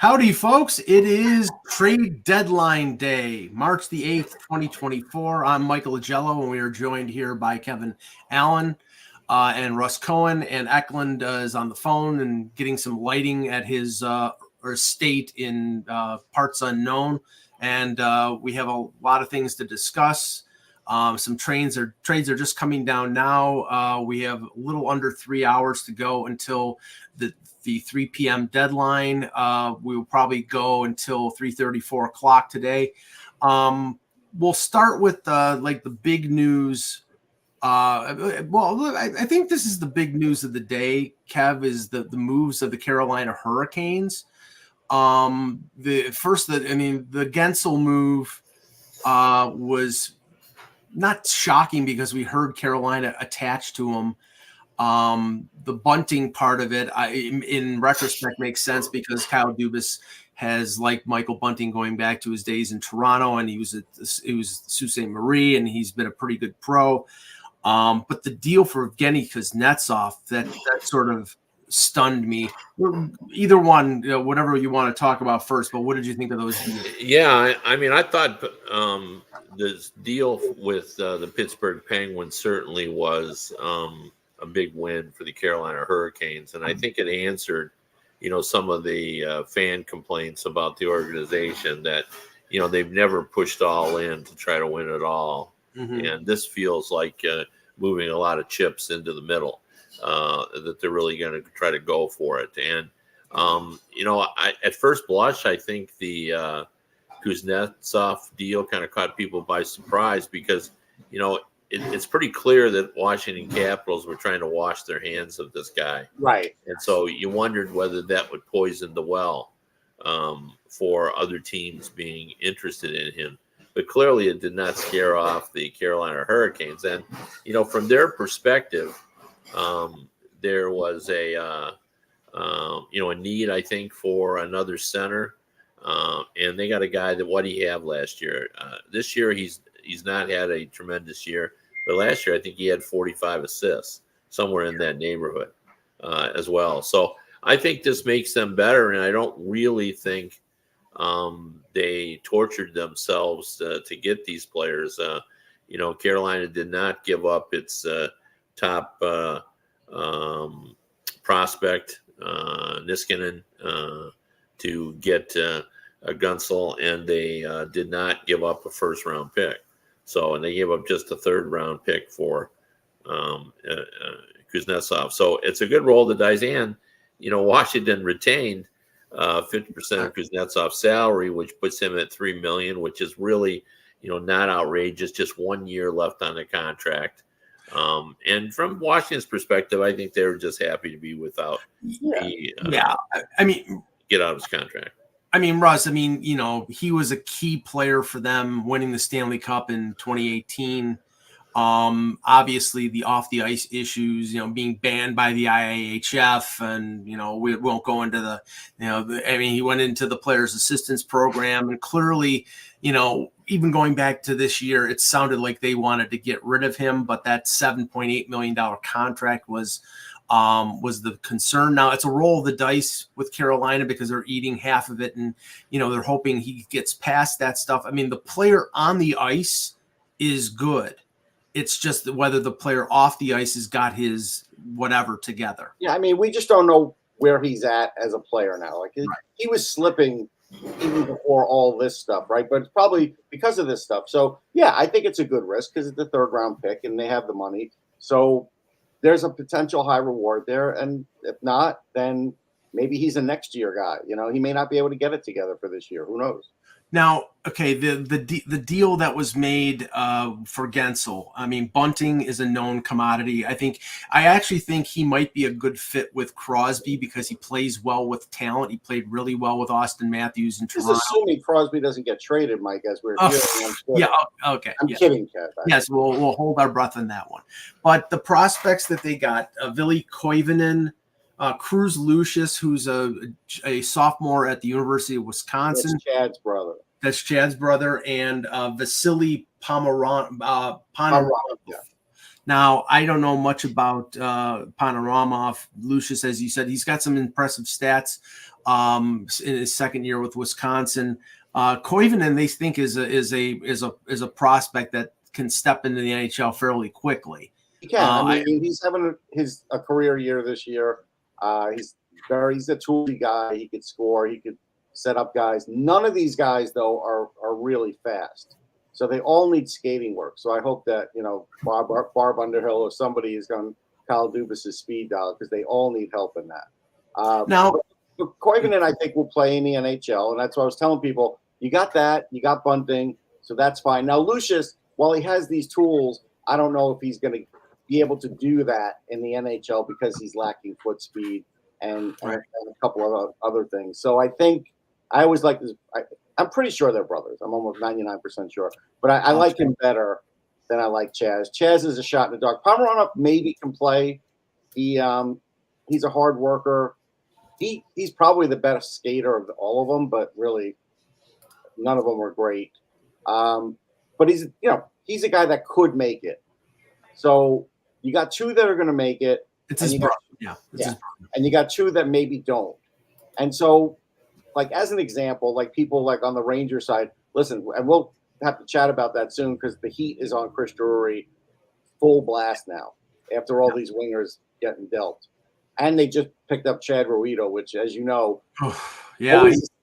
Howdy, folks. It is trade deadline day, March the 8th, 2024. I'm Michael Agello, and we are joined here by Kevin Allen and Russ Cohen. And Eklund is on the phone and getting some lighting at his estate in parts unknown. And we have a lot of things to discuss. Some trades are just coming down now. We have a little under 3 hours to go until the 3 p.m. deadline. We will probably go until 3:30, 4 o'clock today. We'll start with the big news. I think this is the big news of the day, Kev, is the moves of the Carolina Hurricanes. The Guentzel move was not shocking because we heard Carolina attached to him. The bunting part of it, in retrospect, makes sense because Kyle Dubas has liked Michael Bunting going back to his days in Toronto, and he was Sault Ste. Marie, and he's been a pretty good pro. But the deal for Evgeny Kuznetsov, that sort of stunned me. Either one, whatever you want to talk about first, but what did you think of those deals? Yeah, I thought this deal with the Pittsburgh Penguins certainly was a big win for the Carolina Hurricanes, and I think it answered, some of the fan complaints about the organization that, they've never pushed all in to try to win it all, and this feels like moving a lot of chips into the middle, that they're really going to try to go for it. And at first blush, I think the Kuznetsov deal kind of caught people by surprise because, it's pretty clear that Washington Capitals were trying to wash their hands of this guy. Right. And so you wondered whether that would poison the well for other teams being interested in him. But clearly it did not scare off the Carolina Hurricanes. And, from their perspective, there was a need, I think, for another center. And they got a guy that, what did he have last year? This year he's not had a tremendous year. But last year, I think he had 45 assists, somewhere in that neighborhood as well. So I think this makes them better, and I don't really think they tortured themselves to get these players. Carolina did not give up its top prospect, Niskanen, to get a Guentzel, and they did not give up a first-round pick. So, and they gave up just a third-round pick for Kuznetsov. So it's a good roll of the dice. And, Washington retained 50% of Kuznetsov's salary, which puts him at $3 million, which is really, not outrageous. Just 1 year left on the contract. And from Washington's perspective, I think they were just happy to be without. Get out of his contract. Russ, he was a key player for them winning the Stanley Cup in 2018. Obviously, the off-the-ice issues, being banned by the IIHF, and, we won't go into he went into the Players Assistance Program, and clearly, even going back to this year, it sounded like they wanted to get rid of him, but that $7.8 million contract was the concern. Now it's a roll of the dice with Carolina because they're eating half of it, and they're hoping he gets past that stuff. The player on the ice is good. It's just whether the player off the ice has got his whatever together. Yeah, we just don't know where he's at as a player now. Like he was slipping even before all this stuff, right? But it's probably because of this stuff. So yeah, I think it's a good risk because it's the third-round pick and they have the money. So there's a potential high reward there, and if not, then maybe he's a next year guy. He may not be able to get it together for this year. Who knows? Now, okay, the deal that was made for Guentzel, bunting is a known commodity. I actually think he might be a good fit with Crosby because he plays well with talent. He played really well with Austin Matthews in Toronto. Just assuming Crosby doesn't get traded, Mike, as we're hearing. Yeah, okay. I'm kidding, Kev. Yes, we'll hold our breath on that one. But the prospects that they got, Ville Koivunen, Cruz Lucius, who's a sophomore at the University of Wisconsin. That's Chad's brother. And Vasily Ponomarev. Now, I don't know much about Ponomarev. Lucius, as you said, he's got some impressive stats. in his second year with Wisconsin. Koivunen, they think is a prospect that can step into the NHL fairly quickly. He can. He's having a career year this year. He's a toolsy guy. He could score. He could set up guys. None of these guys though are really fast. So they all need skating work. So I hope that Barb Underhill or somebody is going Kyle Dubas's speed dial because they all need help in that. Now, Koivunen, I think, will play in the NHL, and that's what I was telling people. You got that. You got Bunting, so that's fine. Now, Lucius, while he has these tools, I don't know if he's going to be able to do that in the NHL because he's lacking foot speed and a couple of other things. So I think I always like this. I'm pretty sure they're brothers. I'm almost 99% sure. But I like him better than I like Chaz. Chaz is a shot in the dark. Pomeranov maybe can play. He's a hard worker. He's probably the best skater of all of them, but really none of them were great. But he's a guy that could make it. So you got two that are going to make it. It's his brother. And you got two that maybe don't. And so, like, as an example, like people like on the Ranger side, listen, and we'll have to chat about that soon because the heat is on Chris Drury full blast now after all these wingers getting dealt. And they just picked up Chad Ruido, which, as you know,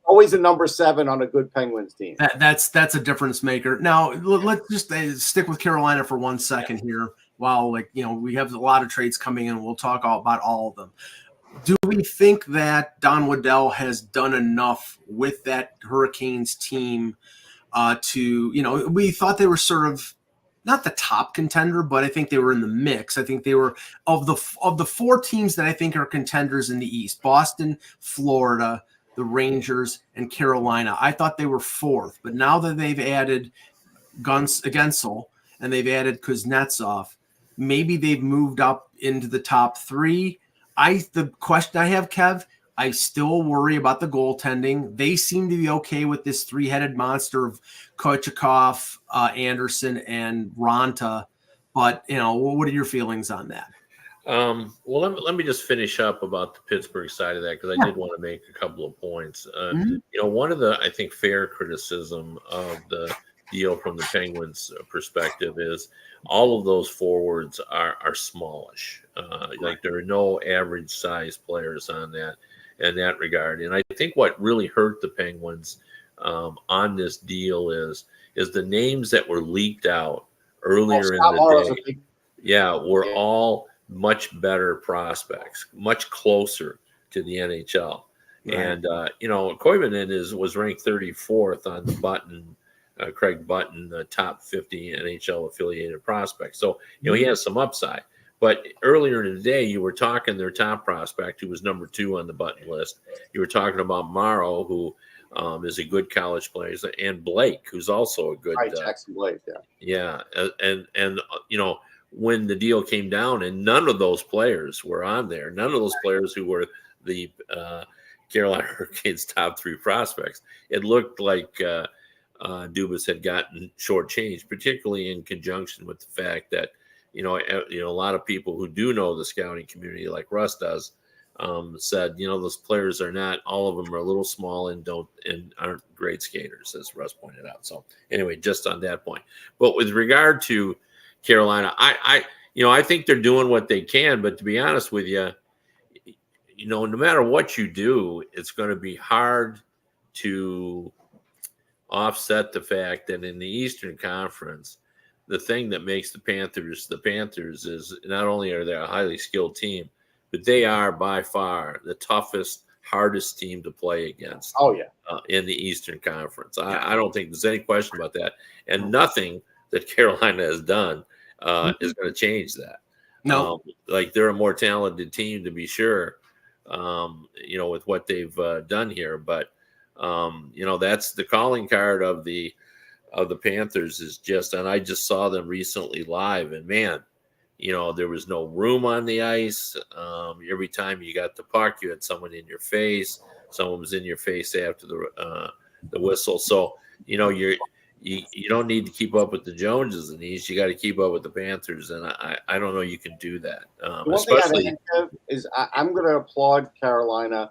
always a number 7 on a good Penguins team. That's a difference maker. Now, let's just stick with Carolina for 1 second here. While we have a lot of trades coming in, we'll talk about all of them. Do we think that Don Waddell has done enough with that Hurricanes team to, we thought they were sort of not the top contender, but I think they were in the mix. I think they were of the 4 teams that I think are contenders in the East: Boston, Florida, the Rangers, and Carolina. I thought they were 4th, but now that they've added Gunsel and they've added Kuznetsov, maybe they've moved up into the top 3. The question I have, Kev, I still worry about the goaltending. They seem to be okay with this 3-headed monster of Kochetkov, Anderson, and Ranta. But, what are your feelings on that? Well, let me just finish up about the Pittsburgh side of that because I did want to make a couple of points. One of the, I think, fair criticism of the deal from the Penguins' perspective is all of those forwards are smallish. Like there are no average size players on that in that regard. And I think what really hurt the Penguins on this deal is the names that were leaked out earlier in the day. Were all much better prospects, much closer to the NHL. Right. And Koivunen was ranked 34th on the Button. Craig Button, the top 50 NHL affiliated prospect. So, he has some upside. But earlier in the day, you were talking their top prospect, who was number 2 on the Button list. You were talking about Morrow, who is a good college player, and Blake, who's also a good. Jackson Blake, yeah. And when the deal came down, and none of those players were on there, none of those players who were the Carolina Hurricanes' top 3 prospects, it looked like Dubas had gotten shortchanged, particularly in conjunction with the fact that a lot of people who do know the scouting community, like Russ does, said those players are not, all of them are a little small and aren't great skaters, as Russ pointed out. So anyway, just on that point. But with regard to Carolina, I think they're doing what they can. But to be honest with you, no matter what you do, it's going to be hard to offset the fact that in the Eastern Conference, the thing that makes the Panthers is not only are they a highly skilled team, but they are by far the toughest, hardest team to play against. In the Eastern Conference. I don't think there's any question about that. And nothing that Carolina has done is going to change that. No. They're a more talented team, to be sure, with what they've done here. But that's the calling card of the Panthers is just, and I just saw them recently live, and man, there was no room on the ice. Every time you got the puck, you had someone in your face. Someone was in your face after the whistle. So you don't need to keep up with the Joneses and these. You got to keep up with the Panthers, and I don't know you can do that. One thing I think is I'm going to applaud Carolina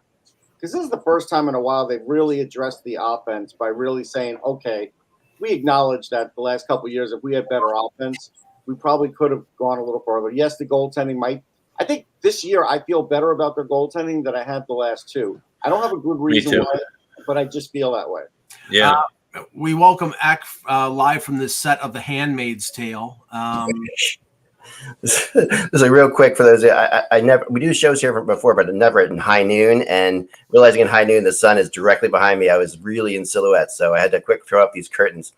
because this is the first time in a while they've really addressed the offense by really saying, okay, we acknowledge that the last couple of years, if we had better offense, we probably could have gone a little further. Yes, the goaltending might. I think this year I feel better about their goaltending than I had the last two. I don't have a good reason why, but I just feel that way. Yeah. We welcome Eck live from this set of The Handmaid's Tale. This is a real quick for those. I never, we do shows here before, but never in high noon. And realizing in high noon the sun is directly behind me, I was really in silhouette, so I had to quick throw up these curtains.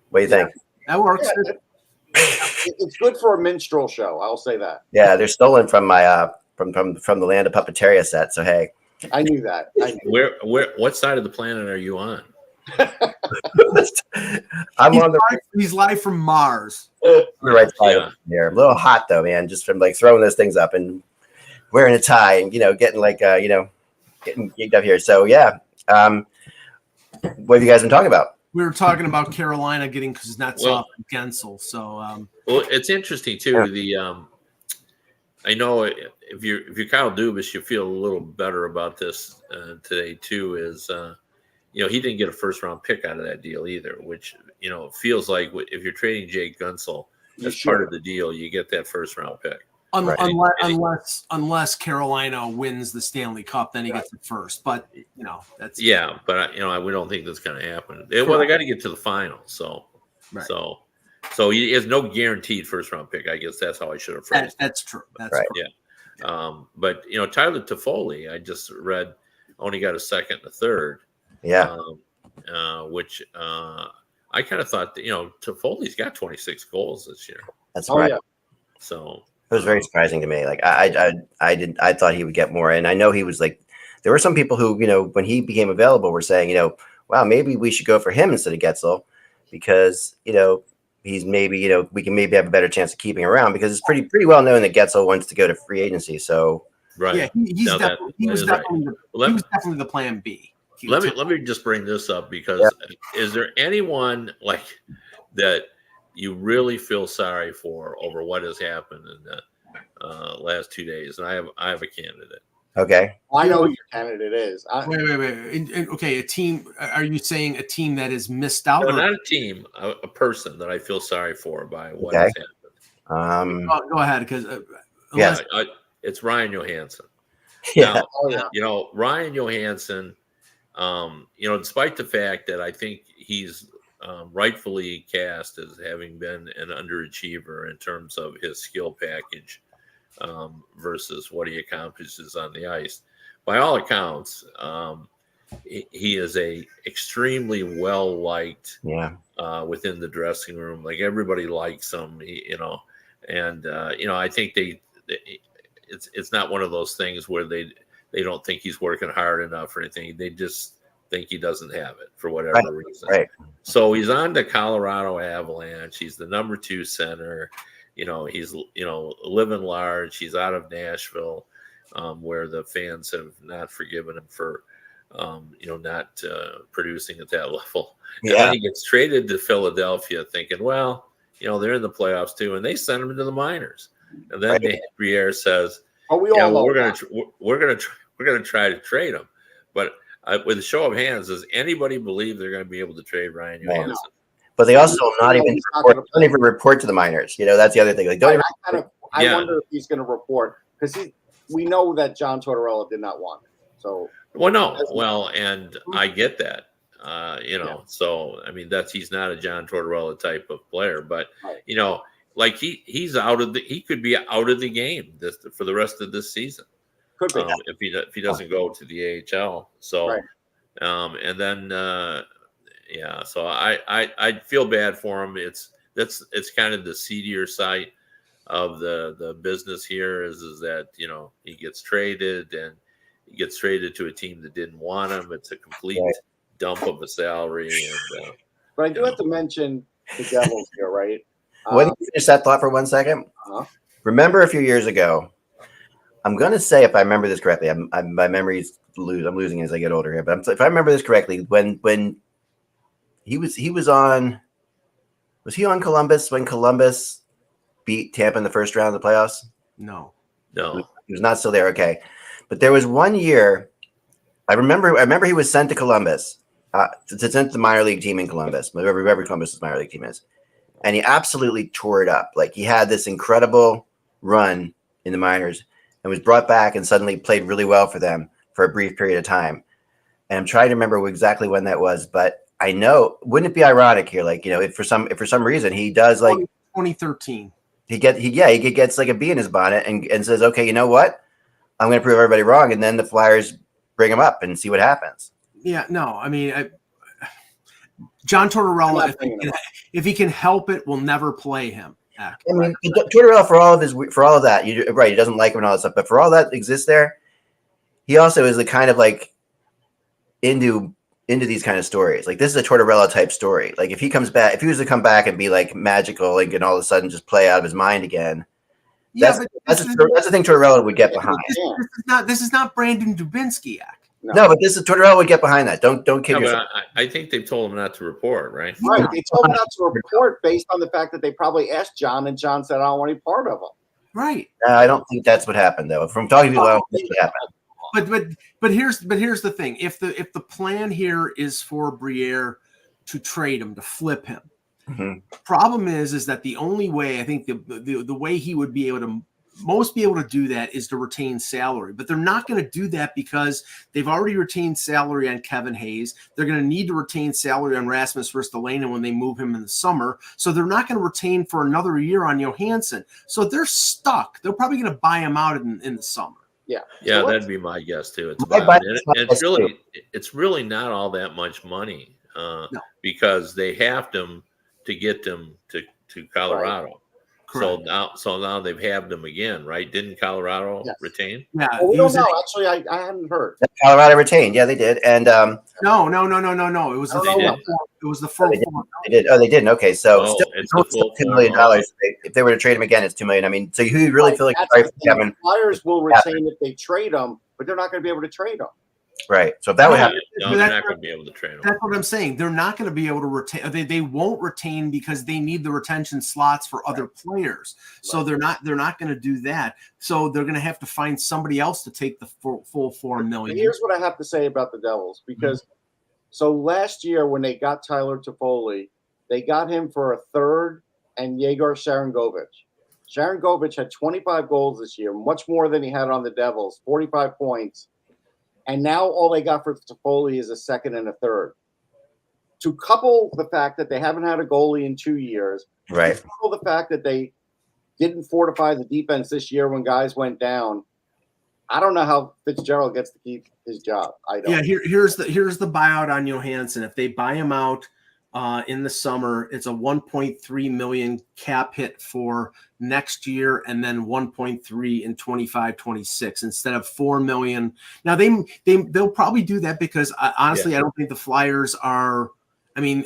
What do you think? That works. Yeah, it's good for a minstrel show. I'll say that. Yeah, they're stolen from my from the Land of Puppeteria set. So hey, I knew that. Where? What side of the planet are you on? He's live from Mars. Right side here. A little hot though, man. Just from like throwing those things up and wearing a tie and getting like getting geeked up here. So yeah, what have you guys been talking about? We were talking about Carolina getting Kuznetsov and Gensel. So well, it's interesting too. Yeah. I know if you're Kyle Dubas, you feel a little better about this today too. Is he didn't get a first round pick out of that deal either, which feels like if you're trading Jake Gunsel as part of the deal, you get that first round pick. Unless Carolina wins the Stanley Cup, then he gets it first. But that's we don't think that's going to happen. Well, they got to get to the final, so he has no guaranteed first round pick. I guess that's how I should have phrased it. That's true. That's right. True. Yeah. But Tyler Toffoli, I just read, only got a second and a third. Yeah. Which I kind of thought that Toffoli's got 26 goals this year. That's right. Yeah. So it was very surprising to me. Like I thought he would get more, and I know he was like. There were some people who when he became available were saying wow, maybe we should go for him instead of Getzel because he's maybe we can maybe have a better chance of keeping around because it's pretty well known that Getzel wants to go to free agency. So right, yeah, he was definitely the plan B. Let me just bring this up because is there anyone like that you really feel sorry for over what has happened in the last 2 days? And I have a candidate. Okay. I know who your candidate is. Wait. Okay, a team. Are you saying a team that is missed out? No, not a team. A person that I feel sorry for by what has happened. Go ahead, because it's Ryan Johansson. Yeah. Now, Ryan Johansson. Despite the fact that I think he's rightfully cast as having been an underachiever in terms of his skill package versus what he accomplishes on the ice, by all accounts, he is a extremely well liked within the dressing room. Like everybody likes him, I think it's not one of those things where they don't think he's working hard enough or anything. They just think he doesn't have it for whatever reason. Right. So he's on the Colorado Avalanche. He's the number 2 center. He's living large. He's out of Nashville, where the fans have not forgiven him for not producing at that level. And then he gets traded to Philadelphia, thinking, well, they're in the playoffs too, and they send him to the minors. And then Briere says, we're gonna try to trade him, but with a show of hands, does anybody believe they're going to be able to trade Ryan Johansson? But they also don't even report to the minors. That's the other thing. Like, I wonder if he's going to report because we know that John Tortorella did not want it. So and I get that. So I mean he's not a John Tortorella type of player, but like he's he could be out of the game for the rest of this season. Could be if he doesn't go to the AHL. So, and then so I feel bad for him. It's kind of the seedier side of the business here is that he gets traded and he gets traded to a team that didn't want him. It's a complete dump of a salary. And, but I do have to mention the Devils here, right? Why don't you finish that thought for 1 second? Remember a few years ago, I'm going to say, if I remember this correctly, my memory's I'm losing as I get older here, but if I remember this correctly, when he was on Columbus when Columbus beat Tampa in the first round of the playoffs? No. He was not still there. Okay. But there was one year I remember he was sent to Columbus, to sent to the minor league team in Columbus, wherever Columbus's minor league team is, and he absolutely tore it up. Like he had this incredible run in the minors and was brought back and suddenly played really well for them for a brief period of time. And I'm trying to remember exactly when that was, but I know, wouldn't it be ironic here? Like, if for some reason he does like 2013, he gets like a bee in his bonnet and says, okay, you know what? I'm going to prove everybody wrong. And then the Flyers bring him up and see what happens. Yeah, no, I mean, John Tortorella, if he can help it, will never play him. I mean, Tortorella, for all of that, you're right, he doesn't like him and all that stuff, but for all that exists there, he also is the kind of like into these kind of stories. Like this is a Tortorella type story. Like if he was to come back and be like magical, like, and all of a sudden just play out of his mind again. That's the thing Tortorella would get behind. This is not Brandon Dubinsky. No, but Tortorella would get behind that. Don't kid yourself. I think they've told him not to report, right? Right. They told him not to report based on the fact that they probably asked John, and John said, "I don't want any part of him." Right. I don't think that's what happened, though. From talking to people, I don't think what happened. But here's the thing. If the plan here is for Briere to trade him, to flip him, problem is that the only way, I think the way he would be able to do that is to retain salary, but they're not going to do that because they've already retained salary on Kevin Hayes. They're going to need to retain salary on Rasmus Ristolainen when they move him in the summer. So they're not going to retain for another year on Johansson. So they're stuck. They're probably going to buy him out in the summer. Yeah. Yeah, that'd be my guess too. It's really not all that much money because they halved him to get them to Colorado. Right. So now they've halved them again, right? Didn't Colorado retain? Yeah, we don't know. Actually, I hadn't heard. Colorado retained. Yeah, they did. And no. It was the full. They did. Oh, they didn't. Okay, so it's still $2 million. If they were to trade him again, it's $2 million. I mean, so you really feel like the Flyers will retain if they trade him, but they're not going to be able to trade him. Right. So if that would happen, they're not going to be able to trade them. That's what I'm saying. They're not going to be able to retain. They won't retain because they need the retention slots for other players. So they're not going to do that. So they're going to have to find somebody else to take the full $4 million. Here's what I have to say about the Devils, because so last year when they got Tyler Toffoli, they got him for a third and Yegor Sharangovich. Sharangovich had 25 goals this year, much more than he had on the Devils, 45 points. And now all they got for Toffoli is a second and a third. To couple the fact that they haven't had a goalie in 2 years, right? To couple the fact that they didn't fortify the defense this year when guys went down, I don't know how Fitzgerald gets to keep his job. I don't. Yeah, here's the buyout on Johansson. If they buy him out in the summer, it's a $1.3 million cap hit for next year, and then 1.3 in 25-26 instead of $4 million. Now they'll probably do that because honestly, I don't think the Flyers are. I mean,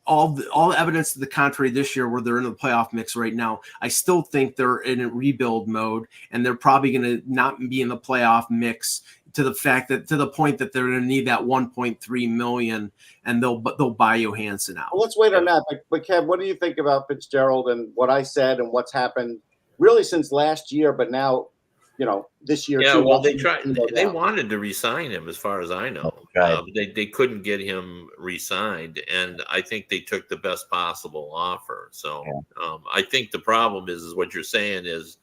all the evidence to the contrary this year, where they're in the playoff mix right now, I still think they're in a rebuild mode, and they're probably going to not be in the playoff mix to the point that they're going to need that 1.3 million, and they'll buy Johansson out. Well, let's wait on that. But Kev, what do you think about Fitzgerald and what I said and what's happened really since last year, but now, this year? Yeah, well, they tried. They wanted to re-sign him, as far as I know. They couldn't get him re-signed, and I think they took the best possible offer. So I think the problem is what you're saying is.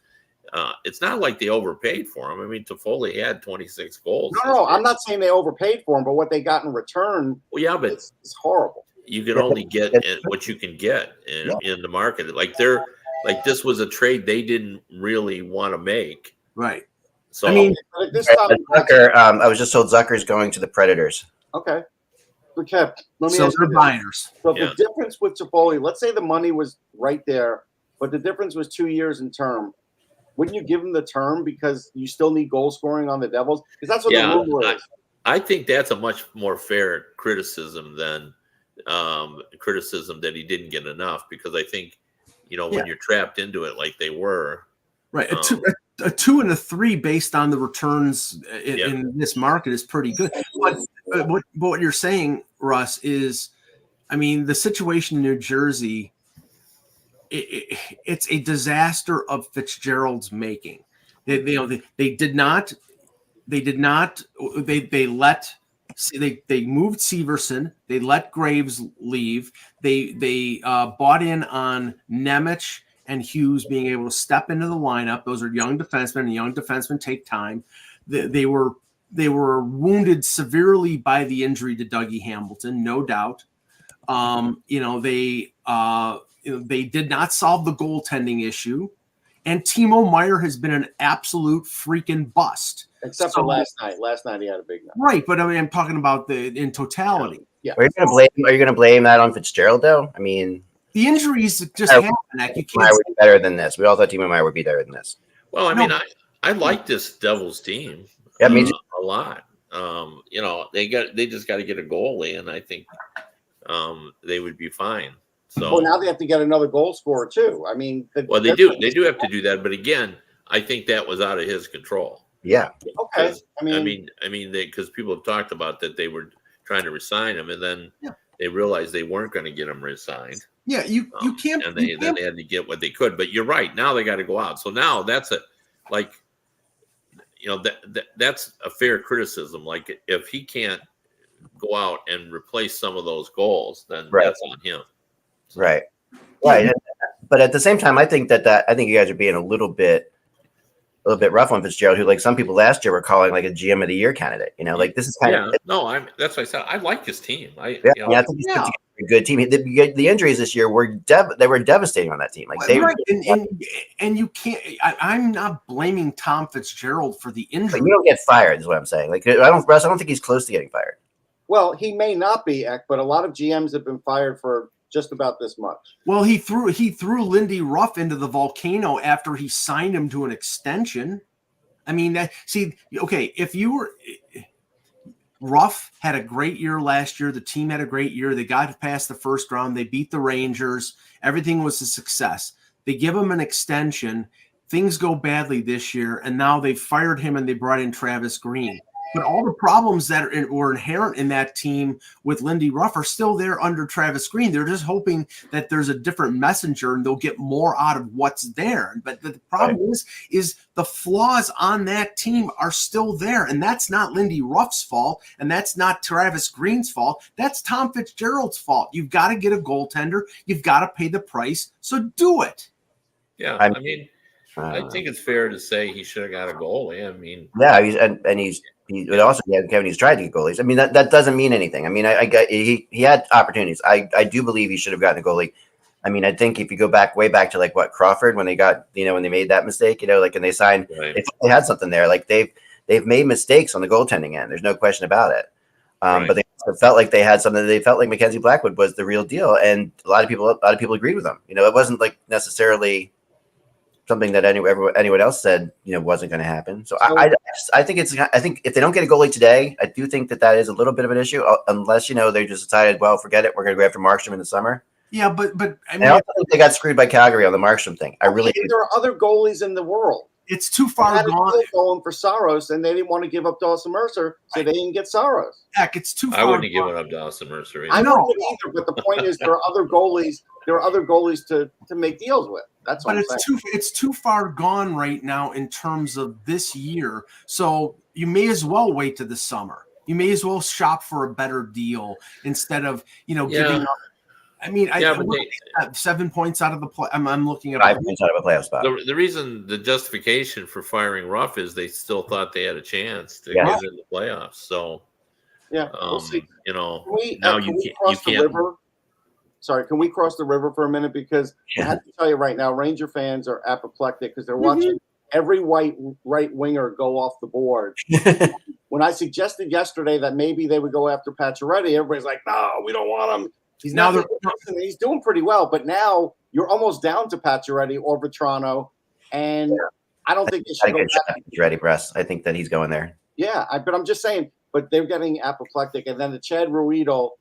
It's not like they overpaid for him. I mean, Toffoli had 26 goals. No, I'm not saying they overpaid for him, but what they got in return, but it's horrible. You can only get what you can get in the market. Like this was a trade they didn't really want to make. Right. So I mean, this time, Zucker, I was just told Zucker's going to the Predators. Okay. But Kev, let me so ask they're you buyers. So the difference with Toffoli, let's say the money was right there, but the difference was 2 years in term. Wouldn't you give him the term because you still need goal scoring on the Devils? Because that's what the rumor is. I think that's a much more fair criticism than criticism that he didn't get enough, because I think, when you're trapped into it like they were. Right. A 2 and a 3 based on the returns in this market is pretty good. But what you're saying, Russ, is, I mean, the situation in New Jersey, it's a disaster of Fitzgerald's making. They let They moved Severson. They let Graves leave. They bought in on Nemec and Hughes being able to step into the lineup. Those are young defensemen, and young defensemen take time. They were wounded severely by the injury to Dougie Hamilton, no doubt. They did not solve the goaltending issue, and Timo Meier has been an absolute freaking bust. Except for last night. Last night he had a big night. Right, but I mean, I'm talking about in totality. Yeah. Are you going to blame that on Fitzgerald though? I mean, the injuries just happen. You can't would be better than this. We all thought Timo Meier would be better than this. Well, I mean, I like this Devils team. Yeah, me too. A lot. They just got to get a goalie, and I think they would be fine. So now they have to get another goal scorer too. I mean, they do have to do that, but again, I think that was out of his control. Yeah. Okay. I mean, because people have talked about that they were trying to resign him, and then they realized they weren't going to get him resigned. Yeah, you can't. And then they had to get what they could. But you're right. Now they got to go out. So now that's that's a fair criticism. Like if he can't go out and replace some of those goals, then that's on him. So. Right. Right. But at the same time, I think I think you guys are being a little bit rough on Fitzgerald, who like some people last year were calling like a GM of the year candidate. Like this is kind of that's what I said. I like his team. I think he's put together a good team. The injuries this year were devastating on that team. Like and you can't. I'm not blaming Tom Fitzgerald for the injury. Like, you don't get fired, is what I'm saying. Like I don't think he's close to getting fired. Well, he may not be, Eck, but a lot of GMs have been fired for just about this much. Well, he threw Lindy Ruff into the volcano after he signed him to an extension. I mean, if you were Ruff had a great year last year, the team had a great year. They got past the first round. They beat the Rangers. Everything was a success. They give him an extension. Things go badly this year, and now they fired him and they brought in Travis Green. But all the problems that were inherent in that team with Lindy Ruff are still there under Travis Green. They're just hoping that there's a different messenger and they'll get more out of what's there. But the problem is the flaws on that team are still there. And that's not Lindy Ruff's fault. And that's not Travis Green's fault. That's Tom Fitzgerald's fault. You've got to get a goaltender. You've got to pay the price. So do it. Yeah. I think it's fair to say he should have got a goalie. I mean, he's tried to get goalies. I mean, that doesn't mean anything. I mean, he had opportunities. I do believe he should have gotten a goalie. I mean, I think if you go way back to like what Crawford, when they got, when they made that mistake, and they signed, they had something there. Like they've made mistakes on the goaltending end. There's no question about it. But they felt like they had something. They felt like Mackenzie Blackwood was the real deal, and a lot of people agreed with them. It wasn't like necessarily something that anyone else said, wasn't going to happen. So I think I think if they don't get a goalie today, I do think that is a little bit of an issue, unless, they just decided, well, forget it. We're going to go after Markstrom in the summer. Yeah. But I mean, I also think they got screwed by Calgary on the Markstrom thing. I really do. There are other goalies in the world. It's too far gone. Going for Saros, and they didn't want to give up Dawson Mercer, so they didn't get Saros. Heck, it's too far. I wouldn't have given up Dawson Mercer either. I know either, but the point is there are other goalies. There are other goalies to make deals with. That's what I'm saying. It's too far gone right now in terms of this year. So you may as well wait to the summer. You may as well shop for a better deal instead of giving up. I mean, I 7 points out of the play. I'm looking at 5 points out of a playoff spot. The reason, the justification for firing Ruff is they still thought they had a chance to get into the playoffs. So, we'll see. Now you can't. River? Sorry, can we cross the river for a minute? Because I have to tell you right now, Ranger fans are apoplectic because they're watching every white right winger go off the board. When I suggested yesterday that maybe they would go after Pacioretty, everybody's like, "No, we don't want him." He's doing pretty well, but now you're almost down to Pacioretty or Vetrano, and I don't think they should go back. Ready press. I think that he's going there. Yeah, but I'm just saying. But they're getting apoplectic, and then the Chad Ruhwedel,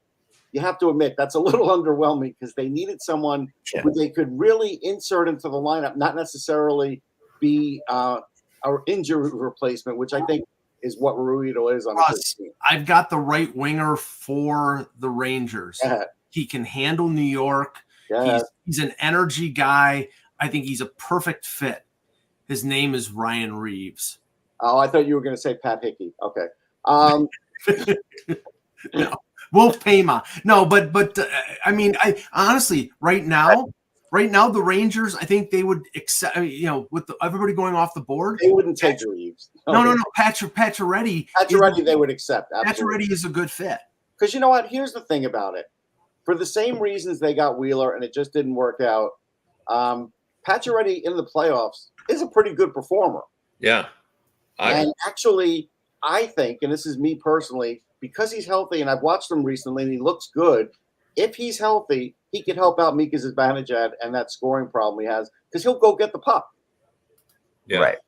you have to admit that's a little underwhelming because they needed someone who they could really insert into the lineup, not necessarily be our injury replacement, which I think is what Ruhwedel is on the team. I've got the right winger for the Rangers. Yeah. He can handle New York. Yeah. He's an energy guy. I think he's a perfect fit. His name is Ryan Reeves. Oh, I thought you were going to say Pat Hickey. Okay. No, Wolf Payma. No, but I mean, I honestly, right now, the Rangers, I think they would accept. With everybody going off the board, they wouldn't take Reeves. No. Pacioretty. Pacioretty, they would accept. Absolutely. Pacioretty is a good fit. Because you know what? Here's the thing about it. For the same reasons they got Wheeler and it just didn't work out, Pacioretty in the playoffs is a pretty good performer. Yeah. And actually, I think, and this is me personally, because he's healthy, and I've watched him recently, and he looks good. If he's healthy, he could help out Mika Zibanejad and that scoring problem he has, because he'll go get the puck. Yeah. Right.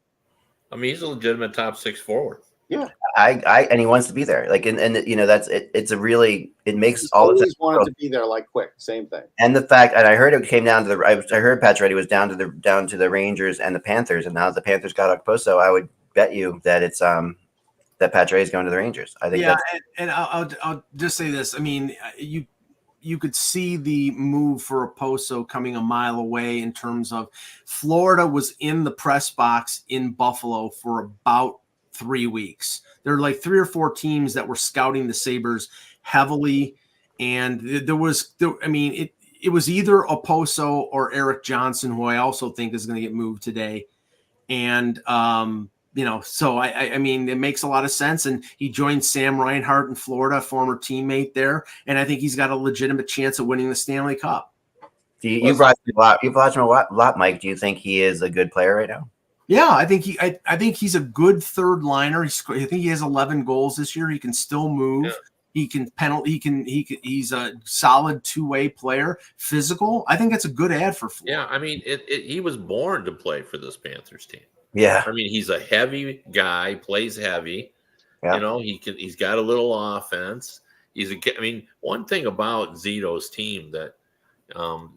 I mean, he's a legitimate top 6 forward. Yeah. And he wants to be there. Like, and that's it. It's a really, it makes He's all the always wanted to be there, like quick. Same thing. And the fact, and I heard it came down to I heard Pacioretty was down to the Rangers and the Panthers, and now the Panthers got Okposo. I would bet you that it's that Pacioretty is going to the Rangers. I think. Yeah, and I'll just say this. I mean, you could see the move for Okposo coming a mile away in terms of Florida was in the press box in Buffalo for about 3 weeks. There were like 3 or 4 teams that were scouting the Sabres heavily, and it was either Okposo or Eric Johansson, who I also think is going to get moved today. And so I mean, it makes a lot of sense. And he joined Sam Reinhart in Florida, former teammate there, and I think he's got a legitimate chance of winning the Stanley Cup. You've watched him a lot, Mike. Do you think he is a good player right now? Yeah, I think he's a good third liner. I think he has 11 goals this year. He can still move. Yeah. He can penalty. He's a solid two-way player. Physical. I think that's a good ad for Florida. Yeah, I mean, he was born to play for this Panthers team. Yeah, I mean, he's a heavy guy. Plays heavy. Yeah. He's got a little offense. I mean, one thing about Zito's team that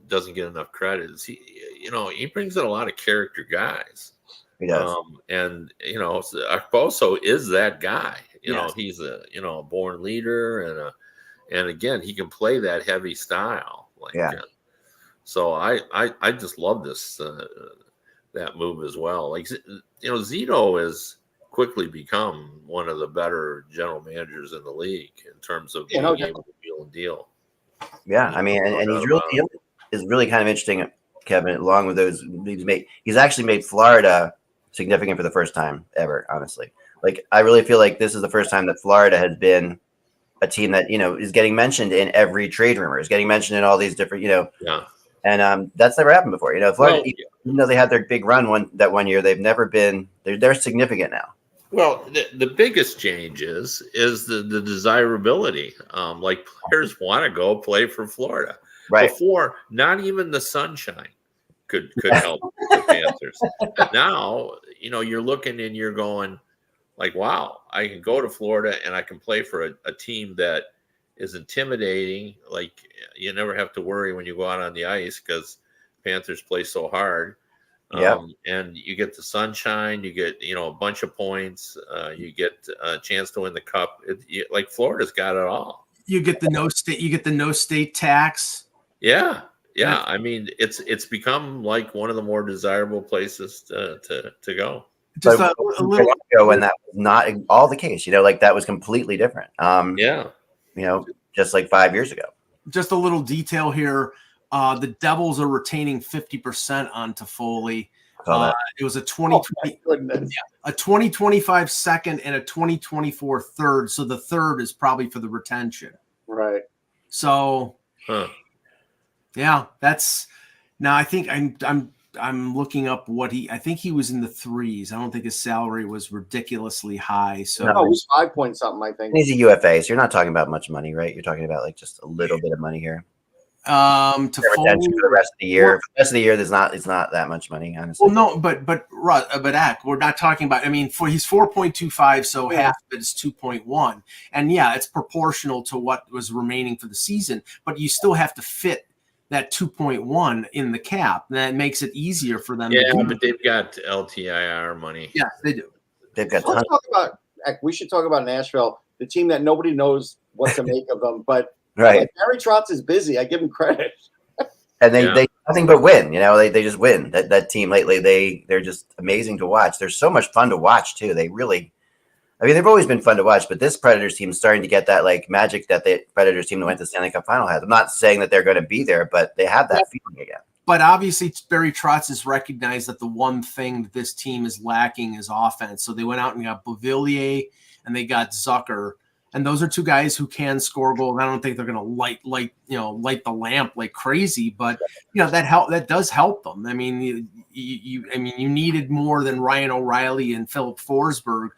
doesn't get enough credit is he brings in a lot of character guys. He does. Okposo is that guy. Yes. He's a born leader, and again, he can play that heavy style. So I just love this that move as well. Like Zito has quickly become one of the better general managers in the league in terms of being able to wheel and deal. Yeah, I mean, and he's really kind of interesting, Kevin. Along with those, he's actually made Florida significant for the first time ever, honestly. Like, I really feel like this is the first time that Florida has been a team that, is getting mentioned in every trade rumor, is getting mentioned in all these different, Yeah. And that's never happened before. Florida, even though they had their big run one year, they've never been, they're significant now. Well, the biggest change is the desirability. Like, players want to go play for Florida. Right. Before, not even the sunshine could help the Panthers. But now, you're looking and you're going like, wow, I can go to Florida and I can play for a team that is intimidating. Like, you never have to worry when you go out on the ice because Panthers play so hard. And you get the sunshine, you get, a bunch of points, you get a chance to win the cup. Like, Florida's got it all. You get the no state tax. Yeah. Yeah, I mean, it's become like one of the more desirable places to go. Just a little ago when that was not all the case, that was completely different. Just like 5 years ago. Just a little detail here. The Devils are retaining 50% on Toffoli. It was a 2025 second and a 2024 third. So the third is probably for the retention. Right. So. Yeah, that's now. I think I'm looking up I think he was in the 3s. I don't think his salary was ridiculously high. So no, it was 5 point something. I think he's a UFA, so you're not talking about much money, right? You're talking about like just a little bit of money here. To for the rest of the year. For the rest of the year, it's not that much money, honestly. Well, no, but we're not talking about. I mean, he's 4.25, so half of it is 2.1, and it's proportional to what was remaining for the season. But you still have to fit that 2.1 in the cap. That makes it easier for them. Yeah, but they've got LTIR money. Yes, they do. They've got. We should talk about Nashville, the team that nobody knows what to make of them. But right, Barry Trotz is busy. I give him credit. And they nothing but win. They just win. That team lately, they're just amazing to watch. They're so much fun to watch too. They really, I mean, they've always been fun to watch, but this Predators team is starting to get that like magic that the Predators team that went to the Stanley Cup final has. I'm not saying that they're going to be there, but they have that feeling again. But obviously, Barry Trotz has recognized that the one thing that this team is lacking is offense. So they went out and got Beauvillier and they got Zucker. And those are two guys who can score goals. I don't think they're going to light the lamp like crazy, but that does help them. I mean, you needed more than Ryan O'Reilly and Philip Forsberg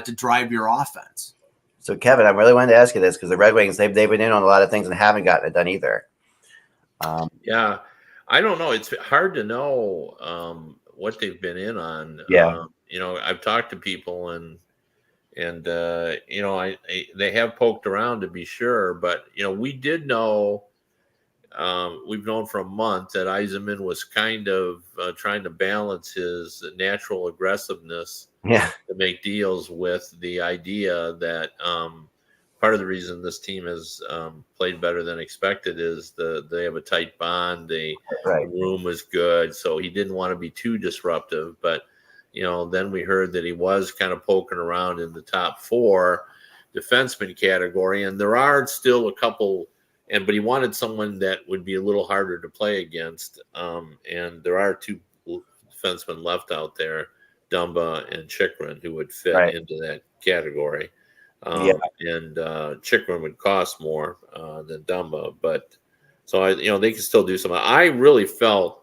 to drive your offense. So Kevin, I really wanted to ask you this because the Red Wings they've been in on a lot of things and haven't gotten it done either. Yeah, I don't know. It's hard to know what they've been in on. Yeah, I've talked to people and they have poked around to be sure, but we did know, we've known for a month that Yzerman was kind of trying to balance his natural aggressiveness to make deals with the idea that part of the reason this team has played better than expected is they have a tight bond. The room was good, so he didn't want to be too disruptive, but then we heard that he was kind of poking around in the top 4 defenseman category. And there are still a couple, but he wanted someone that would be a little harder to play against. And there are 2 defensemen left out there, Dumba and Chychrun, who would fit into that category. And Chychrun would cost more than Dumba. But so, they can still do something. I really felt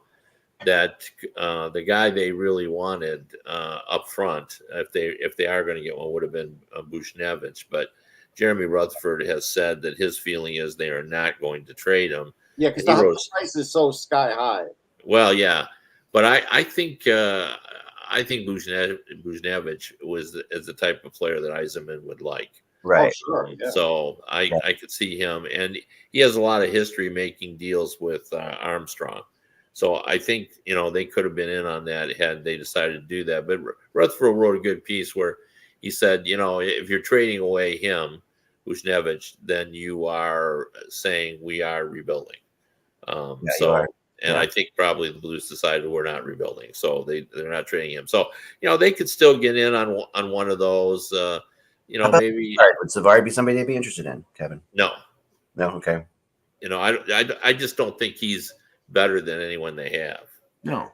that the guy they really wanted up front, if they are going to get one, would have been Buchnevich. But Jeremy Rutherford has said that his feeling is they are not going to trade him. Yeah, because the price is so sky high. Well, yeah, but I think Buchnevich is the type of player that Yzerman would like. Right. Oh, sure. Yeah. So I could see him, and he has a lot of history making deals with Armstrong. So I think, they could have been in on that had they decided to do that. But Rutherford wrote a good piece where he said, if you're trading away him, Buchnevich, then you are saying we are rebuilding. I think probably the Blues decided we're not rebuilding. So they're not trading him. So, they could still get in on one of those, maybe. Would Savard be somebody they'd be interested in, Kevin? No. Okay. I just don't think he's better than anyone they have. No,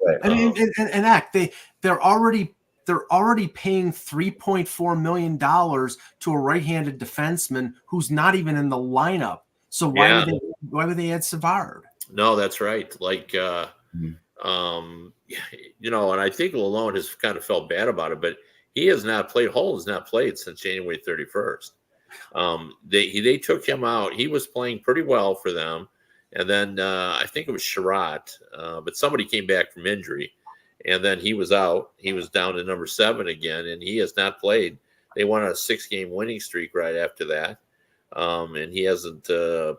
they're already paying $3.4 million to a right-handed defenseman who's not even in the lineup. So why would they add Savard? No, that's right. Like, and I think Lalonde has kind of felt bad about it, but he has not played. Hull has not played since January 31st. They took him out. He was playing pretty well for them. And then I think it was Sherratt, but somebody came back from injury, and then he was out. He was down to number 7 again, and he has not played. They won a 6-game winning streak right after that, and he hasn't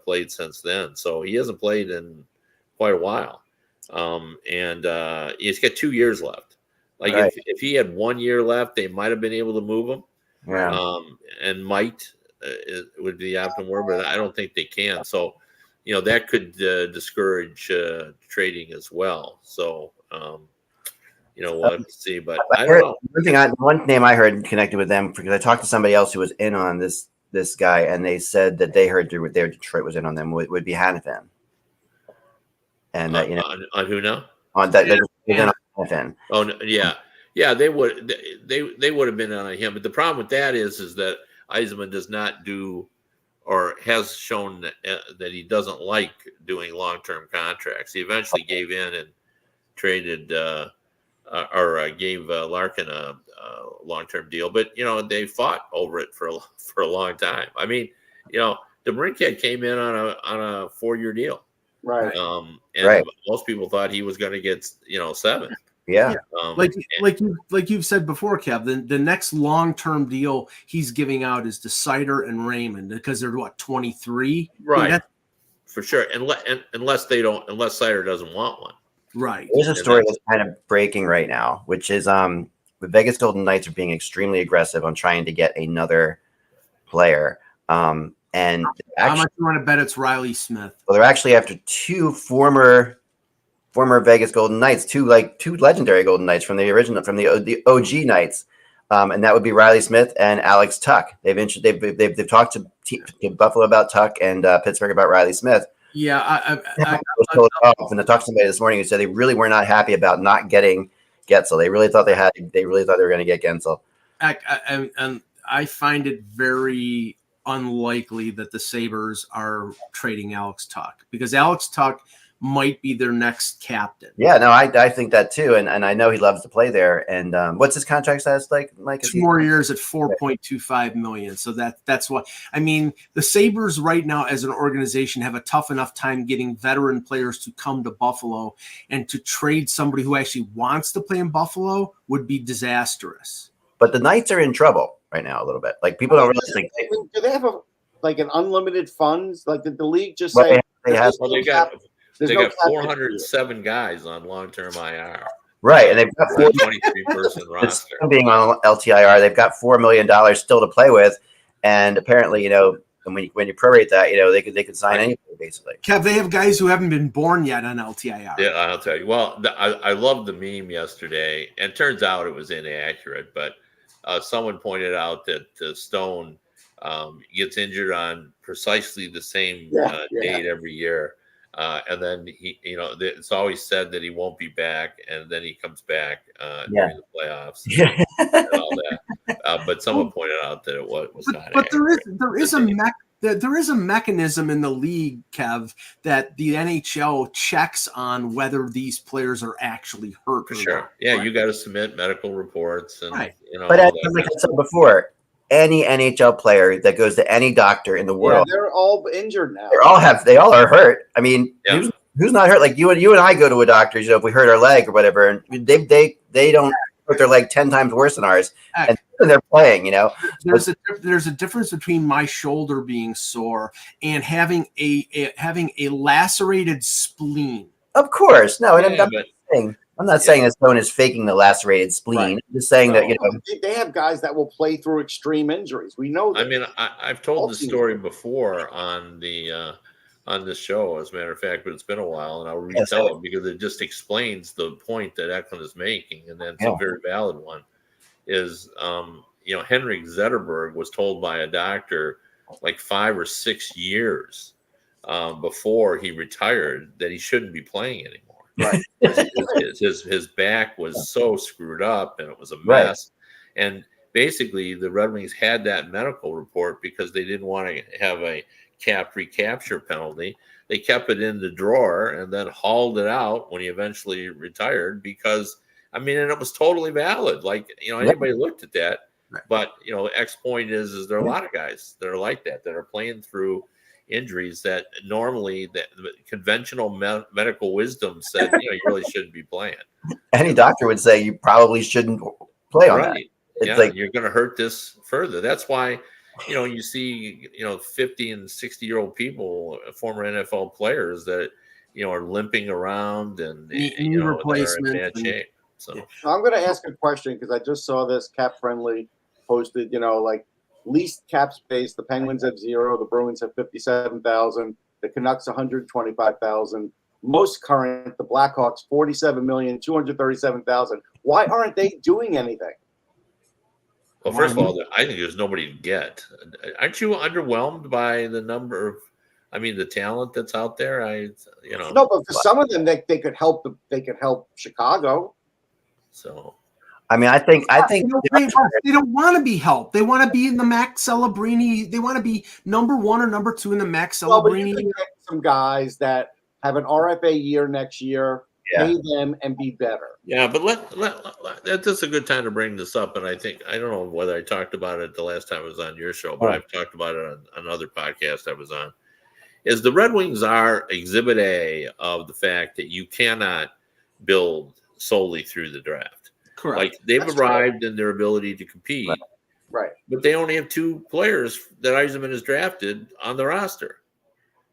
played since then. So he hasn't played in quite a while, and he's got 2 years left. Like if he had 1 year left, they might have been able to move him, and might would be the optimum word, but I don't think they can. So. That could discourage trading as well. So, we'll have to see. But I don't know. One name I heard connected with them, because I talked to somebody else who was in on this guy, and they said that they heard their Detroit was in on them, would be Hanifin. And on who now? On that, on Hanifin. Oh no, yeah, they would have been on him. But the problem with that is that Yzerman does not do, or has shown that he doesn't like doing long-term contracts. He eventually gave in and traded gave Larkin a long-term deal. But, they fought over it for a long time. I mean, DeBrincat came in on a 4-year deal. Right. Most people thought he was going to get, 7. Yeah. Like you've said before, Kev, the next long-term deal he's giving out is to Seider and Raymond, because they're 23? Right. I mean, for sure. Unless Seider doesn't want one. Right. There's a story that's kind of breaking right now, which is the Vegas Golden Knights are being extremely aggressive on trying to get another player. And how much you want to bet it's Riley Smith? Well, they're actually after 2 former Vegas Golden Knights, two legendary Golden Knights from the OG Knights. and that would be Riley Smith and Alex Tuck. They've talked to Buffalo about Tuck and Pittsburgh about Riley Smith. Yeah, I was told off, and I talked to somebody this morning who said they really were not happy about not getting Getzel. They really thought they were going to get Gensel. And I find it very unlikely that the Sabres are trading Alex Tuck, because Alex Tuck might be their next captain. Yeah, no, I think that too, and I know he loves to play there. And what's his contract status like, Mike? 2 more years at $4.25 million. So that's what I mean. The Sabres right now, as an organization, have a tough enough time getting veteran players to come to Buffalo, and to trade somebody who actually wants to play in Buffalo would be disastrous. But the Knights are in trouble right now a little bit. Like, people don't really think. Do they have an unlimited funds? Like, did the league just say they got 407 guys on long-term IR. Right, and they've got 23-person roster. Being on LTIR, they've got $4 million still to play with, and apparently, when you prorate that, they could sign anybody basically. Kev, they have guys who haven't been born yet on LTIR. Yeah, I'll tell you. Well, I loved the meme yesterday, and it turns out it was inaccurate, but someone pointed out that Stone gets injured on precisely the same date every year. And then it's always said that he won't be back, and then he comes back during the playoffs and all that. But someone pointed out that it was not. But there is a mechanism in the league, Kev, that the NHL checks on whether these players are actually hurt. For sure, yeah, you got to submit medical reports, and But like I said before, any NHL player that goes to any doctor in the world, they're all injured now. They all are hurt. I mean, who's not hurt? Like you and I go to a doctor, if we hurt our leg or whatever, and they don't hurt their leg 10 times worse than ours, and they're playing. There's a difference between my shoulder being sore and having a lacerated spleen. Of course, no, and I'm not saying that Stone is faking the lacerated spleen. Right. I'm just saying that they have guys that will play through extreme injuries. We know that. I mean, I've told the story before on this show, as a matter of fact, but it's been a while, and I'll retell it because it just explains the point that Eklund is making, and that's a very valid one. Is Henrik Zetterberg was told by a doctor like 5 or 6 years before he retired that he shouldn't be playing anymore. Right. his back was so screwed up, and it was a mess. Right. And basically, the Red Wings had that medical report because they didn't want to have a cap recapture penalty. They kept it in the drawer and then hauled it out when he eventually retired because, and it was totally valid. Like, anybody looked at that. Right. But, X point is there are a lot of guys that are like that are playing through injuries that normally the conventional medical wisdom said, you really shouldn't be playing. Any doctor would say you probably shouldn't play on that. It's you're going to hurt this further. That's why, you see, 50 and 60-year-old people, former NFL players that, are limping around and knee replacement in bad shape. So I'm going to ask a question because I just saw this Cap Friendly posted, least cap space. The Penguins have 0. The Bruins have 57,000. The Canucks 125,000. Most current, the Blackhawks 47,237,000. Why aren't they doing anything? Well, first of all, I think there's nobody to get. Aren't you underwhelmed by the number of, the talent that's out there? No, but for some of them, they could help. They could help Chicago. So. I think they don't want to be helped. They want to be in the Max Celebrini. They want to be number 1 or number 2 in the Max Celebrini. But you can get some guys that have an RFA year next year, pay them and be better. Yeah, but that's a good time to bring this up. And I don't know whether I talked about it the last time I was on your show, but I've talked about it on another podcast I was on. Is the Red Wings are exhibit A of the fact that you cannot build solely through the draft. Correct. Like they've arrived in their ability to compete, right? But they only have 2 players that Yzerman has drafted on the roster.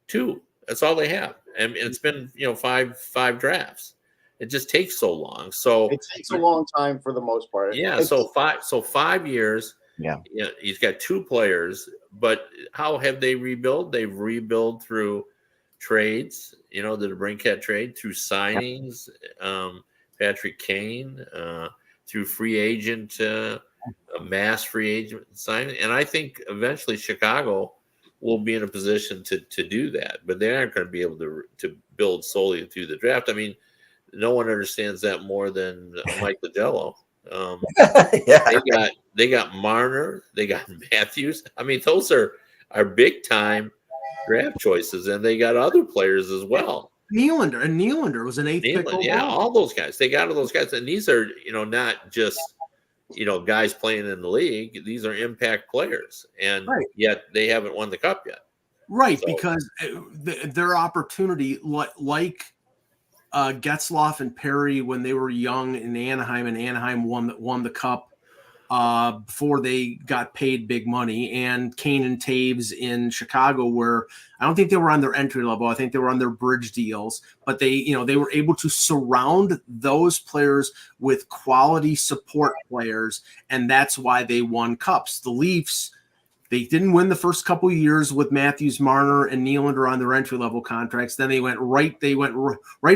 2. That's all they have, and it's been 5 drafts. It just takes so long. So it takes a long time for the most part. Yeah. So 5 years. Yeah. He's got 2 players, but how have they rebuilt? They've rebuilt through trades. The DeBrincat trade, through signings. Patrick Kane, through free agent a mass free agent signing. And I think eventually Chicago will be in a position to do that, but they aren't going to be able to build solely through the draft. I mean, no one understands that more than Mike Lagello. They got Marner, they got Matthews. I mean, those are big time draft choices, and they got other players as well. Nylander was an 8th pick overall. Yeah, all those guys. They got all those guys, and these are not just guys playing in the league. These are impact players, and yet they haven't won the cup yet. Right, so, because their opportunity, like Getzlaf and Perry when they were young in Anaheim, and Anaheim won the cup before they got paid big money, and Kane and Taves in Chicago, where I don't think they were on their entry level. I think they were on their bridge deals, but they were able to surround those players with quality support players, and that's why they won cups. The Leafs, they didn't win the first couple of years with Matthews, Marner, and Nylander on their entry level contracts. Then they went right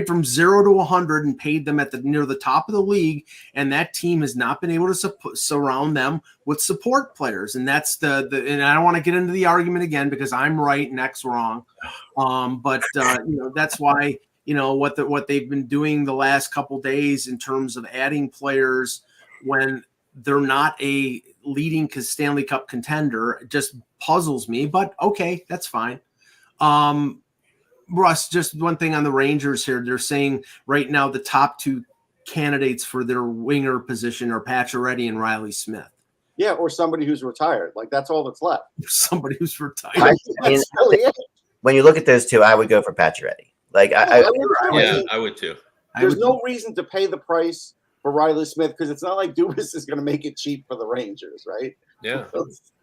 from 0 to 100 and paid them near the top of the league. And that team has not been able to surround them with support players. And that's and I don't want to get into the argument again because I'm right and X wrong. But that's why what they've been doing the last couple days in terms of adding players when they're not a leading Stanley Cup contender just puzzles me, but okay, that's fine. Russ, just one thing on the Rangers here. They're saying right now the top 2 candidates for their winger position are Pacioretty and Riley Smith. Yeah, or somebody who's retired. Like, that's all that's left. Somebody who's retired. When you look at those two, I would go for Pacioretty. Like, I would too. There's no reason to pay the price for Riley Smith because it's not like Dubas is going to make it cheap for the Rangers, right? Yeah.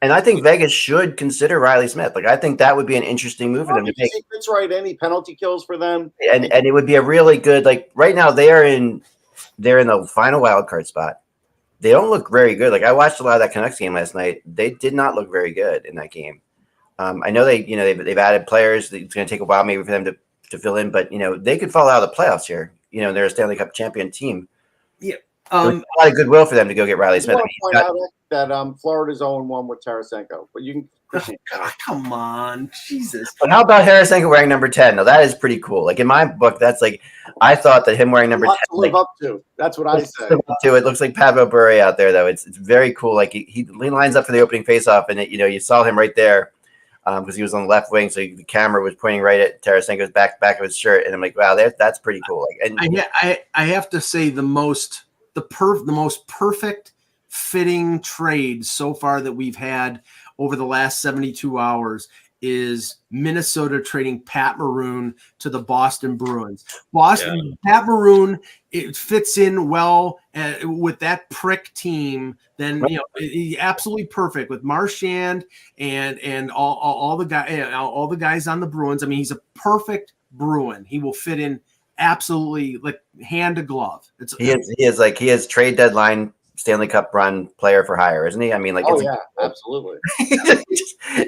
And I think Vegas should consider Riley Smith. Like, I think that would be an interesting move for them to take. That's right. Any penalty kills for them, and it would be a really good. Like, right now they're in the final wild card spot. They don't look very good. Like, I watched a lot of that Canucks game last night. They did not look very good in that game. I know they've added players. It's going to take a while maybe for them to fill in, but they could fall out of the playoffs here. They're a Stanley Cup champion team. Yeah. A lot of goodwill for them to go get Riley Smith. I point out that Florida's 0-1 with Tarasenko, but you can come on, Jesus. But how about Tarasenko wearing number 10? Now that is pretty cool. Like, in my book, that's like, I thought that him wearing number 10 to live up to. That's what I say. It looks like Pavel Bure out there, though. It's very cool. Like, he lines up for the opening faceoff, and you saw him right there because he was on the left wing, so the camera was pointing right at Tarasenko's back of his shirt, and I'm like, wow, that's pretty cool. Like, and I have to say the most perfect fitting trade so far that we've had over the last 72 hours is Minnesota trading Pat Maroon to the Boston Bruins. Pat Maroon, it fits in well with that prick team. Then absolutely perfect with Marchand and all the guys on the Bruins. I mean, he's a perfect Bruin. He will fit in absolutely like hand to glove. He is trade deadline Stanley Cup run player for hire, isn't he? I mean, like, absolutely.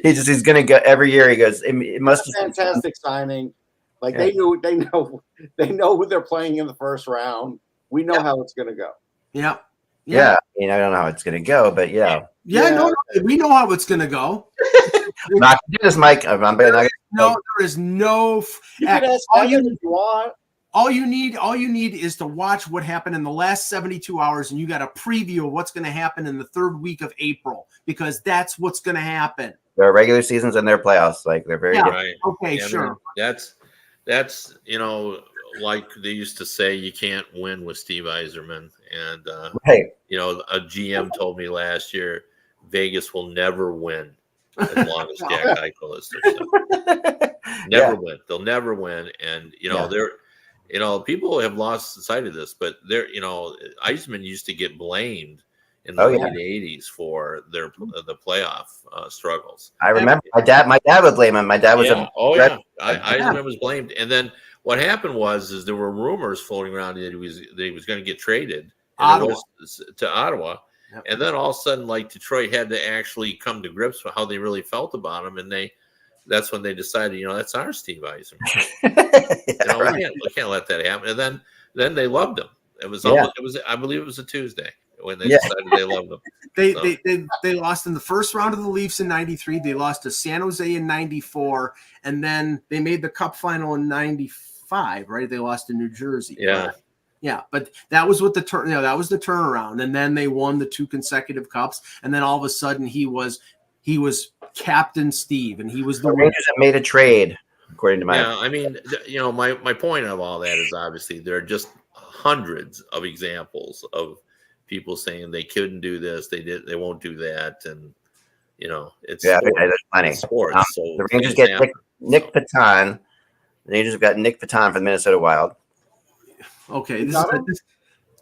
he's going to go every year. He goes, it must be fantastic signing. Like, they know who they're playing in the first round. We know how it's going to go. Yeah. I mean, I don't know how it's going to go, but no, we know how it's going to go. I'm not going to do this, Mike. There is no. You can ask if you want. All you need is to watch what happened in the last 72 hours, and you got a preview of what's going to happen in the 3rd week of April, because that's what's going to happen. There are regular seasons and their playoffs. Like, they're very different. Right. Okay, sure. I mean, that's like they used to say, you can't win with Steve Yzerman. And a GM told me last year, Vegas will never win as long as Jack Eichel is there. So. Win. They'll never win. And people have lost sight of this, but Yzerman used to get blamed in the late 80s for the playoff struggles. I remember my dad would blame him. My dad was Yzerman was blamed. And then what happened was there were rumors floating around that he was going to get traded to Ottawa. Yep. And then all of a sudden, like, Detroit had to actually come to grips with how they really felt about him, and that's when they decided, that's our Steve Yzerman. We can't let that happen. And then they loved him. It was I believe it was a Tuesday when they decided they loved them. They lost in the first round of the Leafs in '93. They lost to San Jose in '94, and then they made the Cup final in '95. Right? They lost to New Jersey. Yeah. Yeah, but that was what that was the turnaround, and then they won the 2 consecutive cups, and then all of a sudden he was Captain Steve, and he was the Rangers have made a trade, according to my. Yeah, I mean, my point of all that is obviously there are just hundreds of examples of people saying they couldn't do this, they won't do that, and it's there's plenty. It's sports. So the Rangers get Nick Paton. The Rangers have got Nick Paton for the Minnesota Wild. Okay, this is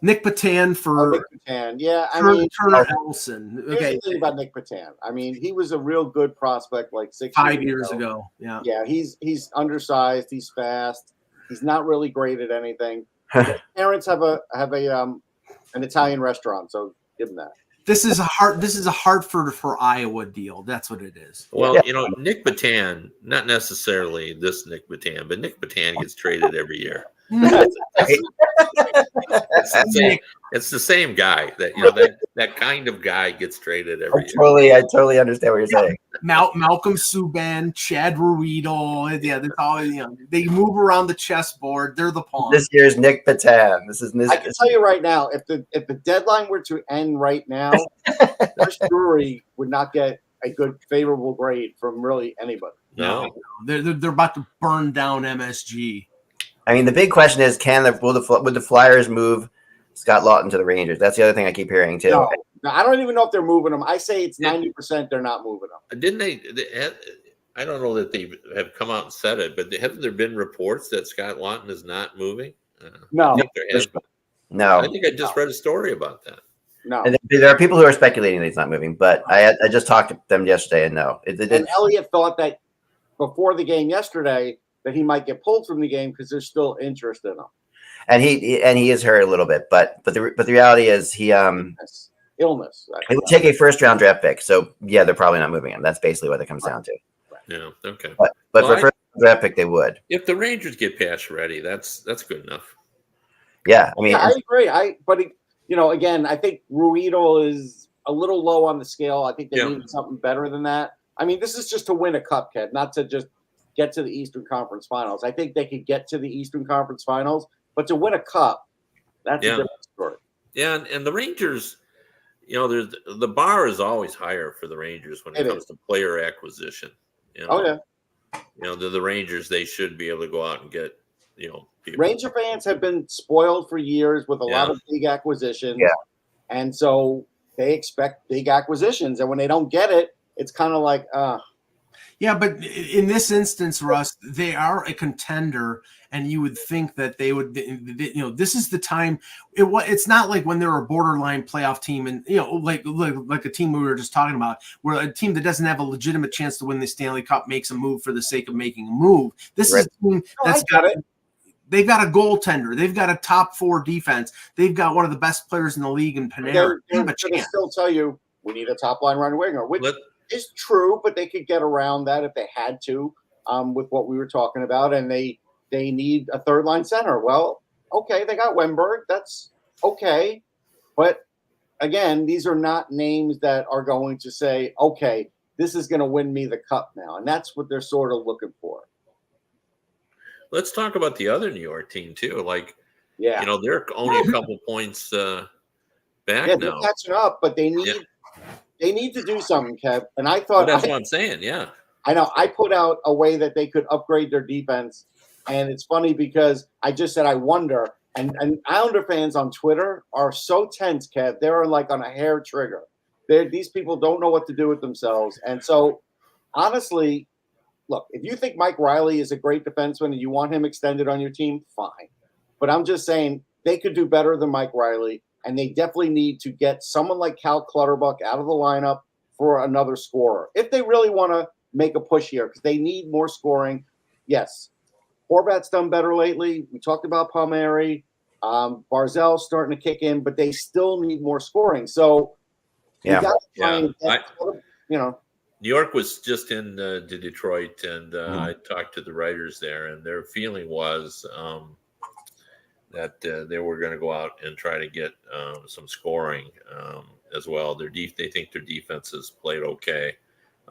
Nick Paton for Nick Paton. Yeah, I Turner mean, Ellison. Here's Okay, the thing about Nick Paton. I mean, he was a real good prospect like 5 years ago. Yeah, he's undersized. He's fast. He's not really great at anything. His parents have an Italian restaurant, so give him that. This is a Hartford for Iowa deal. That's what it is. Well, Nick Paton, not necessarily this Nick Paton, but Nick Paton gets traded every year. It's the same guy that kind of guy gets traded every year. I totally understand what you're saying. Malcolm Subban, Chad Ruedel, that's all. They move around the chessboard. They're the pawns. This year's Nick Paton. I can tell you right now, if the deadline were to end right now, Bush Brewery would not get a good favorable grade from really anybody. No, they're about to burn down MSG. I mean, the big question is, would the Flyers move Scott Lawton to the Rangers? That's the other thing I keep hearing too. No, I don't even know if they're moving him. I say it's 90% they're not moving him. Didn't they? I don't know that they have come out and said it, but haven't there been reports that Scott Lawton is not moving? No. I think there has been. No. I think I just read a story about that. No. And there are people who are speculating that he's not moving, but I just talked to them yesterday, and no. And Elliott thought that before the game yesterday that he might get pulled from the game because there's still interest in him. And he is hurt a little bit, but the reality is he illness. He would take a first-round draft pick, so yeah, they're probably not moving him. That's basically what it comes down to. Yeah, okay. But for a first draft pick, they would. If the Rangers get past ready, that's good enough. Yeah, I mean, I agree. But again, I think Ruedel is a little low on the scale. I think they need something better than that. I mean, this is just to win a cup, Kev, not to just get to the Eastern Conference Finals. I think they could get to the Eastern Conference Finals, but to win a cup, that's a different story. Yeah, and the Rangers, there's the bar is always higher for the Rangers when it comes to player acquisition. Oh yeah. The Rangers, they should be able to go out and get people. Ranger fans have been spoiled for years with a lot of big acquisitions. Yeah. And so they expect big acquisitions. And when they don't get it, it's kind of like, Yeah, but in this instance, Russ, they are a contender, and you would think that they would, this is the time. It's not like when they're a borderline playoff team, and like a team we were just talking about, where a team that doesn't have a legitimate chance to win the Stanley Cup makes a move for the sake of making a move. This is a team that's they've got a goaltender, they've got a top 4 defense, they've got one of the best players in the league in Panarin. They're going to still tell you we need a top line right winger, which is true, but they could get around that if they had to, with what we were talking about, and they need a third line center. Well, okay, they got Wemberg, that's okay, but again, these are not names that are going to say, okay, this is going to win me the cup now, and that's what they're sort of looking for. Let's talk about the other New York team too. Yeah, they're only a couple points back now. They're catching up, but they need to do something, Kev. And I thought that's what I'm saying. Yeah, I know. I put out a way that they could upgrade their defense, and it's funny because I just said I wonder. And Islander fans on Twitter are so tense, Kev. They're like on a hair trigger. These people don't know what to do with themselves, and so honestly. Look, if you think Mike Riley is a great defenseman and you want him extended on your team, fine. But I'm just saying they could do better than Mike Riley, and they definitely need to get someone like Cal Clutterbuck out of the lineup for another scorer. If they really want to make a push here, because they need more scoring. Yes, Horvat's done better lately. We talked about Palmieri. Barzell's starting to kick in, but they still need more scoring. So you got to try and get, New York was just in to Detroit, and I talked to the writers there, and their feeling was that they were going to go out and try to get some scoring as well. They think their defense has played okay.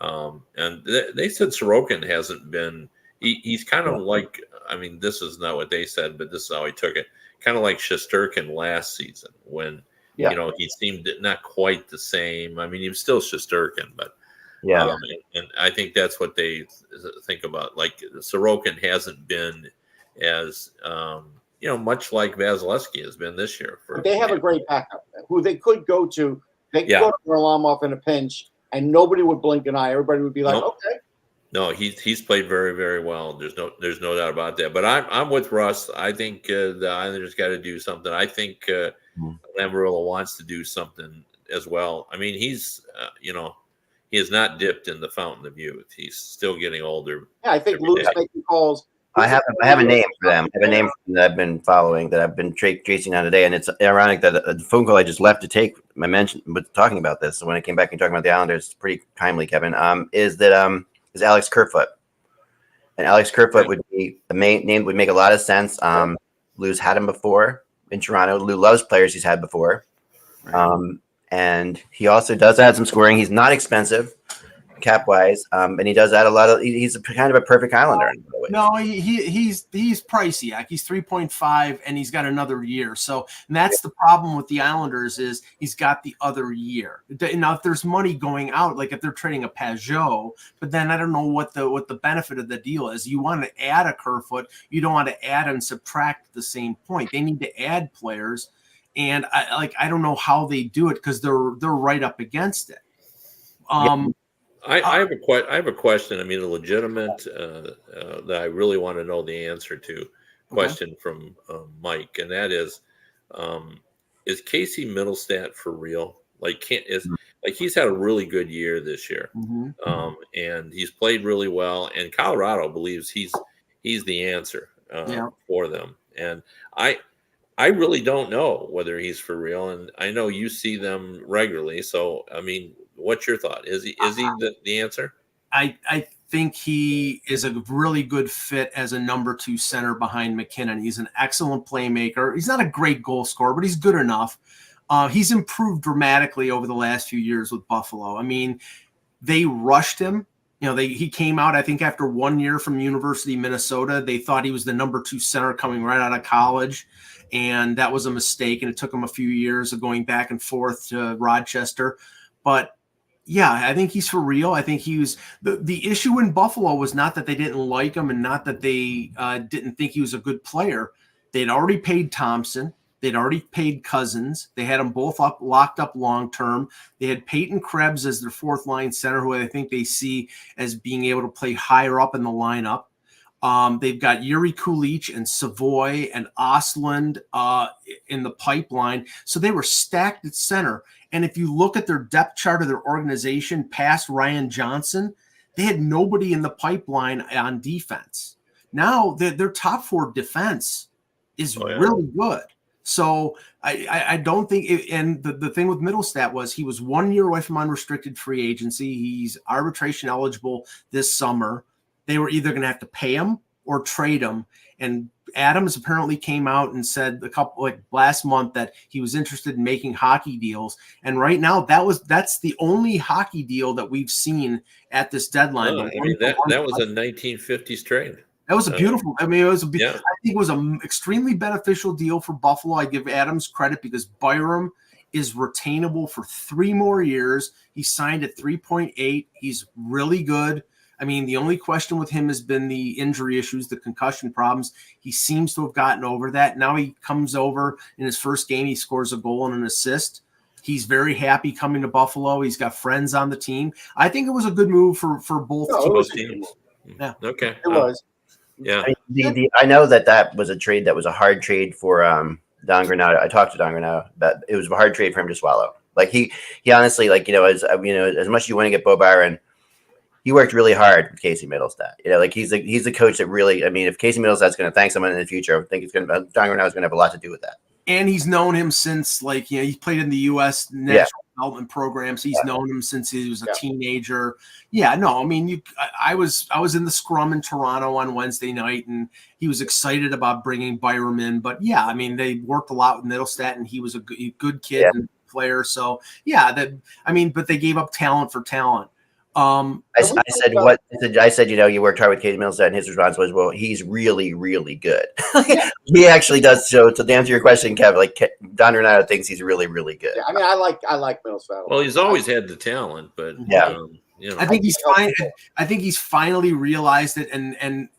And they said Sorokin hasn't been – he's kind of like – I mean, this is not what they said, but this is how he took it. Kind of like Shesterkin last season when, you know, he seemed not quite the same. I mean, he was still Shesterkin, but and I think that's what they think about. Like Sorokin hasn't been as you know, much like Vasilevsky has been this year. But they have a great backup who they could go to. They could go to Varlamov in a pinch, and nobody would blink an eye. Everybody would be like, okay. No, he's played very, very well. There's no doubt about that. But I'm with Russ. I think the Islanders got to do something. I think Lamoriello wants to do something as well. I mean, he's you know, he has not dipped in the fountain of youth. He's still getting older. Yeah, I think Lou's making calls. I have a name for them. I have a name that I've been following, that I've been chasing down today, and it's ironic that the phone call I just left to take, I mentioned, but talking about this, so when I came back and talking about the Islanders, pretty timely, Kevin, is Alex Kerfoot. And Alex Kerfoot would be a main name, would make a lot of sense. Lou's had him before in Toronto. Lou loves players he's had before. And he also does add some scoring. He's not expensive cap wise, and he does add a lot of. He's kind of a perfect Islander. No, he's pricey. Like he's 3.5, and he's got another year. So and that's the problem with the Islanders is he's got the other year. Now, if there's money going out, like if they're trading a Pajot, but then I don't know what the benefit of the deal is. You want to add a Kerfoot, you don't want to add and subtract the same point. They need to add players, and I don't know how they do it because they're right up against it. I have a question. I mean, a legitimate that I really want to know the answer to question from Mike, and that is Casey Mittelstadt for real? Like, he's had a really good year this year, and he's played really well. And Colorado believes he's the answer for them. And I really don't know whether he's for real. And I know you see them regularly, so I mean. What's your thought? Is he the answer? I think he is a really good fit as a number 2 center behind McKinnon. He's an excellent playmaker. He's not a great goal scorer, but he's good enough. He's improved dramatically over the last few years with Buffalo. I mean, they rushed him. You know, he came out, I think, after 1 year from University of Minnesota. They thought he was the number 2 center coming right out of college, and that was a mistake, and it took him a few years of going back and forth to Rochester. But yeah, I think he's for real. I think he was the issue in Buffalo was not that they didn't like him and not that they didn't think he was a good player. They'd already paid Thompson. They'd already paid Cousins. They had them both locked up long term. They had Peyton Krebs as their 4th line center, who I think they see as being able to play higher up in the lineup. They've got Yuri Kulich and Savoy and Ostlund in the pipeline. So they were stacked at center. And if you look at their depth chart of their organization past Ryan Johnson, they had nobody in the pipeline on defense. Now their top 4 defense is really good. So I don't think – and the thing with Mittelstadt was he was 1 year away from unrestricted free agency. He's arbitration eligible this summer. They were either going to have to pay him or trade him. And Adams apparently came out and said last month that he was interested in making hockey deals. And right now that's the only hockey deal that we've seen at this deadline. I mean, that was a 1950s trade. That was a beautiful. I mean, I think it was an extremely beneficial deal for Buffalo. I give Adams credit because Byram is retainable for 3 more years. He signed at 3.8. He's really good. I mean, the only question with him has been the injury issues, the concussion problems. He seems to have gotten over that. Now he comes over in his first game. He scores a goal and an assist. He's very happy coming to Buffalo. He's got friends on the team. I think it was a good move for both teams. Yeah. Okay. It was. Yeah. I know that was a trade that was a hard trade for Don Granato. I talked to Don Granato, but it was a hard trade for him to swallow. Like he honestly, as much as you want to get Bo Byron, he worked really hard with Casey Mittelstadt. He's the coach that really. I mean, if Casey Mittelstadt's going to thank someone in the future, I think Don Granato's going to have a lot to do with that. And he's known him since he played in the U.S. national development programs. He's known him since he was a teenager. Yeah, no, I mean, I was in the scrum in Toronto on Wednesday night, and he was excited about bringing Byram in. But yeah, I mean, they worked a lot with Mittelstadt, and he was a good kid and player. So yeah, but they gave up talent for talent. I said, you worked hard with Katie Mittelstadt, and his response was, well, he's really, really good. He actually does. So to answer your question, Kevin, like Don Renato thinks he's really, really good. Yeah, I mean, I like Mittelstadt. Well, he's always had the talent, but I think he's finally realized it, and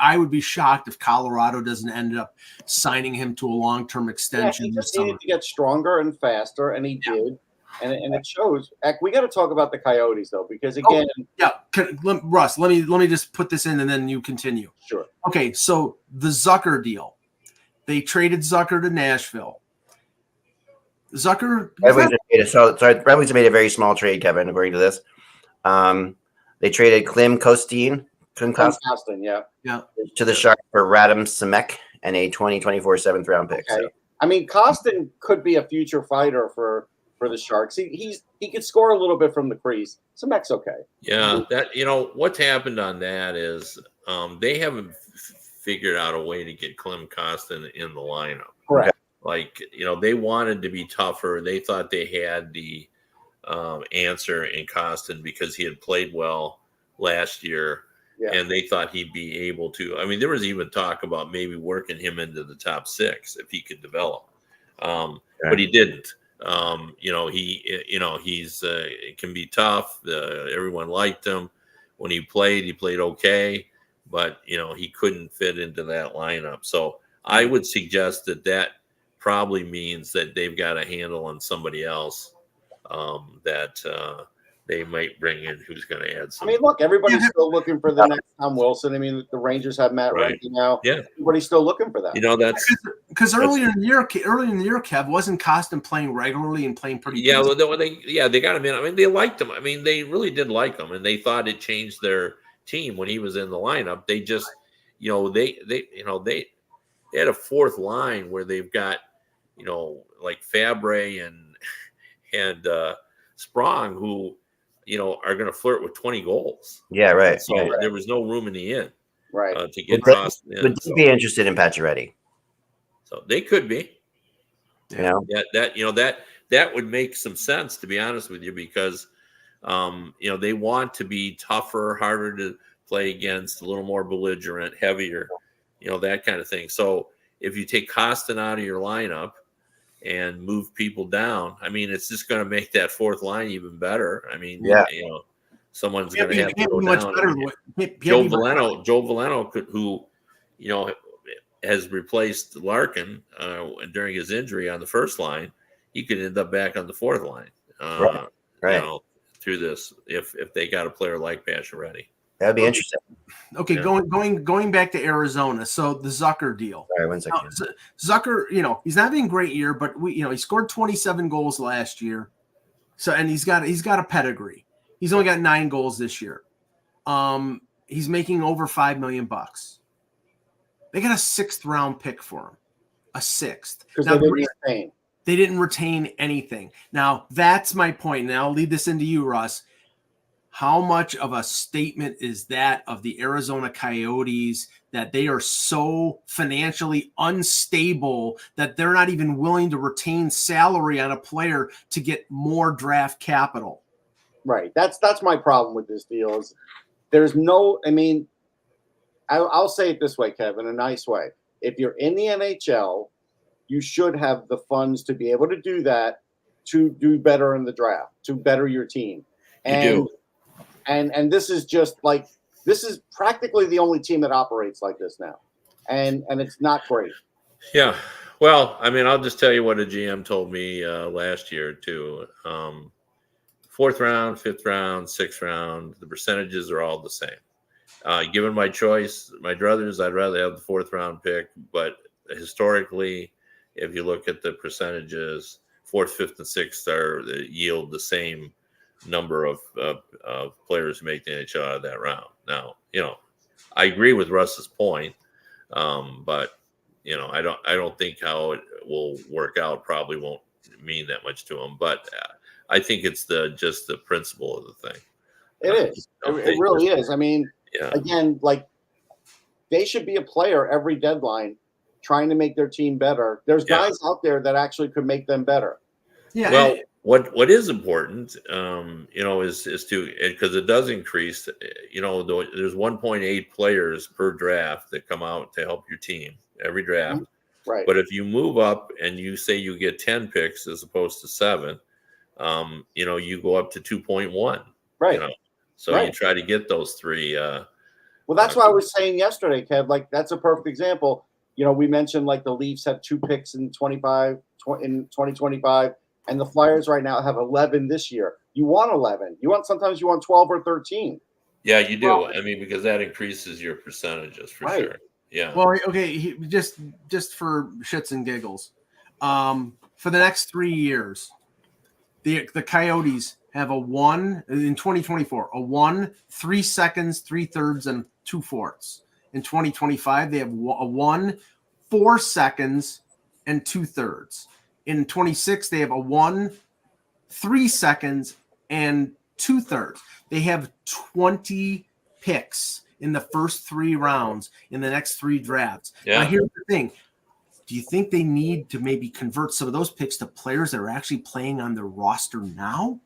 I would be shocked if Colorado doesn't end up signing him to a long-term extension. He just needed to get stronger and faster, and he did. And it shows. We got to talk about the Coyotes though, because again, Russ, let me just put this in, and then you continue. Sure. Okay, so the Zucker deal, they traded Zucker to Nashville. Zucker, Red Wings made a very small trade, Kevin. According to this, they traded Klim Kostin, to the Sharks for Radim Simek and a 2024 7th round pick. Okay. So. I mean, Kostin could be a future fighter for the Sharks. He could score a little bit from the crease. Simek's okay. Yeah, that what's happened on that is they haven't figured out a way to get Klim Kostin in the lineup. Correct. Like they wanted to be tougher. They thought they had the answer in Kostin because he had played well last year, and they thought he'd be able to. I mean, there was even talk about maybe working him into the top 6 if he could develop, but he didn't. He's it can be tough. Everyone liked him when he played okay, but he couldn't fit into that lineup. So I would suggest that probably means that they've got a handle on somebody else that they might bring in who's going to add some. I mean, look, everybody's still looking for the next Tom Wilson. I mean, the Rangers have Matt Ranky now. Yeah, everybody's still looking for that. That's because earlier in the year, Kev, wasn't Kostin playing regularly and playing pretty. Yeah, well, they got him in. I mean, they liked him. I mean, they really did like him, and they thought it changed their team when he was in the lineup. They just, they had a fourth line where they've got, like Fabre and Sprong, who are going to flirt with 20 goals. Yeah, right. So there was no room in the inn, to get Kostin in. Would you be interested in Pacioretty? So they could be. That would make some sense, to be honest with you, because they want to be tougher, harder to play against, a little more belligerent, heavier, that kind of thing. So if you take Kostin out of your lineup and move people down, I mean, it's just going to make that fourth line even better. I mean, someone's going to have to go down. Joe Veleno who has replaced Larkin during his injury on the first line, he could end up back on the fourth line. Through this, if they got a player like Pacioretty. That'd be interesting. Okay, going back to Arizona. So the Zucker deal. All right, 1 second. Zucker, he's not having a great year, but he scored 27 goals last year. So and he's got a pedigree. He's only got 9 goals this year. He's making over $5 million. They got a 6th round pick for him. A 6th. Because they didn't retain anything. Now that's my point. Now I'll lead this into you, Russ. How much of a statement is that of the Arizona Coyotes that they are so financially unstable that they're not even willing to retain salary on a player to get more draft capital? Right. That's my problem with this deal. Is there's no. I mean, I'll say it this way, Kevin, in a nice way. If you're in the NHL, you should have the funds to be able to do that, to do better in the draft, to better your team. And you do. And this is practically the only team that operates like this now. And it's not great. Yeah. Well, I mean, I'll just tell you what a GM told me last year too. 4th round, 5th round, 6th round, the percentages are all the same. Given my choice, my druthers, I'd rather have the 4th round pick. But historically, if you look at the percentages, 4th, 5th, and 6th yield the same number of players who make the NHL out of that round. Now, I agree with Russ's point, but I don't think how it will work out probably won't mean that much to him. But I think it's just the principle of the thing. It is. It really is. I mean, yeah. Again, like they should be a player every deadline trying to make their team better. There's guys out there that actually could make them better. Yeah. Well, what is important, is to, because it does increase, there's 1.8 players per draft that come out to help your team every draft. Right. But if you move up and you say you get 10 picks as opposed to 7, you go up to 2.1. Right. So you try to get those 3. Well, that's why I was saying yesterday, Kev, like that's a perfect example. We mentioned like the Leafs have 2 picks in 2025, and the Flyers right now have 11 this year. You want 11. Sometimes you want 12 or 13. Yeah, you do. I mean, because that increases your percentages for sure. Yeah. Well, okay, just for shits and giggles, for the next 3 years, the Coyotes have a 1 in 2024, a 1, 3 seconds, 3/3, and 2/4. In 2025, they have a 1, 4 seconds, and 2/3. In 26, they have a 1, 3 seconds, and 2/3. They have 20 picks in the first 3 rounds in the next 3 drafts. Yeah. Now, here's the thing. Do you think they need to maybe convert some of those picks to players that are actually playing on their roster now?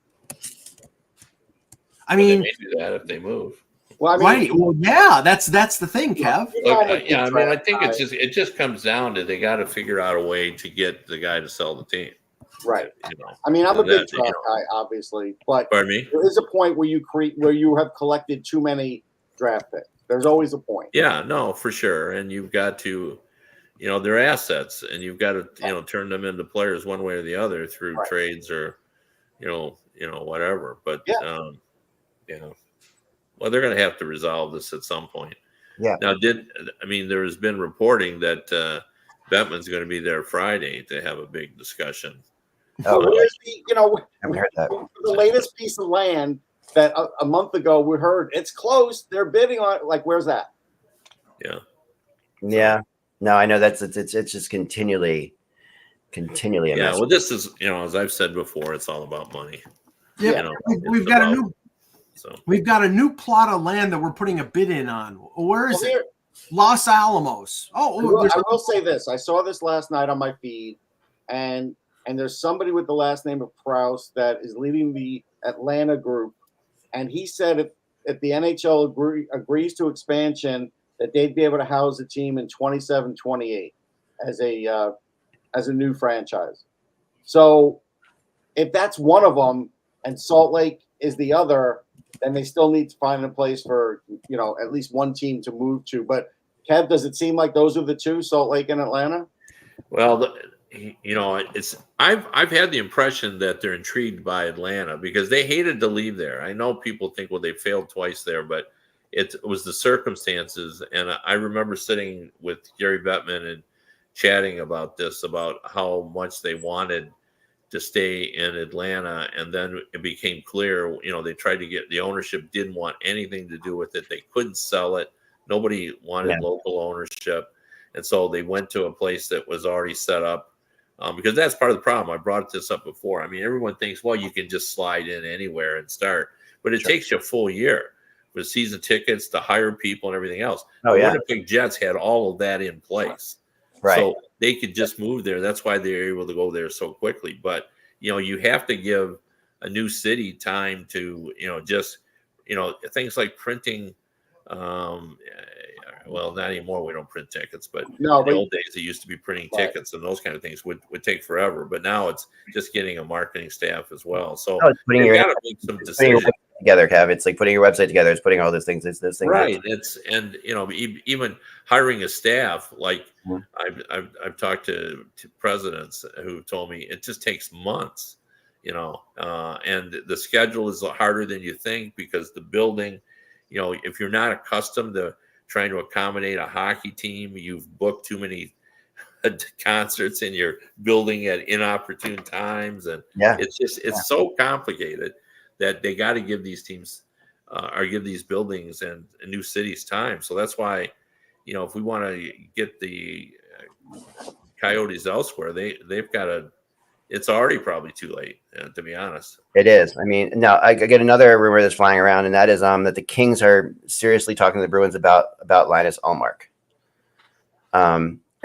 I mean, they may do that if they move. Well, right. Well, yeah, that's the thing, Kev. I think it just comes down to they got to figure out a way to get the guy to sell the team. Right. I mean, I'm a big draft guy, obviously, but pardon me? There is a point where you have collected too many draft picks. There's always a point. Yeah, no, for sure. And you've got to, they're assets, and you've got to, turn them into players one way or the other through trades or, whatever. But well, they're going to have to resolve this at some point. Yeah. Now, there has been reporting that Bettman's going to be there Friday to have a big discussion. Oh, I haven't heard that. The latest piece of land that a month ago we heard it's close. They're bidding on it. Like, where's that? Yeah. Yeah. No, I know it's just continually a mess. Yeah. Well, this is, as I've said before, it's all about money. Yeah. We've got a new plot of land that we're putting a bid in on. Where is it? Los Alamos. I will say this. I saw this last night on my feed, and there's somebody with the last name of Prouse that is leading the Atlanta group. And he said if the NHL agrees to expansion, that they'd be able to house the team in 27-28 as a new franchise. So if that's one of them and Salt Lake is the other, then they still need to find a place for, at least one team to move to. But Kev, does it seem like those are the two, Salt Lake and Atlanta? Well, I've had the impression that they're intrigued by Atlanta because they hated to leave there. I know people think, well, they failed twice there, but it was the circumstances. And I remember sitting with Gary Bettman and chatting about this, about how much they wanted to stay in Atlanta. And then it became clear, they tried to the ownership didn't want anything to do with it. They couldn't sell it. Nobody wanted local ownership. And so they went to a place that was already set up. Because that's part of the problem. I brought this up before. I mean, everyone thinks, well, you can just slide in anywhere and start, but it takes you a full year with season tickets to hire people and everything else. Oh, the Winnipeg Jets had all of that in place. Right. So they could just move there. That's why they were able to go there so quickly. But, you have to give a new city time to, things like printing. Well, not anymore. We don't print tickets, but in the old days, it used to be printing tickets and those kind of things would take forever. But now it's just getting a marketing staff as well. So you got to make some decisions together, Kev. It's like putting your website together. It's putting all those things. Right. Even hiring a staff. Like I've talked to presidents who told me it just takes months. And the schedule is harder than you think because the building. If you're not accustomed to trying to accommodate a hockey team, you've booked too many concerts in your building at inopportune times. And it's so complicated that they got to give these teams or give these buildings and new cities time. So that's why, if we want to get the Coyotes elsewhere, they've got to, it's already probably too late, to be honest. It is. I mean, now I get another rumor that's flying around, and that is that the Kings are seriously talking to the Bruins about Linus Ullmark.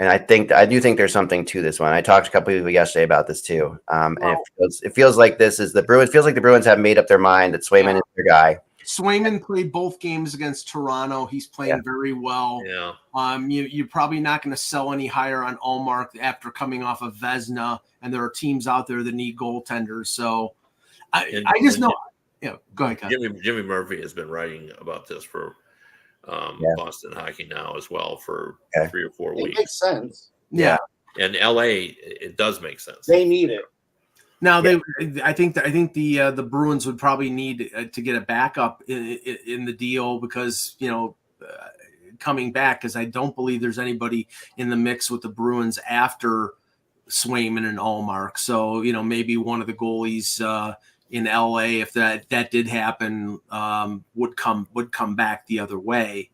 And I do think there's something to this one. I talked to a couple of people yesterday about this too. And it feels like this is the Bruins. Feels like the Bruins have made up their mind that Swayman is their guy. Swayman played both games against Toronto. He's playing very well. Yeah. You're probably not going to sell any higher on Ullmark after coming off of Vezina, and there are teams out there that need goaltenders. So I just know. Go ahead, Kyle. Jimmy Murphy has been writing about this for Boston Hockey Now as well for 3 or 4 weeks. It makes sense. Yeah. And LA, it does make sense. They need it. Now I think the Bruins would probably need to get a backup in the deal because coming back, because I don't believe there's anybody in the mix with the Bruins after Swayman and Ullmark. So maybe one of the goalies in LA, if that did happen, would come back the other way.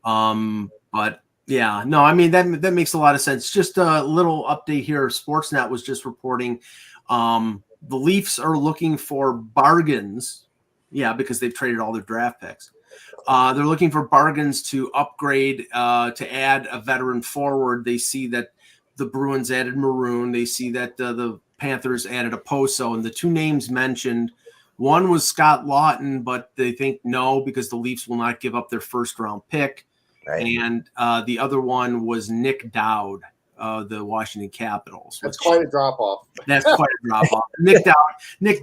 But yeah, no, I mean that makes a lot of sense. Just a little update here. Sportsnet was just reporting the Leafs are looking for bargains. Yeah, because they've traded all their draft picks. They're looking for bargains to upgrade, to add a veteran forward. They see that the Bruins added Maroon. They see that the Panthers added a Poso, and the two names mentioned, one was Scott Lawton, but they think no, because the Leafs will not give up their first round pick. Right. And the other one was Nick Dowd, the Washington Capitals. That's quite a drop off. That's quite a drop off. Nick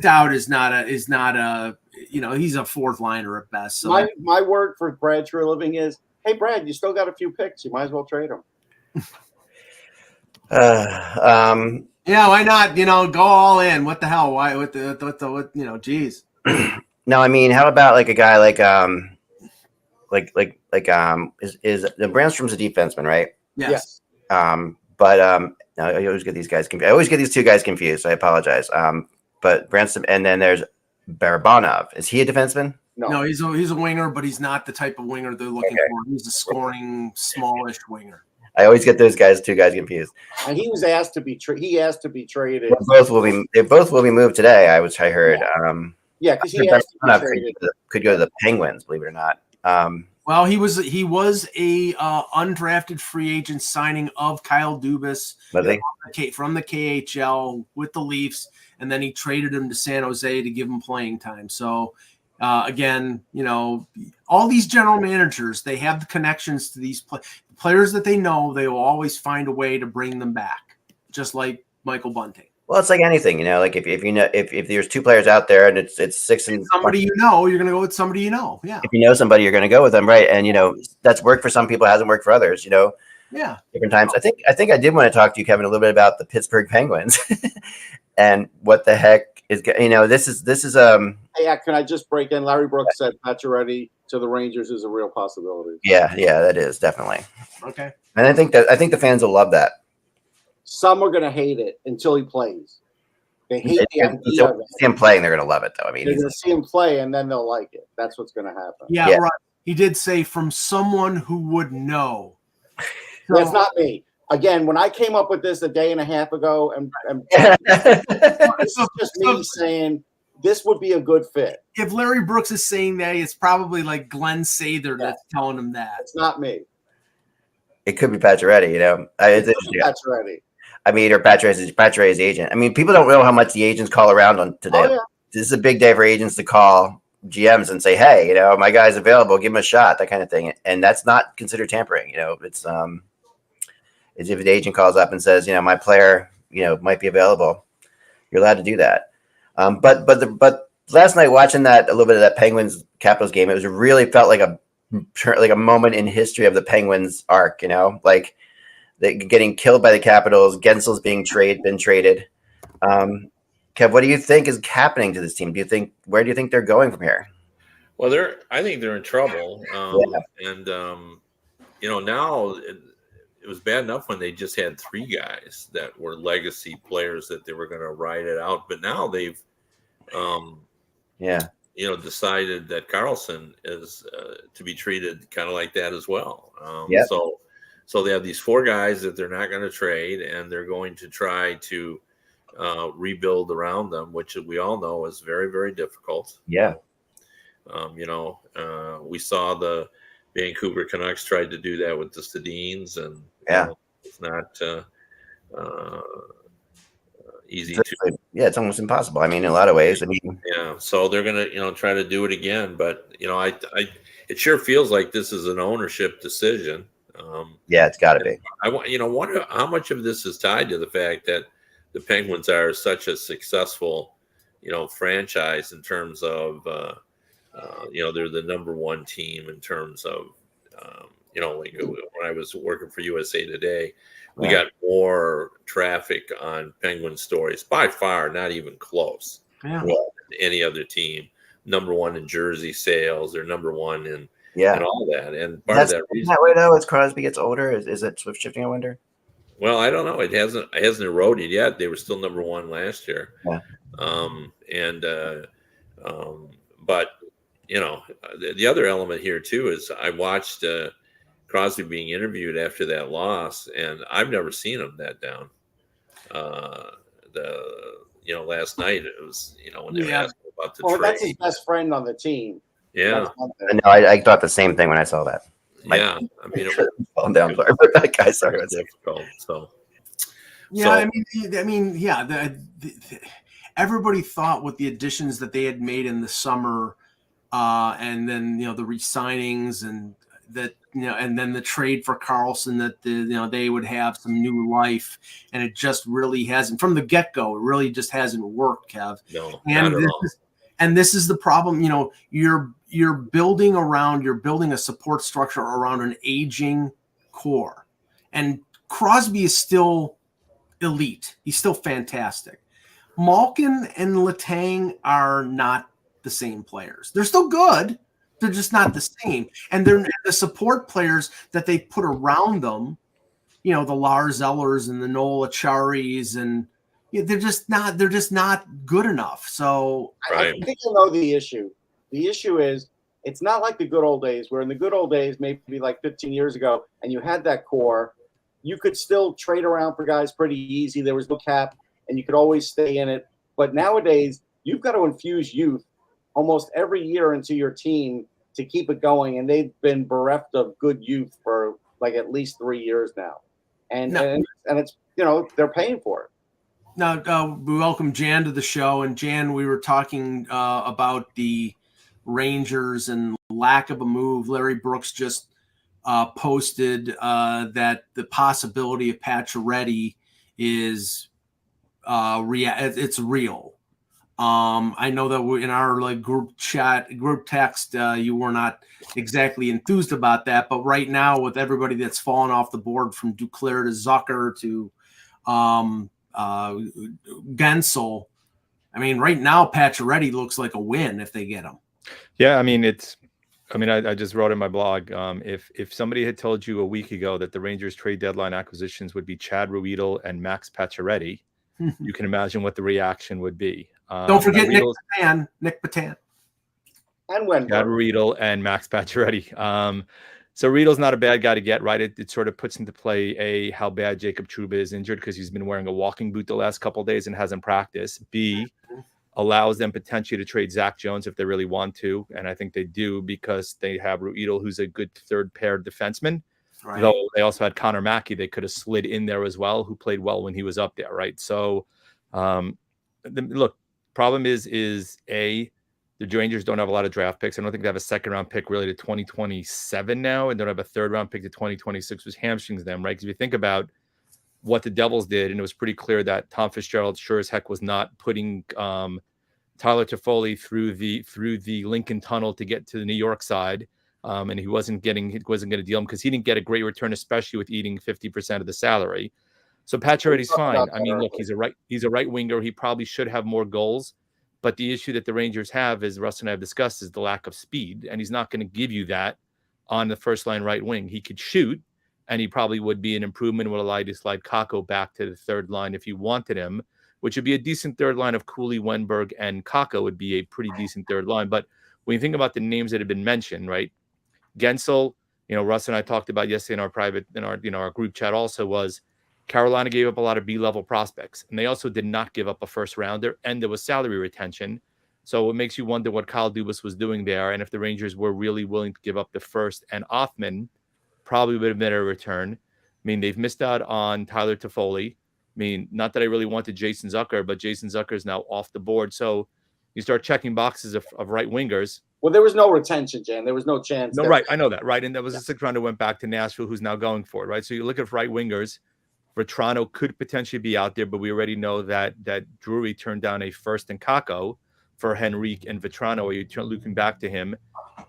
Dowd is not a he's a fourth liner at best. So my word for Brad Treliving is, hey Brad, you still got a few picks. You might as well trade them. Yeah, why not? Go all in. What the hell? Why? What? Geez. No, I mean, how about like a guy like is Brandstrom's a defenseman, right? Yes. But I always get these guys confused. I always get these two guys confused. I apologize. But Brandstrom, and then there's Barabanov. Is he a defenseman? No, he's a winger, but he's not the type of winger they're looking for. He's a scoring, smallish winger. I always get those two guys confused. And he was asked to be traded. They both will be moved today. I heard. Yeah, because he asked to be traded. Could go to the Penguins, believe it or not. Well, he was a undrafted free agent signing of Kyle Dubas from the KHL with the Leafs, and then he traded him to San Jose to give him playing time. So. Again, all these general managers, they have the connections to these players that they know. They will always find a way to bring them back, just like Michael Bunting. Well, it's like anything, like if there's two players out there and it's 6 and somebody you're going to go with somebody Yeah. If you know somebody, you're going to go with them, right? And that's worked for some people, hasn't worked for others. Yeah. Different times. I think I did want to talk to you, Kevin, a little bit about the Pittsburgh Penguins and what the heck is this is Hey, can I just break in? Larry Brooks said Pacioretty to the Rangers is a real possibility. Yeah, that is definitely okay. And I think the fans will love that. Some are going to hate it until he plays. They hate the idea of it. See him play, and they're going to love it, though. I mean, they're going to see him play, and then they'll like it. That's what's going to happen. Yeah, right. He did say from someone who would know. So, that's not me. Again, when I came up with this a day and a half ago, and this is just me saying this would be a good fit. If Larry Brooks is saying that, it's probably like Glenn Sather that's telling him that. It's not me. It could be Pacioretty, Pacioretty. I mean, or Pacioretty's agent. I mean, people don't know how much the agents call around on today. Oh, yeah. This is a big day for agents to call GMs and say, hey, my guy's available, give him a shot, that kind of thing. And that's not considered tampering. It's as if the agent calls up and says, my player, might be available. You're allowed to do that. But last night watching a little bit of that Penguins Capitals game, it really felt like a moment in history of the Penguins arc. Like they getting killed by the Capitals, Gensel's been traded. Kev, what do you think is happening to this team? Where do you think they're going from here? Well, I think they're in trouble. And now it was bad enough when they just had 3 guys that were legacy players that they were going to ride it out. But now they've, decided that Carlson is to be treated kind of like that as well. So they have these 4 guys that they're not going to trade, and they're going to try to rebuild around them, which we all know is very, very difficult. Yeah. We saw the Vancouver Canucks tried to do that with the Sedins, and it's not easy to. Yeah, it's almost impossible. I mean, in a lot of ways. I mean, yeah. So they're gonna, try to do it again, but it sure feels like this is an ownership decision. Yeah, it's got to be. I wonder how much of this is tied to the fact that the Penguins are such a successful, franchise in terms of, they're the number one team in terms of, like when I was working for USA Today, we got more traffic on Penguin stories by far, not even close. Yeah. Than any other team. Number one in jersey sales, they're number one in and all that. And part of that reason that way though, as Crosby gets older, is it swift shifting? I wonder. Well, I don't know. It hasn't eroded yet. They were still number one last year. Yeah. But the other element here too is I watched Crosby being interviewed after that loss, and I've never seen him that down. Last night it was when they were asking about the trade. That's his best friend on the team. Yeah. No, I thought the same thing when I saw that. Yeah, I mean, it falling down. Sorry, but that guy. Sorry, was difficult. So, everybody thought with the additions that they had made in the summer, and then the re-signings and that and then the trade for Carlson that they would have some new life, and it just really hasn't from the get-go. It really just hasn't worked, Kev. No, and this is the problem. You're building a support structure around an aging core, and Crosby is still elite. He's still fantastic. Malkin and Letang are not the same players. They're still good. They're just not the same. And they're the support players that they put around them, the Lars Ellers and the Noel Acharis, and they're just not good enough. So I think you know the issue. The issue is it's not like the good old days, where in the good old days, maybe like 15 years ago, and you had that core, you could still trade around for guys pretty easy. There was no cap, and you could always stay in it. But nowadays, you've got to infuse youth almost every year into your team to keep it going, and they've been bereft of good youth for like at least 3 years now. And it's they're paying for it. Now, we welcome Jan to the show. And Jan, we were talking about the Rangers and lack of a move. Larry Brooks just posted that the possibility of Pacioretty is it's real. I know that in our group text, you were not exactly enthused about that, but right now with everybody that's fallen off the board from Duclair to Zucker to Gensel, I mean, right now Pacioretty looks like a win if they get him. Yeah, I mean, I just wrote in my blog, if somebody had told you a week ago that the Rangers trade deadline acquisitions would be Chad Ruedel and Max Pacioretty, you can imagine what the reaction would be. Don't forget Nick Patan. And when Chad Ruedel and Max Pacioretty. So Riedel's not a bad guy to get, right? It sort of puts into play how bad Jacob Trouba is injured because he's been wearing a walking boot the last couple of days and hasn't practiced. B, allows them potentially to trade Zach Jones if they really want to, and I think they do because they have Ruedel, who's a good third pair defenseman. Right. Though they also had Connor Mackey, they could have slid in there as well, who played well when he was up there, right? So, look, problem is the Rangers don't have a lot of draft picks. I don't think they have a second-round pick really to 2027 now, and don't have a third-round pick to 2026, which hamstrings them, right? Because if you think about what the Devils did, and it was pretty clear that Tom Fitzgerald sure as heck was not putting Tyler Toffoli through the Lincoln Tunnel to get to the New York side, and he wasn't going to deal him because he didn't get a great return, especially with eating 50% of the salary. So Pacioretty's fine. I mean, look, he's a right winger. He probably should have more goals. But the issue that the Rangers have, as Russ and I have discussed, is the lack of speed. And he's not going to give you that on the first line right wing. He could shoot, and he probably would be an improvement, would allow you to slide Kakko back to the third line if you wanted him, which would be a decent third line of Cooley, Wenberg, and Kakko would be a pretty decent third line. But when you think about the names that have been mentioned, right? Gensel, Russ and I talked about yesterday in our group chat also was, Carolina gave up a lot of B-level prospects, and they also did not give up a first-rounder, and there was salary retention. So it makes you wonder what Kyle Dubas was doing there, and if the Rangers were really willing to give up the first and Offman, probably would have been a return. I mean, they've missed out on Tyler Toffoli. I mean, not that I really wanted Jason Zucker, but Jason Zucker is now off the board. So you start checking boxes of right wingers. Well, there was no retention, Jan. There was no chance. No, right. I know that, right? And that was a sixth rounder went back to Nashville, who's now going for it, right? So you look at right wingers. Vetrano could potentially be out there, but we already know that Drury turned down a first in Kako for Henrique and Vetrano. Are you looking back to him?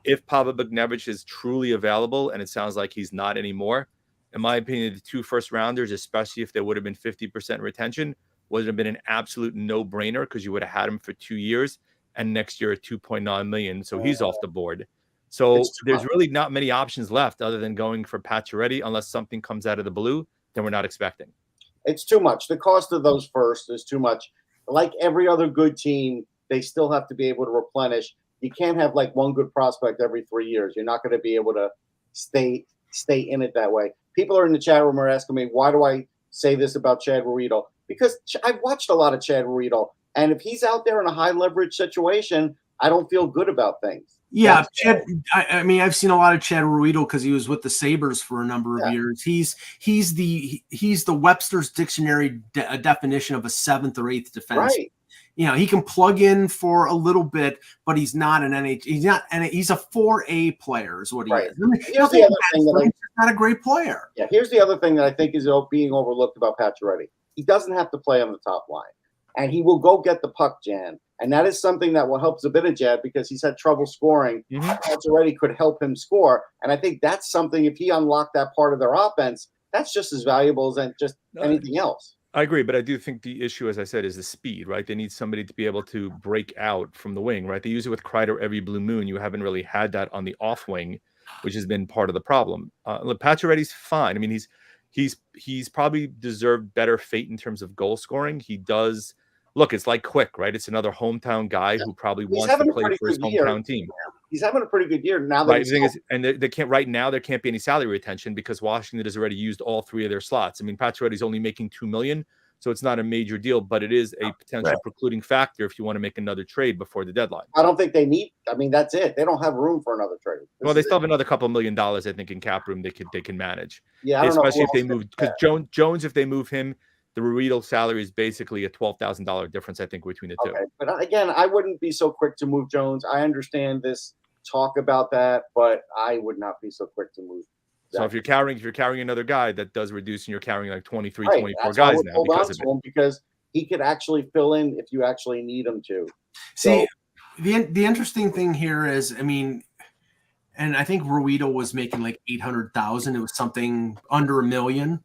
If Pavel Buchnevich is truly available, and it sounds like he's not anymore, in my opinion, the 2 first rounders, especially if there would have been 50% retention, would have been an absolute no-brainer because you would have had him for 2 years, and next year at $2.9 million. So he's off the board. So there's really not many options left other than going for Pacioretty, unless something comes out of the blue that we're not expecting. It's too much. The cost of those first is too much. Like every other good team, they still have to be able to replenish. You can't have like one good prospect every 3 years. You're not going to be able to stay in it that way. People are in the chat room are asking me, why do I say this about Chad Ruedel? Because I've watched a lot of Chad Ruedel, and if he's out there in a high leverage situation, I don't feel good about things. Yeah, Chad. I mean, I've seen a lot of Chad Ruedel because he was with the Sabres for a number of years. He's the Webster's Dictionary definition of a 7th or 8th defense. Right. You know, he can plug in for a little bit, but he's not an NH. He's a 4A player, is what he is. Here's the other thing that he's not a great player. Yeah, here's the other thing that I think is being overlooked about Pacioretty. He doesn't have to play on the top line, and he will go get the puck, Jan. And that is something that will help Zibanejad because he's had trouble scoring. Pacioretty could help him score, and I think that's something. If he unlocked that part of their offense, that's just as valuable as just anything else. I agree, but I do think the issue, as I said, is the speed, right? They need somebody to be able to break out from the wing, right? They use it with Kreider every blue moon. You haven't really had that on the off wing, which has been part of the problem. Pacioretty's fine. I mean, he's probably deserved better fate in terms of goal scoring. He does. Look, it's like Quick, right? It's another hometown guy who probably wants to play for his hometown team. He's having a pretty good year now. Right. The thing is, and they can't right now. There can't be any salary retention because Washington has already used all 3 of their slots. I mean, Pacioretty's only making $2 million, so it's not a major deal, but it is a potential precluding factor if you want to make another trade before the deadline. I don't think they need. I mean, that's it. They don't have room for another trade. Well, they still have another couple $1 million, I think, in cap room they can manage. Yeah, I don't especially know if they move because Jones, if they move him. The Ruedel salary is basically a $12,000 difference, I think, between the two. Okay. But again, I wouldn't be so quick to move Jones. I understand this talk about that, but I would not be so quick to move. So if you're carrying another guy, that does reduce, and you're carrying like 23, 24 guys now because he could actually fill in if you actually need him to. See, the interesting thing here is, I mean, and I think Ruedel was making like $800,000. It was something under $1 million.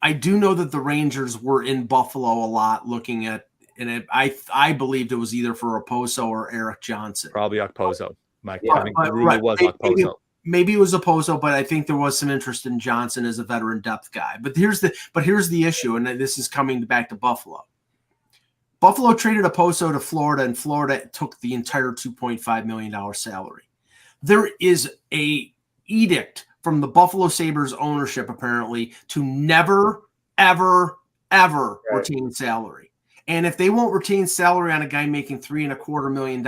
I do know that the Rangers were in Buffalo a lot looking at, and I believed it was either for Okposo or Eric Johnson. Probably Okposo. I think the rumor was Okposo. Maybe it was Okposo, but I think there was some interest in Johnson as a veteran depth guy. But here's the issue, and this is coming back to Buffalo. Buffalo traded Okposo to Florida, and Florida took the entire $2.5 million salary. There is a edict from the Buffalo Sabres ownership, apparently, to never, ever, ever retain salary. And if they won't retain salary on a guy making $3.25 million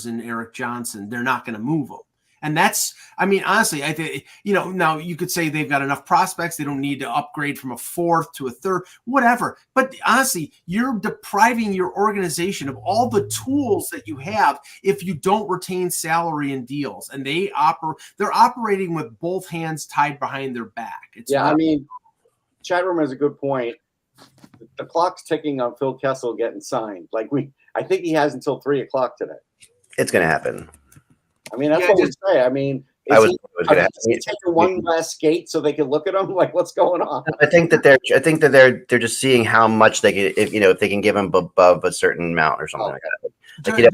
in Eric Johnson, they're not going to move him. And that's, I mean, honestly, I think, now you could say they've got enough prospects. They don't need to upgrade from a 4th to a 3rd, whatever. But honestly, you're depriving your organization of all the tools that you have if you don't retain salary and deals. And they're operating with both hands tied behind their back. I mean, chat room has a good point. The clock's ticking on Phil Kessel getting signed. I think he has until 3:00 today. It's going to happen. I mean, that's what we say. I mean, is he taking one last skate so they can look at him? Like, what's going on? I think that they're just seeing how much they can, if they can give him above a certain amount or something like that.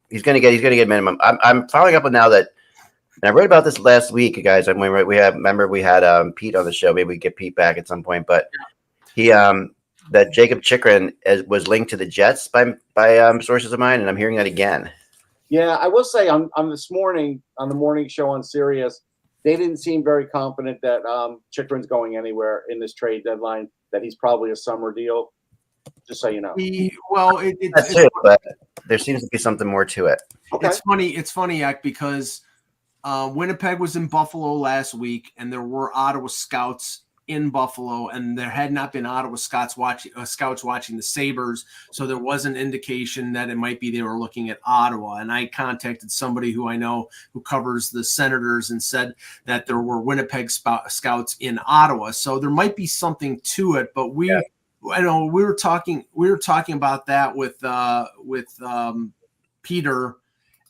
He's going to get minimum. I'm following up on now that, and I wrote about this last week, guys. We had Pete on the show. Maybe we get Pete back at some point, but he that Jakob Chychrun was linked to the Jets by sources of mine, and I'm hearing that again. Yeah, I will say on this morning on the morning show on Sirius, they didn't seem very confident that Chychrun's going anywhere in this trade deadline, that he's probably a summer deal. Just so you know. That's true, but there seems to be something more to it. Okay. It's funny, Yak, because Winnipeg was in Buffalo last week, and there were Ottawa scouts in Buffalo, and there had not been Ottawa scouts watching the Sabres, so there was an indication that it might be they were looking at Ottawa. And I contacted somebody who I know who covers the Senators and said that there were Winnipeg scouts in Ottawa, so there might be something to it. But I know we were talking about that with Peter.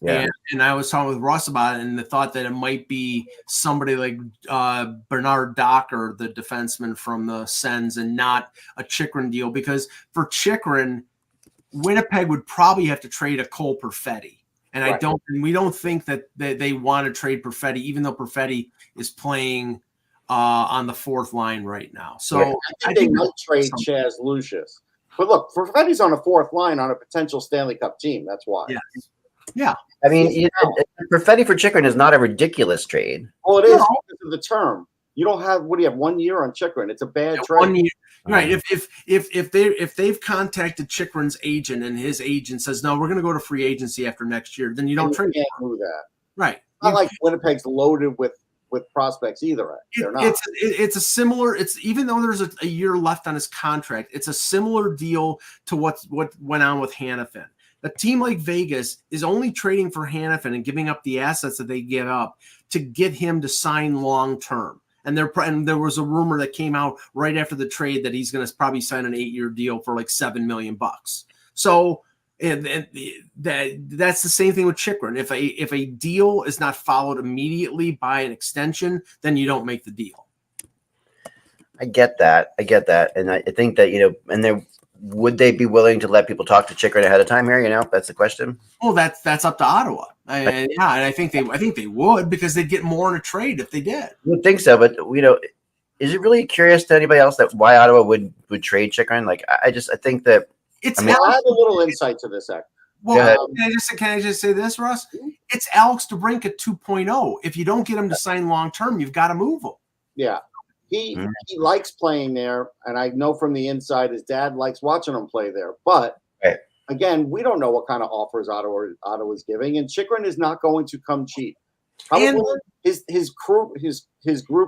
Yeah. And I was talking with Russ about it, and the thought that it might be somebody like Bernard Docker, the defenseman from the Sens, and not a Chychrun deal, because for Chychrun, Winnipeg would probably have to trade a Cole Perfetti. And we don't think that they want to trade Perfetti, even though Perfetti is playing on the fourth line right now. So I think they might trade Chaz Lucius. But look, Perfetti's on a fourth line on a potential Stanley Cup team. That's why. Yeah. I mean, Perfetti for Chychrun is not a ridiculous trade. Well, it is because of the term. You don't have, what do you have, 1 year on Chychrun? It's a bad trade. 1 year. Right. If they've contacted Chychrun's agent and his agent says, no, we're going to go to free agency after next year, then you don't trade. Can't do that. Right. It's not like Winnipeg's loaded with prospects either. They're not. It's a similar. It's, even though there's a year left on his contract, it's a similar deal to what went on with Hanifin. A team like Vegas is only trading for Hanifin and giving up the assets that they give up to get him to sign long term. And there was a rumor that came out right after the trade that he's going to probably sign an 8-year deal for like $7 million. So and that's the same thing with Chychrun. If a deal is not followed immediately by an extension, then you don't make the deal. I get that, and I think that and would they be willing to let people talk to Chychrun ahead of time here? That's the question. Well, that's up to Ottawa. And I think they would, because they'd get more in a trade if they did. I would think so, but is it really curious to anybody else that why Ottawa would trade Chychrun? Like, I think that I have a little insight to this. Well, can I just say this, Russ? It's Alex DeBrincat 2.0. If you don't get him to sign long term, you've got to move him. Yeah. He likes playing there, and I know from the inside his dad likes watching him play there. But again, we don't know what kind of offers Ottawa's giving, and Chychrun is not going to come cheap. Probably his group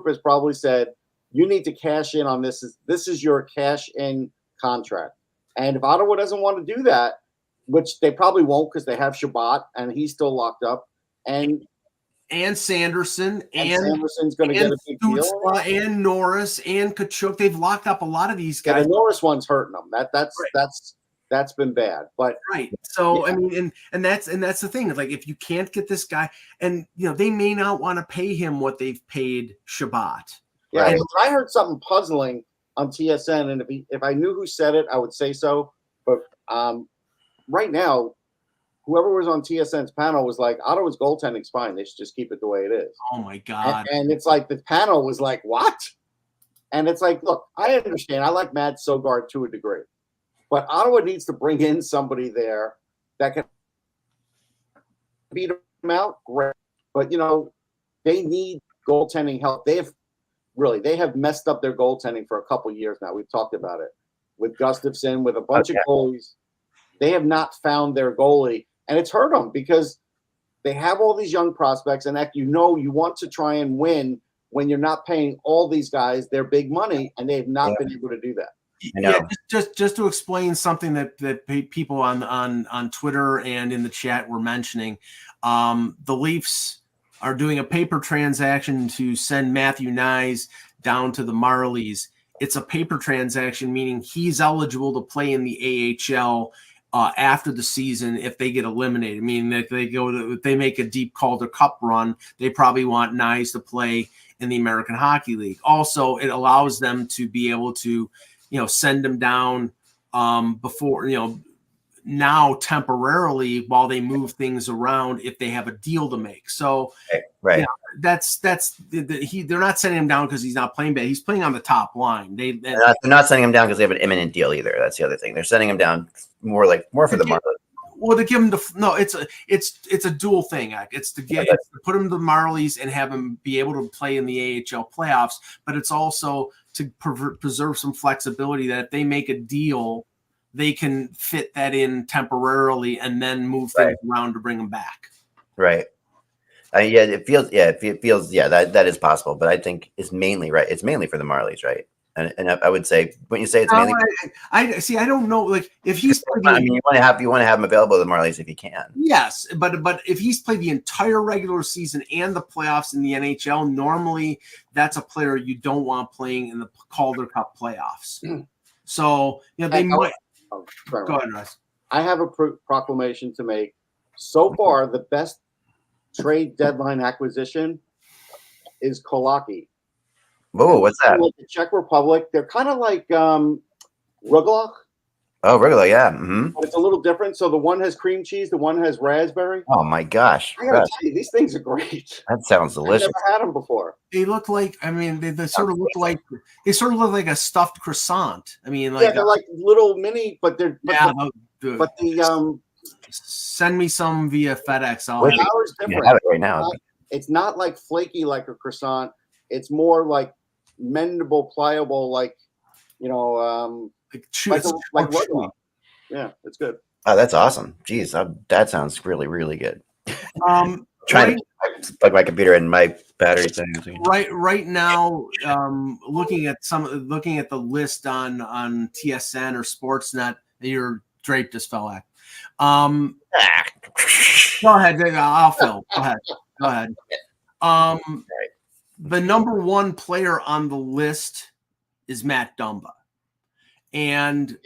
has probably said, you need to cash in on this. This is your cash in contract. And if Ottawa doesn't want to do that, which they probably won't, because they have Shabbat and he's still locked up, and Sanderson and Sanderson's going to get a big deal, and Norris and Tkachuk. They've locked up a lot of these guys. The Norris one's hurting them. That's been bad. But so I mean, and that's the thing. Like, if you can't get this guy, and they may not want to pay him what they've paid Shabbat. Yeah, and I heard something puzzling on TSN, and if I knew who said it, I would say so. But right now, whoever was on TSN's panel was like, Ottawa's goaltending's fine. They should just keep it the way it is. Oh, my God. And it's like the panel was like, what? And it's like, look, I understand. I like Matt Sogard to a degree. But Ottawa needs to bring in somebody there that can beat them out. Great. But, they need goaltending help. They have messed up their goaltending for a couple of years now. We've talked about it. With Gustafsson, with a bunch of goalies. They have not found their goalie. And it's hurt them because they have all these young prospects, and you want to try and win when you're not paying all these guys their big money, and they've not been able to do that. Yeah, just to explain something that people on Twitter and in the chat were mentioning, the Leafs are doing a paper transaction to send Matthew Nyes down to the Marlies. It's a paper transaction, meaning he's eligible to play in the AHL after the season if they get eliminated. I mean, if they make a deep Calder Cup run, they probably want Nyes to play in the American Hockey League. Also, it allows them to be able to, send them down before, now temporarily while they move things around if they have a deal to make. So right. They're not sending him down because he's not playing bad. He's playing on the top line. They're not sending him down because they have an imminent deal either. That's the other thing. They're sending him down more for the market. Well, to give him it's a dual thing. It's to put him to the Marlies and have him be able to play in the AHL playoffs, but it's also to preserve some flexibility that if they make a deal, they can fit that in temporarily and then move things around to bring him back. Right. It feels that is possible, but I think it's mainly right. It's mainly for the Marlies, right? And I would say when you say it's mainly, I don't know. Like if he's, you want to have him available to the Marlies if you can. Yes, but if he's played the entire regular season and the playoffs in the NHL, normally that's a player you don't want playing in the Calder Cup playoffs. So they might. Go ahead, Russ. I have a proclamation to make. So far, the best trade deadline acquisition is Kolaki. Oh, what's that? Like the Czech Republic. They're kind of like Rugelach. Oh, Rugelach, yeah. Mm-hmm. But it's a little different. So the one has cream cheese, the one has raspberry. Oh my gosh! I gotta tell you, these things are great. That sounds delicious. I've never had them before. They look like, they sort of look like a stuffed croissant. They're like little mini, but they're send me some via FedEx. The flour's different. You have it right now. It's not like flaky like a croissant. It's more like mendable, pliable, like Rugelach. Yeah, it's good. Oh, that's awesome. Jeez, that sounds really, really good. Trying to plug my computer and my battery thing. Right now, looking at the list on TSN or Sportsnet, you're draped as Felak. Go ahead, I'll fill. Go ahead. The number one player on the list is Matt Dumba, and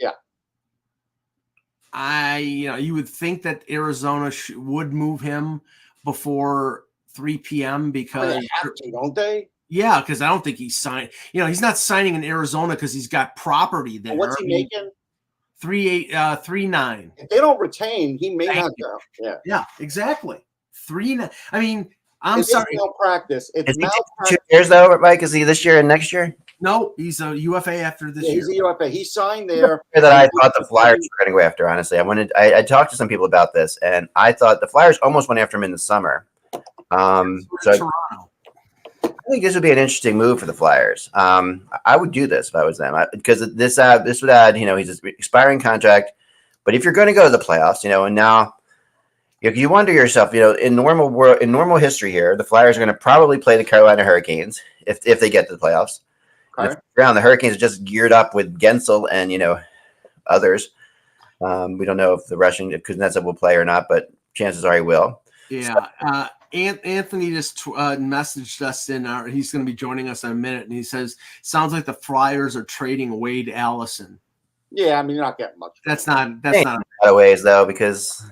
you would think that Arizona would move him before 3 p.m. because they have to, don't they? Yeah, because I don't think he's signed. He's not signing in Arizona because he's got property there. What's he making? 3.9. If they don't retain, he may not go. Yeah, exactly. 3.9. I'm sorry. Malpractice. It's malpractice. 2 years though, Mike. Is he this year and next year? No, he's a UFA after this year. He's a UFA. He signed there. That I thought the Flyers were going to go after. Honestly, I talked to some people about this, and I thought the Flyers almost went after him in the summer. Toronto. I think this would be an interesting move for the Flyers. I would do this if I was them, because this would add. He's an expiring contract, but if you're going to go to the playoffs, and now. You wonder yourself, in normal history here, the Flyers are going to probably play the Carolina Hurricanes if they get to the playoffs. Okay. The Hurricanes are just geared up with Gensel and others. We don't know if if Kuznetsov will play or not, but chances are he will. Yeah. So, Anthony just messaged us he's going to be joining us in a minute, and he says, "Sounds like the Flyers are trading Wade Allison." Yeah, you're not getting much. That's not a lot of ways though, because.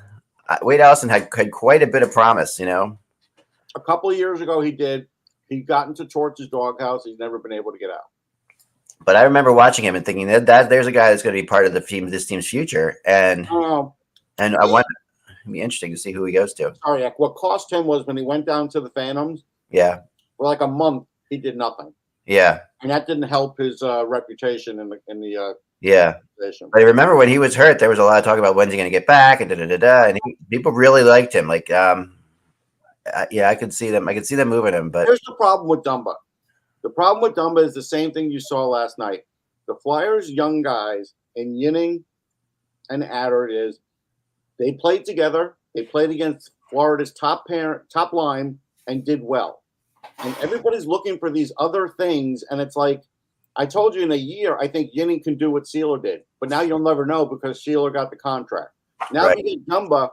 Wade Allison had quite a bit of promise, A couple of years ago, he did. He got into Torch's doghouse. He's never been able to get out. But I remember watching him and thinking that there's a guy that's going to be part of this team's future, and I want it'd be interesting to see who he goes to. Sorry, what cost him was when he went down to the Phantoms. Yeah, for like a month, he did nothing. Yeah, and that didn't help his reputation in the. Yeah, but I remember when he was hurt, there was a lot of talk about when's he going to get back and and people really liked him. Like, I could see them. I could see them moving him. But here's the problem with Dumba. The problem with Dumba is the same thing you saw last night. The Flyers' young guys in Yinning and Adder they played together. They played against Florida's top line and did well. And everybody's looking for these other things, and it's like. I told you in a year, I think Yinning can do what Sealer did. But now you'll never know because Sealer got the contract. Now if you get Dumba,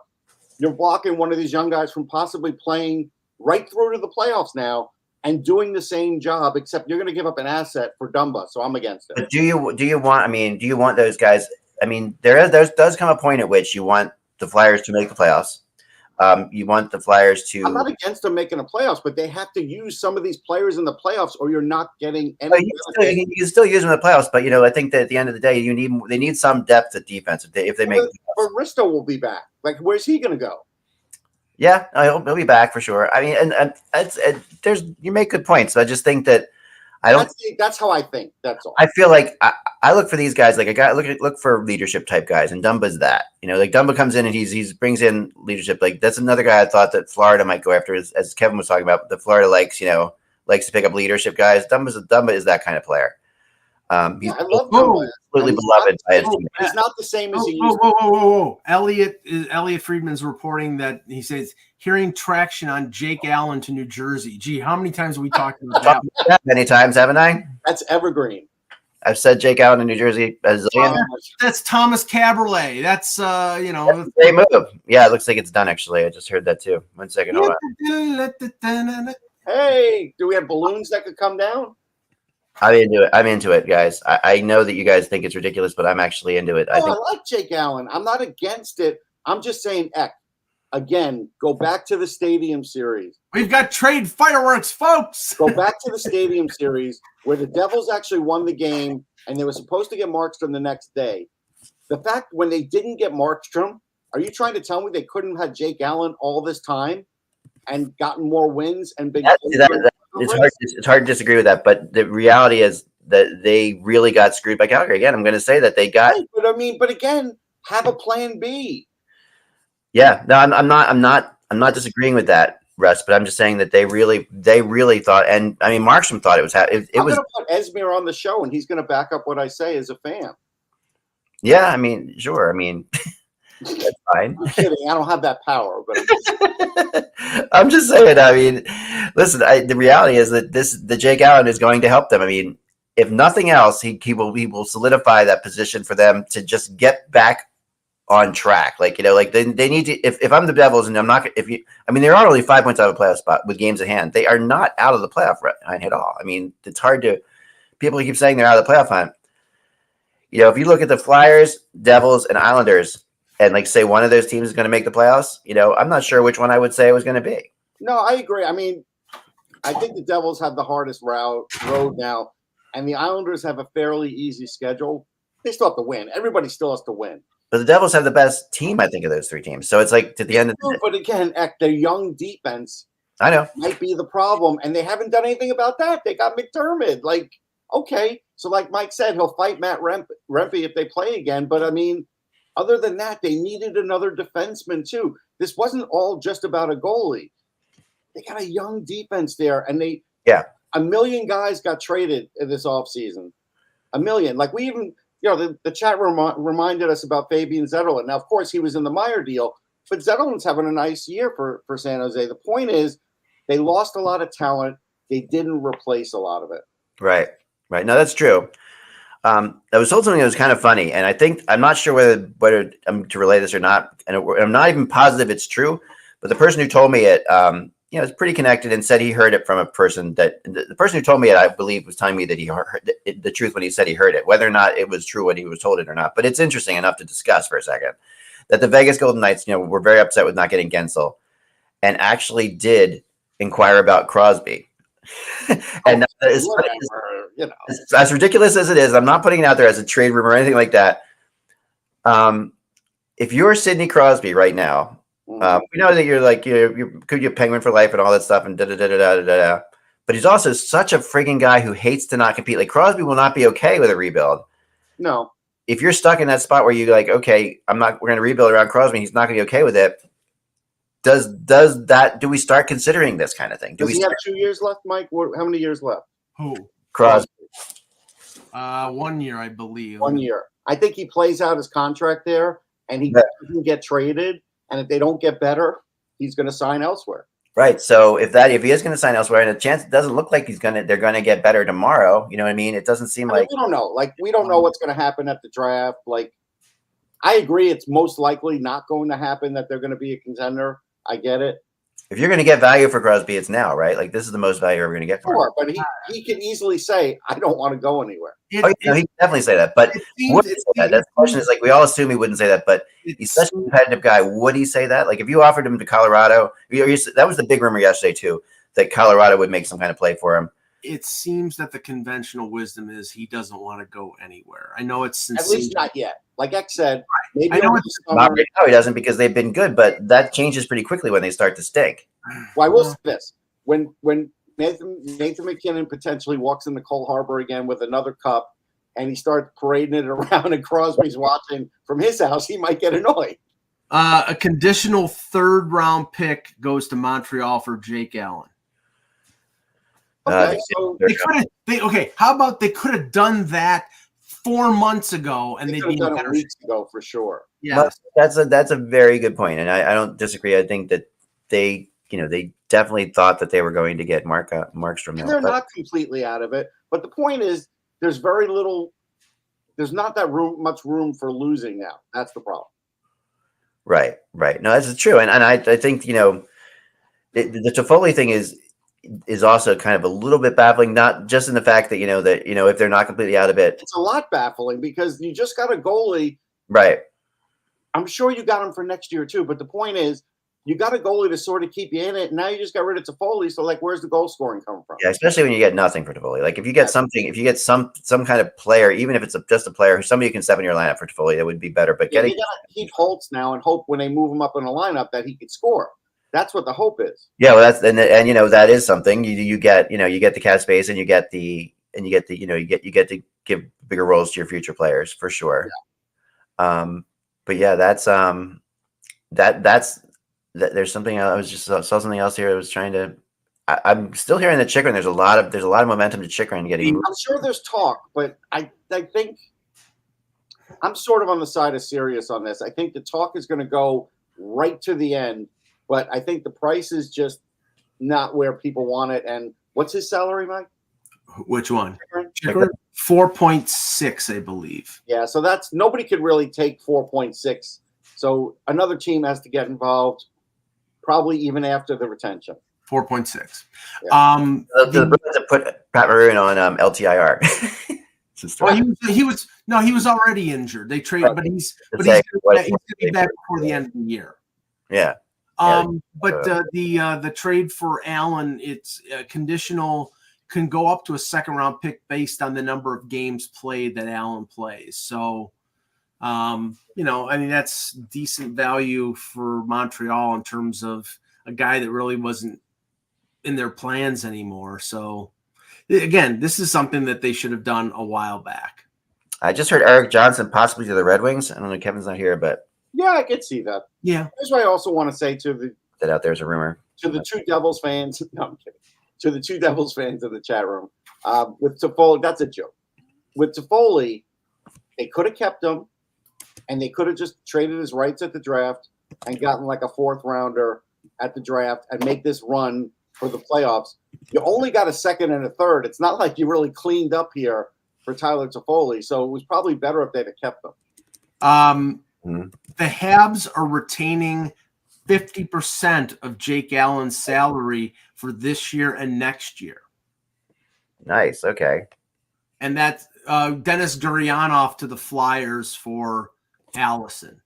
you're blocking one of these young guys from possibly playing right through to the playoffs now and doing the same job, except you're going to give up an asset for Dumba. So I'm against it. But do you want those guys? There does come a point at which you want the Flyers to make the playoffs. You want the Flyers to. I'm not against them making the playoffs, but they have to use some of these players in the playoffs, or you're not getting any. You can still use them in the playoffs, but I think that at the end of the day, they need some depth at defense if they make. But Risto will be back. Like, where's he going to go? Yeah, he'll be back for sure. And you make good points. I just think that I don't. That's how I think. That's all. I feel like I look for these guys like a guy. Look for leadership type guys, and Dumba's that. Like Dumba comes in and he brings in leadership. Like that's another guy I thought that Florida might go after, as Kevin was talking about. The Florida likes to pick up leadership guys. Dumba is that kind of player. He's I love Dumba. Completely beloved by his team. He's not the same as he used to. Whoa. Elliot Friedman's reporting that he says hearing traction on Jake Allen to New Jersey. Gee, how many times have we talked about that? Many times, haven't I? That's evergreen. I've said Jake Allen to New Jersey. That's Thomas Cabriolet. That's That's a great move. Yeah, it looks like it's done. Actually, I just heard that too. 1 second, hold on. Hey, do we have balloons that could come down? I'm into it, guys. I know that you guys think it's ridiculous, but I'm actually into it. I like Jake Allen. I'm not against it. I'm just saying, again, go back to the Stadium Series. We've got trade fireworks, folks. Go back to the Stadium Series where the Devils actually won the game, and they were supposed to get Markstrom the next day. The fact when they didn't get Markstrom, are you trying to tell me they couldn't have had Jake Allen all this time and gotten more wins and been? It's hard to disagree with that, but the reality is that they really got screwed by Calgary. Again, I'm going to say that they got. Right, but again, have a plan B. Yeah, no, I'm not disagreeing with that, Russ. But I'm just saying that they really thought, and I mean, Markstrom thought it was. I'm going to put Esmir on the show, and he's going to back up what I say as a fan. Yeah, I mean, sure. I mean, that's fine. I'm kidding. I don't have that power, but I'm just saying. I mean, listen. The reality is that the Jake Allen is going to help them. I mean, if nothing else, he will solidify that position for them to just get back on track. Like they need to. If I'm the Devils and I'm not, they're only 5 points out of a playoff spot with games at hand. They are not out of the playoff hunt at all. I mean, it's hard to. People keep saying they're out of the playoff hunt. If you look at the Flyers, Devils, and Islanders, and say one of those teams is going to make the playoffs, I'm not sure which one I would say it was going to be. No, I agree. I mean, I think the Devils have the hardest road now, and the Islanders have a fairly easy schedule. They still have to win. Everybody still has to win. But the Devils have the best team, I think, of those three teams. So it's to the end of the day. But again, their young defense I know might be the problem, and they haven't done anything about that. They got McDermott. Okay, so like Mike said, he'll fight Matt Rempe if they play again. But I mean, other than that, they needed another defenseman too. This wasn't all just about a goalie. They got a young defense there, and a million guys got traded in this offseason. A million. We even, the chat room reminded us about Fabian Zetterlund. Now, of course, he was in the Meyer deal, but Zetterlund's having a nice year for San Jose. The point is, they lost a lot of talent. They didn't replace a lot of it. Right. No, that's true. I was told something that was kind of funny, and I'm not sure whether I'm to relay this or not, and I'm not even positive it's true. But the person who told me it, is pretty connected and said he heard it from a person that the person who told me it, I believe, was telling me that he heard the truth when he said he heard it, whether or not it was true when he was told it or not. But it's interesting enough to discuss for a second that the Vegas Golden Knights, were very upset with not getting Gensel, and actually did inquire about Crosby. And as ridiculous as it is, I'm not putting it out there as a trade rumor or anything like that. If you're Sidney Crosby right now, we know that you're Penguin for life and all that stuff and da-da-da-da-da-da. But he's also such a frigging guy who hates to not compete. Crosby will not be okay with a rebuild. No. If you're stuck in that spot where you're okay, we're going to rebuild around Crosby, he's not going to be okay with it. Do we start considering this kind of thing? Does he have 2 years left, Mike? How many years left? Who? Crosby. 1 year, I believe. 1 year. I think he plays out his contract there, and he doesn't get traded. And if they don't get better, he's going to sign elsewhere. Right. So if he is going to sign elsewhere, and a chance it doesn't look like they're going to get better tomorrow. You know what I mean? It doesn't seem like we don't know. We don't know what's going to happen at the draft. I agree, it's most likely not going to happen that they're going to be a contender. I get it. If you're going to get value for Crosby, it's now, right? This is the most value we're going to get for him. But he can easily say, I don't want to go anywhere. He can definitely say that. But would he say that? That's the question is we all assume he wouldn't say that. But he's such a competitive guy. Would he say that? If you offered him to Colorado, that was the big rumor yesterday too, that Colorado would make some kind of play for him. It seems that the conventional wisdom is he doesn't want to go anywhere. I know it's at least not yet. Like X said, maybe I know not right now he doesn't because they've been good, but that changes pretty quickly when they start to stink. Well, I will say this: when Nathan McKinnon potentially walks into Cole Harbor again with another cup, and he starts parading it around, and Crosby's watching from his house, he might get annoyed. A conditional 3rd round pick goes to Montreal for Jake Allen. Okay, so how about they could have done that 4 months ago, and they they'd could be have in done it better weeks shape. ago for sure. Yeah, that's a very good point, and I don't disagree. I think that they definitely thought that they were going to get Markstrom. And they're not completely out of it, but the point is, there's very little. There's not that much room for losing now. That's the problem. Right. No, that's true, and I think the Toffoli thing is also kind of a little bit baffling, not just in the fact that if they're not completely out of it. It's a lot baffling because you just got a goalie. Right. I'm sure you got him for next year too, but the point is, you got a goalie to sort of keep you in it. And now you just got rid of Toffoli. So where's the goal scoring coming from? Yeah, especially when you get nothing for Toffoli. Like if you get something, if you get some kind of player, even if it's just a player who somebody can step in your lineup for Toffoli, that would be better. But you got to keep Holtz now and hope when they move him up in the lineup that he could score. That's what the hope is. Yeah, well, that's and that is something you get the cap space and you get to give bigger roles to your future players for sure. Yeah. But yeah, that's there's something I was just saw something else here. I was trying to. I'm still hearing that Chychrun. There's a lot of momentum to Chychrun getting. I'm sure there's talk, but I think I'm sort of on the side of Sirius on this. I think the talk is going to go right to the end, but I think the price is just not where people want it. And what's his salary, Mike? Which one? Chychrun? 4.6, I believe. Yeah, so that's nobody could really take 4.6. So another team has to get involved. Probably even after the retention. 4.6. Yeah. The Bruins have put Pat Maroon on LTIR. He was already injured. They traded, but he's going to be back before the end of the year. Yeah. But the trade for Allen, it's conditional, can go up to a 2nd round pick based on the number of games played that Allen plays. So, that's decent value for Montreal in terms of a guy that really wasn't in their plans anymore. So again, this is something that they should have done a while back. I just heard Eric Johnson possibly to the Red Wings. I don't know, Kevin's not here, but yeah, I could see that. Yeah. Here's what I also want to say that out there's a rumor to the two Devils fans. No, I'm kidding. To the two Devils fans in the chat room. With Toffoli, that's a joke. With Toffoli, they could have kept him. And they could have just traded his rights at the draft and gotten like a 4th rounder at the draft and make this run for the playoffs. You only got a 2nd and a 3rd. It's not like you really cleaned up here for Tyler Toffoli. So it was probably better if they'd have kept him. The Habs are retaining 50% of Jake Allen's salary for this year and next year. Nice. Okay. And that's Dennis Gurianov to the Flyers for Allison.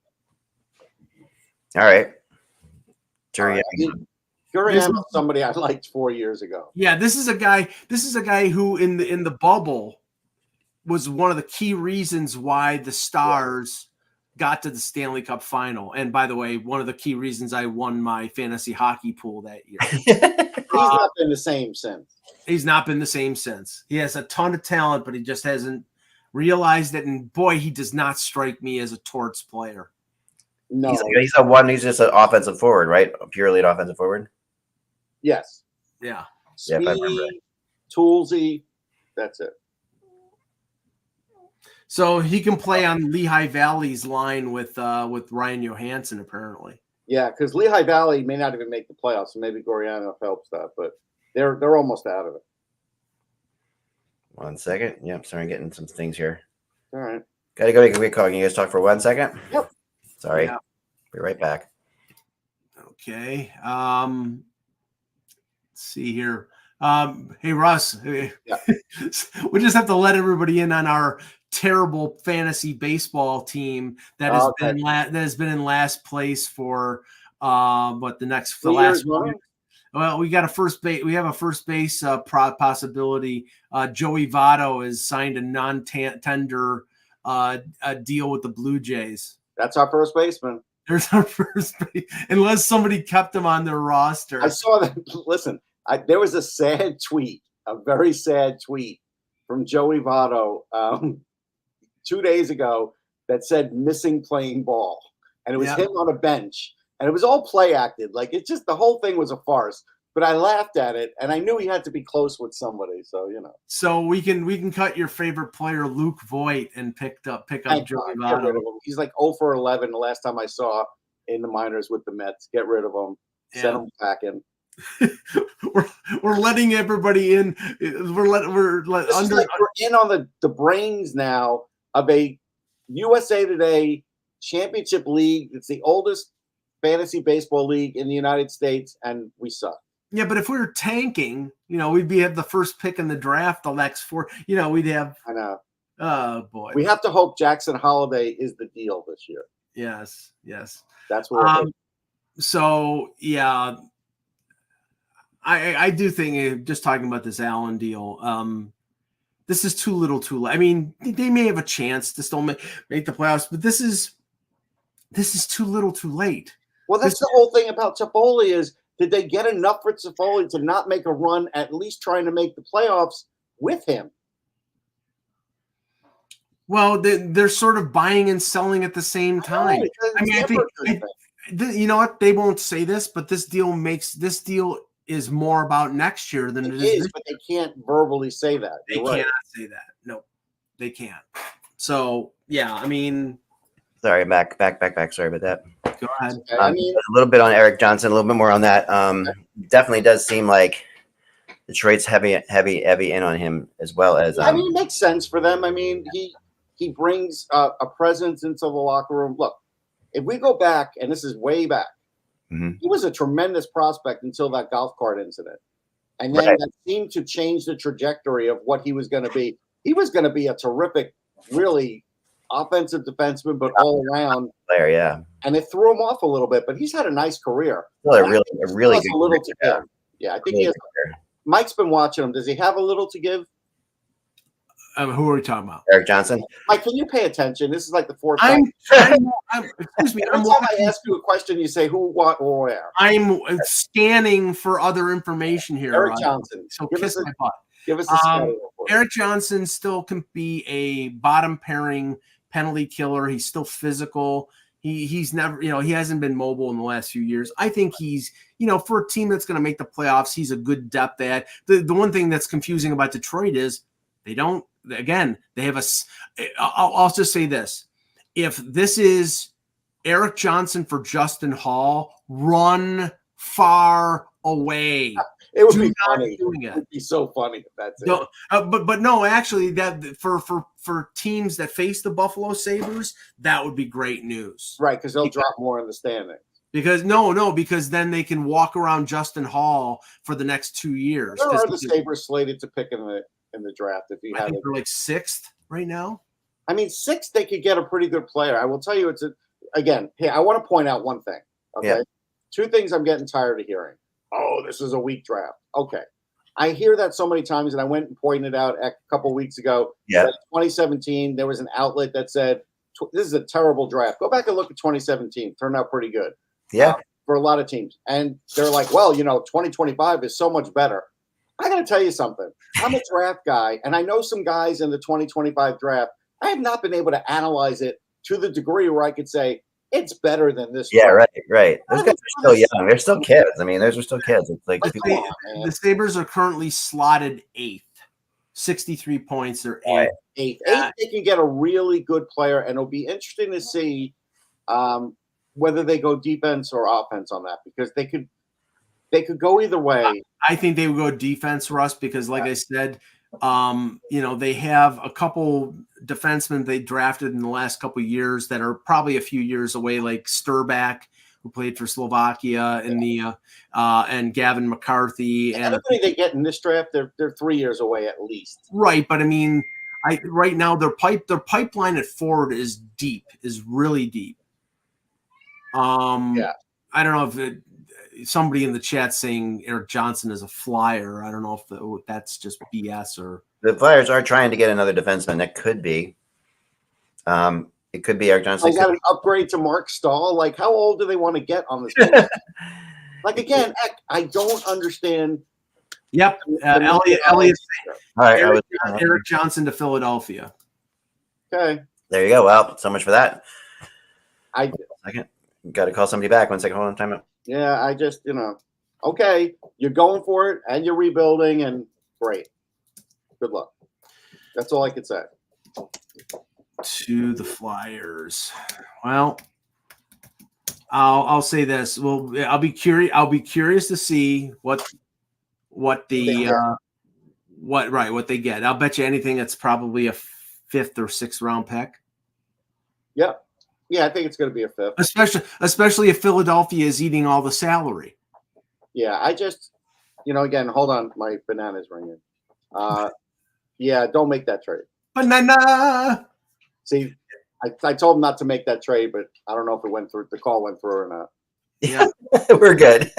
All right. Gurianov, somebody I liked 4 years ago. Yeah, this is a guy who in the bubble was one of the key reasons why the Stars got to the Stanley Cup final. And by the way, one of the key reasons I won my fantasy hockey pool that year. He's not been the same since. He's not been the same since. He has a ton of talent, but he just hasn't realized it. And boy, he does not strike me as a Torts player. No, he's just an offensive forward, right? Purely an offensive forward. Yes. Yeah. Speedy, toolsy. That's it. So he can play on Lehigh Valley's line with Ryan Johansson, apparently. Yeah, because Lehigh Valley may not even make the playoffs, so maybe Gurianov helps that, but they're almost out of it. 1 second. Yep, sorry, I'm getting some things here. All right. Gotta go make a quick call. Can you guys talk for 1 second? Yep. Sorry. Yeah. Be right back. Okay. Let's see here. Hey Russ. Yeah. We just have to let everybody in on our terrible fantasy baseball team that has been in last place for the last one. Well, we got a first base. We have a first base possibility. Joey Votto has signed a non-tender deal with the Blue Jays. That's our first baseman. There's our first base, unless somebody kept him on their roster. I saw that. Listen, There was a sad tweet, a very sad tweet from Joey Votto 2 days ago that said missing playing ball. And it was him on a bench. And it was all play acted. Like, it's just, the whole thing was a farce. But I laughed at it, and I knew he had to be close with somebody. So, you know. So we can cut your favorite player, Luke Voigt, and pick up Joey Votto. Get rid of him. He's like 0 for 11 the last time I saw in the minors with the Mets. Get rid of him. Send him packing. we're letting everybody in. We're in on the brains now of a USA Today championship league. It's the oldest fantasy baseball league in the United States, and we suck. Yeah, but if we were tanking, we'd have the first pick in the draft the next 4. We'd have. I know. Oh boy. We have to hope Jackson Holiday is the deal this year. Yes. That's what. We're so yeah, I do think, just talking about this Allen deal. This is too little, too late. I mean, they may have a chance to still make the playoffs, but this is too little, too late. Well, that's the whole thing about Toffoli is, did they get enough for Toffoli to not make a run, at least trying to make the playoffs with him? Well, they're sort of buying and selling at the same time. I think you know what? They won't say this, but this deal is more about next year than it is. But they can't verbally say that. They cannot say that. No, they can't. So yeah, I mean. Sorry, back. Sorry about that. Go ahead. A little bit on Erik Johansson, a little bit more on that. Definitely does seem like Detroit's heavy in on him, as well as. I mean, it makes sense for them. I mean, he brings a presence into the locker room. Look, if we go back, and this is way back, he was a tremendous prospect until that golf cart incident, and then that seemed to change the trajectory of what he was going to be. He was going to be a terrific, really offensive defenseman, but all around player, yeah. And it threw him off a little bit, but he's had a nice career. Well, a really good. A little to give. Yeah, I think he has. Mike's been watching him. Does he have a little to give? Who are we talking about? Erik Johansson. Mike, can you pay attention? This is like the fourth time. Excuse me. Every time I ask you a question, you say who, what, or where. I'm scanning for other information here. Erik Johansson. So kiss my butt. Give us a Erik Johansson still can be a bottom pairing penalty killer. He's still physical. He's never, he hasn't been mobile in the last few years. I think he's, for a team that's going to make the playoffs, he's a good depth add. The one thing that's confusing about Detroit is they have I'll just say this. If this is Erik Johansson for Justin Hall, run far away. It would be funny. It would be so funny if that's it. No, but no, actually, that for teams that face the Buffalo Sabres, that would be great news. Right, because they'll drop more in the standings. Because then they can walk around Justin Hall for the next 2 years. Where are the Sabres slated to pick in the draft? If you I think they're like 6th right now. I mean, 6th, they could get a pretty good player. I will tell you, I want to point out one thing. Okay, yeah. 2 things I'm getting tired of hearing. Oh, this is a weak draft. Okay. I hear that so many times, and I went and pointed out a couple of weeks ago that in 2017, there was an outlet that said, this is a terrible draft. Go back and look at 2017. Turned out pretty good. Yeah. For a lot of teams. And they're like, well, 2025 is so much better. I got to tell you something. I'm a draft guy, and I know some guys in the 2025 draft. I have not been able to analyze it to the degree where I could say, it's better than this. Yeah, right. Those guys are still young. They're still kids. I mean, those are still kids. It's like the Sabres are currently slotted 8th, 63 points. They're 8th. They can get a really good player, and it'll be interesting to see whether they go defense or offense on that, because they could go either way. I think they would go defense, Russ, because like I said, they have a couple defensemen they drafted in the last couple of years that are probably a few years away, like Sturback, who played for Slovakia, and Gavin McCarthy. And everybody they get in this draft, they're 3 years away at least. Right, but I mean, right now their pipeline at forward is really deep. I don't know if somebody in the chat saying Erik Johansson is a flyer. I don't know if that's just BS or. The Flyers are trying to get another defenseman. That could be. It could be Erik Johansson. They got an upgrade to Mark Stahl. Like, how old do they want to get on this team? Like, again, I don't understand Yep. Elliot. All right, Eric Johnson to Philadelphia. Okay. there you go. Well, so much for that. I Got to call somebody back. 1 second. Hold on. Time out. Yeah, I just, okay, you're going for it and you're rebuilding, and great. Good luck. That's all I could say. To the Flyers. Well, I'll say this. Well, I'll be curious to see what they get. I'll bet you anything it's probably a 5th or 6th round pick. Yep. Yeah, I think it's going to be a 5th. Especially if Philadelphia is eating all the salary. Yeah, I just, again, hold on, my banana's ringing. Yeah, don't make that trade. Banana. See, I told him not to make that trade, but I don't know if it went through. The call went through or not. Yeah, we're good.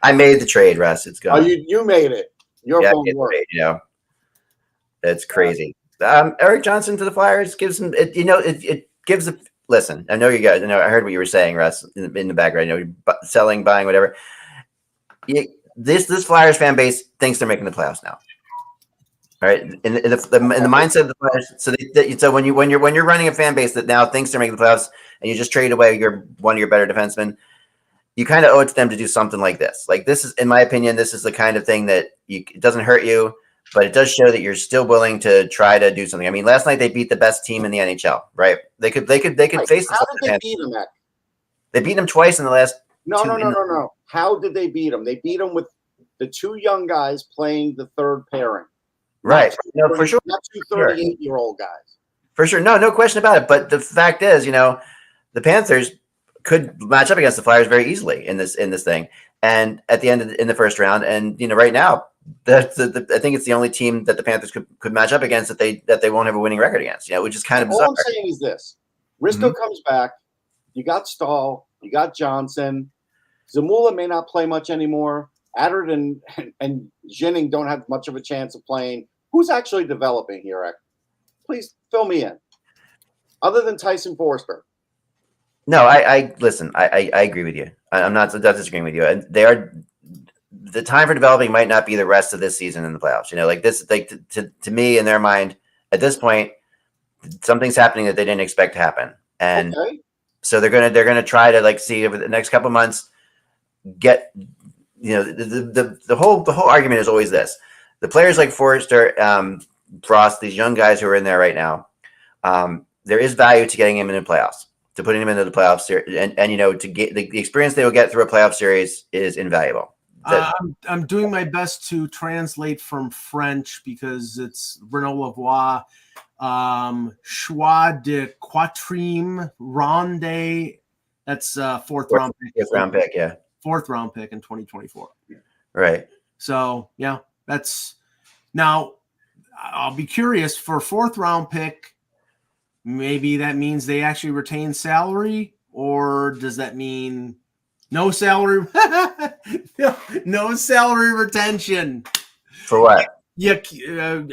I made the trade, Russ. It's gone. Oh, you made it. Your phone worked. It's crazy. Eric Johnson to the Flyers gives him. It gives a listen. I know you guys. I heard what you were saying, Russ, in the background. Selling, buying, whatever. This Flyers fan base thinks they're making the playoffs now. All right, in the mindset of the Flyers. So when you're running a fan base that now thinks they're making the playoffs, and you just trade away one of your better defensemen, you kind of owe it to them to do something like this. Like this is, in my opinion, this is the kind of thing that it doesn't hurt you, but it does show that you're still willing to try to do something. I mean, last night they beat the best team in the NHL, right? They could face this. How did they beat them? They beat them twice in the last. No. How did they beat them? They beat them with the 2 young guys playing the third pairing. Right. No, for sure. Not 2 38-year-old guys. For sure. No question about it. But the fact is, the Panthers could match up against the Flyers very easily in this thing. And at the end in the first round, and right now, I think it's the only team that the Panthers could match up against that they won't have a winning record against. Which is kind of bizarre. All I'm saying is this: Risto comes back. You got Stahl. You got Johnson. Zamula may not play much anymore. Adder and Jennings don't have much of a chance of playing. Who's actually developing here, Ek? Please fill me in. Other than Tyson Forster. No, I listen. I agree with you. I'm not disagreeing with you. And the time for developing might not be the rest of this season in the playoffs. Like this, like to me, in their mind, at this point, something's happening that they didn't expect to happen, and so they're gonna try to see over the next couple of months get. The whole argument is always this: the players like Forrester, Frost, these young guys who are in there right now, there is value to getting them into the playoffs, to putting them into the playoffs, and to get the experience they will get through a playoff series is invaluable. I'm doing my best to translate from French because it's Renaud Lavoie, Choix de Quatrième Ronde. That's 4th round pick. 5th round pick, yeah. 4th round pick in 2024. Right. So yeah, that's now. I'll be curious for 4th round pick. Maybe that means they actually retain salary, or does that mean no salary? no salary retention. For what? Yeah,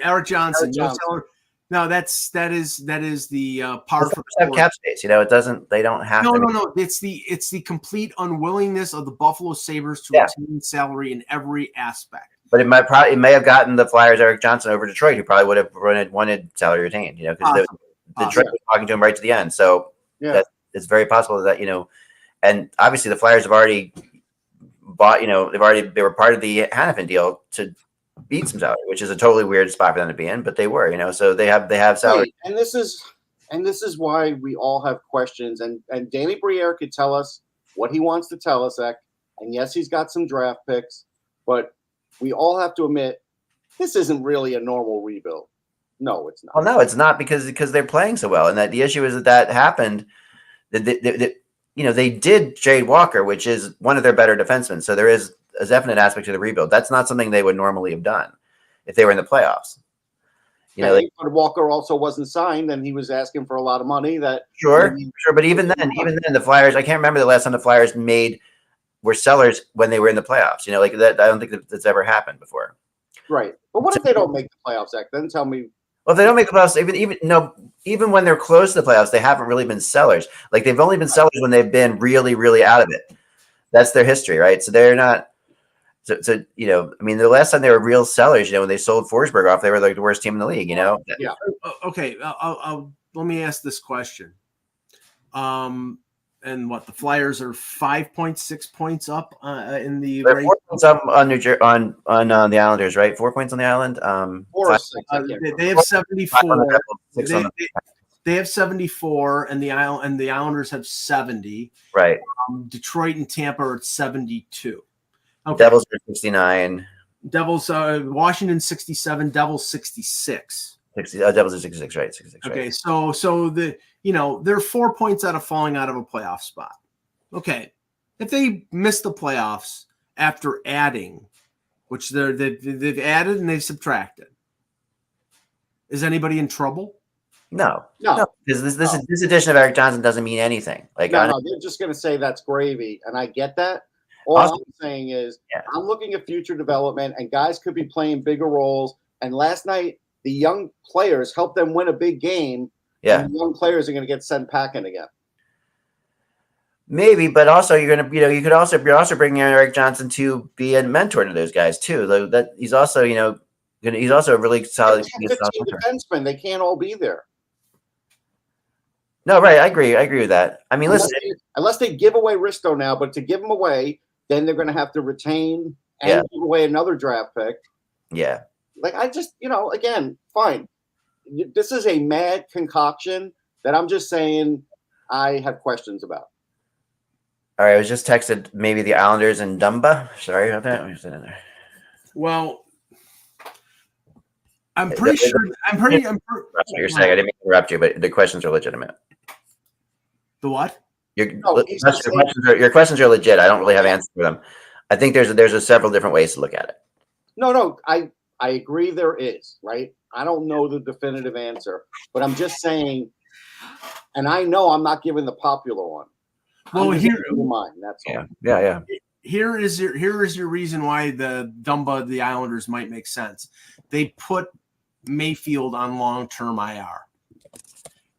Eric Johnson. No salary. No, that is the part for have cap space. It doesn't. They don't have. No. It's the complete unwillingness of the Buffalo Sabres to retain salary in every aspect. But it may have gotten the Flyers Eric Johnson over Detroit, who probably would have wanted salary retained. Because Detroit was talking to him right to the end. So it's very possible that and obviously the Flyers have already bought. They were part of the Hannafin deal to beat some salary, which is a totally weird spot for them to be in, but they were, so they have salary. And this is why we all have questions. And Danny Briere could tell us what he wants to tell us, Ek. And yes, he's got some draft picks, but we all have to admit this isn't really a normal rebuild. No, it's not. Well, no, it's not because they're playing so well, and that the issue is that happened. They did trade Walker, which is one of their better defensemen. So there is a definite aspect to the rebuild. That's not something they would normally have done if they were in the playoffs. But Walker also wasn't signed, and he was asking for a lot of money. Sure. But even then, the Flyers. I can't remember the last time the Flyers were sellers when they were in the playoffs. That I don't think that's ever happened before. Right. But what if they don't make the playoffs, Zach? Then tell me. Well, if they don't make the playoffs, even when they're close to the playoffs, they haven't really been sellers. Like they've only been sellers when they've been really, really out of it. That's their history, right? So they're not. So I mean, the last time they were real sellers, when they sold Forsberg off, they were like the worst team in the league. Yeah. Okay. Let me ask this question. And what the Flyers are 5.6 points up in the They're race. 4 points up on the Islanders, right? 4 points on the island. 4 or 6. They have 74. They have 74, and the Islanders have 70. Right. Detroit and Tampa are at 72. Okay. Devils are 69. Devils, Washington 67. Devils 66. Devils are 66, right? 66. Okay, right. so they're 4 points out of falling out of a playoff spot. Okay, if they miss the playoffs after adding, which they've added and they've subtracted, is anybody in trouble? No. Because this addition of Eric Johansson doesn't mean anything. Like, no, they're just going to say that's gravy, and I get that. All I'm saying is, I'm looking at future development, and guys could be playing bigger roles. And last night, the young players helped them win a big game. Yeah, and the young players are going to get sent packing again. Maybe, but also you're you're also bringing Eric Johansson to be a mentor to those guys too. That he's also he's also a really solid 15 defensemen. They can't all be there. No, right. I agree with that. I mean, unless they give away Risto now, but to give him away, then they're going to have to retain and give away another draft pick. Yeah. Like, I just, again, fine. This is a mad concoction that I'm just saying I have questions about. All right. I was just texted maybe the Islanders and Dumba. Sorry about that. Well, I'm pretty sure. You're saying I didn't mean to interrupt you, but the questions are legitimate. The what? Your questions are legit. I don't really have answers for them. I think there's several different ways to look at it. No, I agree there is, right? I don't know the definitive answer, but I'm just saying, and I know I'm not giving the popular one. Well, mine. That's all. Yeah. Here is your reason why the Dumba, the Islanders might make sense. They put Mayfield on long-term IR.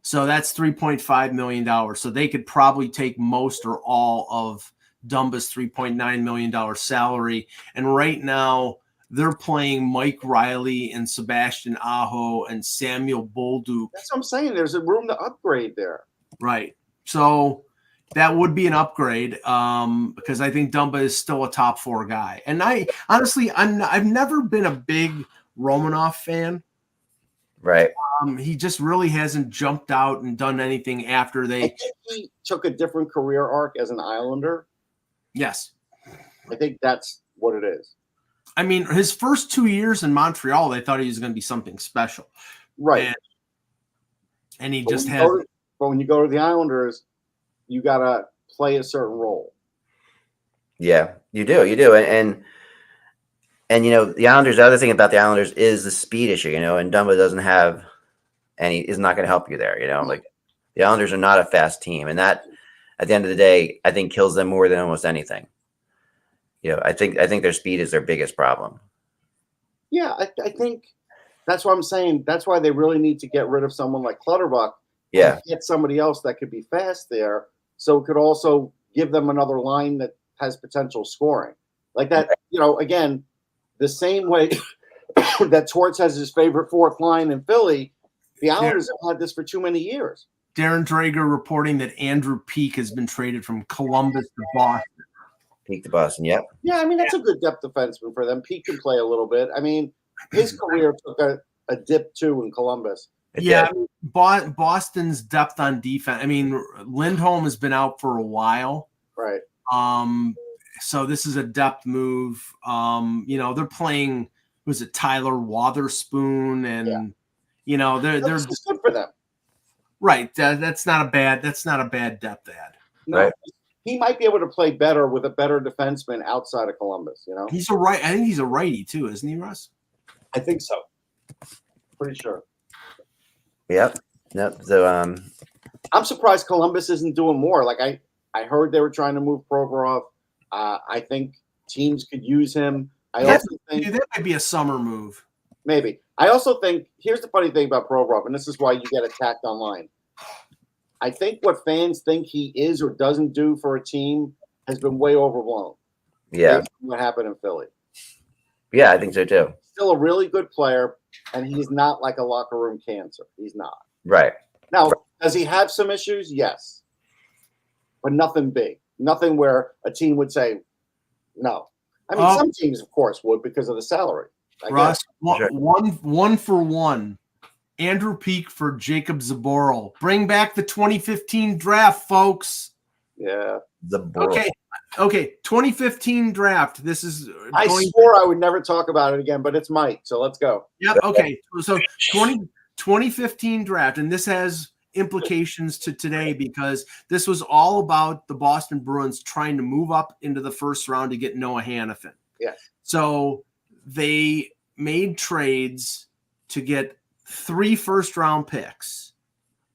So that's $3.5 million. So they could probably take most or all of Dumba's $3.9 million salary. And right now they're playing Mike Riley and Sebastian Aho and Samuel Bolduc. That's what I'm saying. There's a room to upgrade there. Right. So that would be an upgrade because I think Dumba is still a top 4 guy. And I've never been a big Romanov fan. Right. He just really hasn't jumped out and done anything after they. I think he took a different career arc as an Islander. Yes. I think that's what it is. I mean, his first 2 years in Montreal, they thought he was going to be something special. Right. And he just has. But when you go to the Islanders, you got to play a certain role. Yeah, you do. And the Islanders, the other thing about the Islanders is the speed issue, and Dumba doesn't have any, is not going to help you there, like the Islanders are not a fast team. And that, at the end of the day, I think kills them more than almost anything. I think their speed is their biggest problem. Yeah, I think that's what I'm saying. That's why they really need to get rid of someone like Clutterbuck. Yeah. And get somebody else that could be fast there. So it could also give them another line that has potential scoring. Like that, again, the same way that Torts has his favorite 4th line in Philly, the Islanders have had this for too many years. Darren Drager reporting that Andrew Peeke has been traded from Columbus to Boston. Peeke to Boston, yep. Yeah, I mean, that's a good depth defenseman for them. Peeke can play a little bit. I mean, his career took a dip, too, in Columbus. Yeah, Boston's depth on defense. I mean, Lindholm has been out for a while. Right. So this is a depth move. They're playing, who's it, Tyler Wotherspoon, and they're just good for them. Right. That's not a bad depth add. No, right. He might be able to play better with a better defenseman outside of Columbus. He's I think he's a righty too, isn't he, Russ? I think so. Pretty sure. Yep. So I'm surprised Columbus isn't doing more. Like I heard they were trying to move Provorov. I think teams could use him. I also think that might be a summer move. Maybe. I also think here's the funny thing about Provorov, and this is why you get attacked online. I think what fans think he is or doesn't do for a team has been way overblown. Yeah. What happened in Philly? Yeah, I think so too. Still a really good player, and he's not like a locker room cancer. He's not. Right. Now, does he have some issues? Yes. But nothing big. Nothing where a team would say, no. I mean, some teams, of course, would because of the salary. Russ, one for one. Andrew Peak for Jakob Chychrun. Bring back the 2015 draft, folks. Yeah. Okay. 2015 draft. This is. I swore I would never talk about it again, but it's Mike, so let's go. Yep. Okay. So 2015 draft, and this has implications to today because this was all about the Boston Bruins trying to move up into the first round to get Noah Hannafin. Yes. So they made trades to get 3 first-round picks.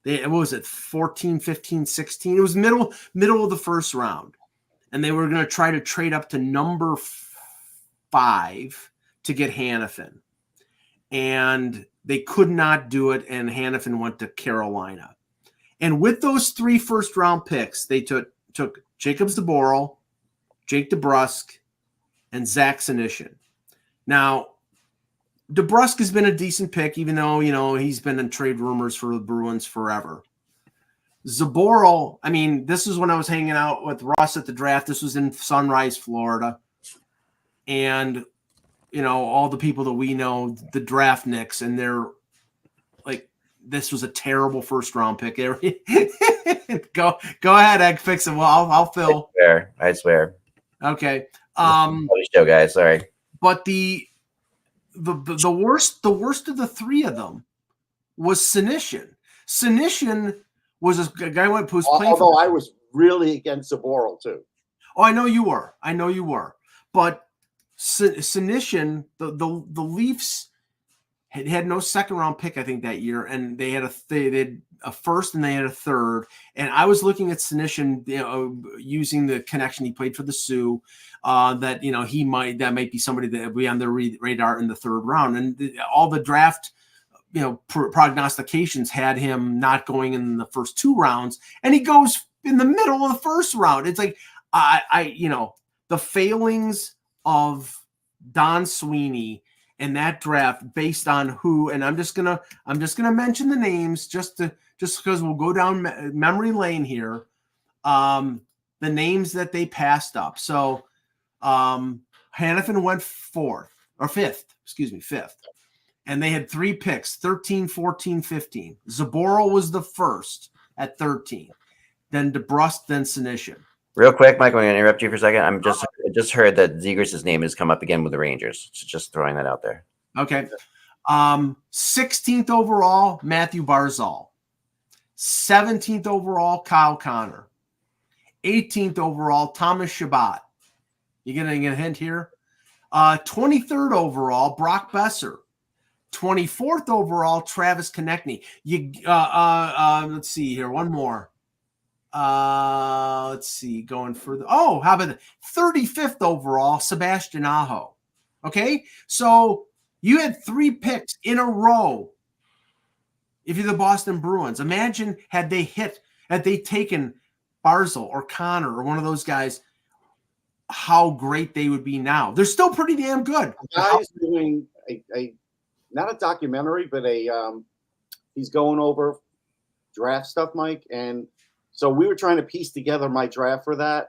What was it, 14, 15, 16? It was middle of the first round. And they were going to try to trade up to number 5 to get Hannafin. And they could not do it, and Hannafin went to Carolina. And with those 3 first-round picks, they took Jakob Chychrun, Jake DeBrusk, and Zach Senyshyn. Now, DeBrusk has been a decent pick, even though, he's been in trade rumors for the Bruins forever. Zaboral, I mean, this is when I was hanging out with Russ at the draft. This was in Sunrise, Florida. And, all the people that we know, the draft nicks, and they're like, this was a terrible first-round pick. Go ahead, Egg, fix it. Well, I'll fill. I swear. Okay. Show, guys. Sorry. But the worst of the 3 of them was Senyshyn. Senyshyn was a guy who was playing. Although I was really against Zaboral too. Oh, I know you were. But Senyshyn, the Leafs had no second round pick, I think, that year, and they had a first and they had a third. And I was looking at Senyshyn, using the connection he played for the Sioux, that that might be somebody that would be on their radar in the third round. And all the draft, prognostications had him not going in the first 2 rounds, and he goes in the middle of the first round. It's like the failings of Don Sweeney in that draft based on who, and I'm just gonna mention the names just because we'll go down memory lane here. The names that they passed up. So Hannafin went 5th. And they had 3 picks, 13, 14, 15. Zaboral was the first at 13. Then DeBrusk, then Senyshyn. Real quick, Mike, I'm going to interrupt you for a second. I just heard that Zegras' name has come up again with the Rangers. So just throwing that out there. Okay. 16th overall, Matthew Barzal. 17th overall, Kyle Connor. 18th overall, Thomas Chabot. You getting a hint here? 23rd overall, Brock Besser. 24th overall, Travis Konechny. Let's see here. One more. Let's see. Going further. Oh, how about the 35th overall, Sebastian Aho. Okay, so you had 3 picks in a row. If you're the Boston Bruins, imagine had they taken Barzal or Connor or one of those guys, how great they would be now. They're still pretty damn good. The guy's doing a not a documentary, but he's going over draft stuff, Mike. And so we were trying to piece together my draft for that.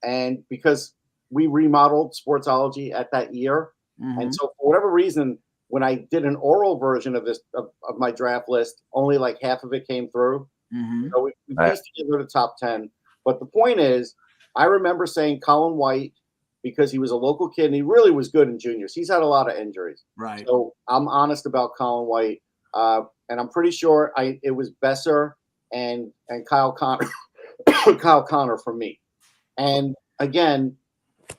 And because we remodeled Sportsology at that year. Mm-hmm. And so for whatever reason, when I did an oral version of this, of my draft list, only like half of it came through. Mm-hmm. So we pieced together the top 10. But the point is, I remember saying Colin White, because he was a local kid and he really was good in juniors. He's had a lot of injuries. Right. So I'm honest about Colin White. And I'm pretty sure it was Besser and Kyle Connor, Kyle Connor for me. And again,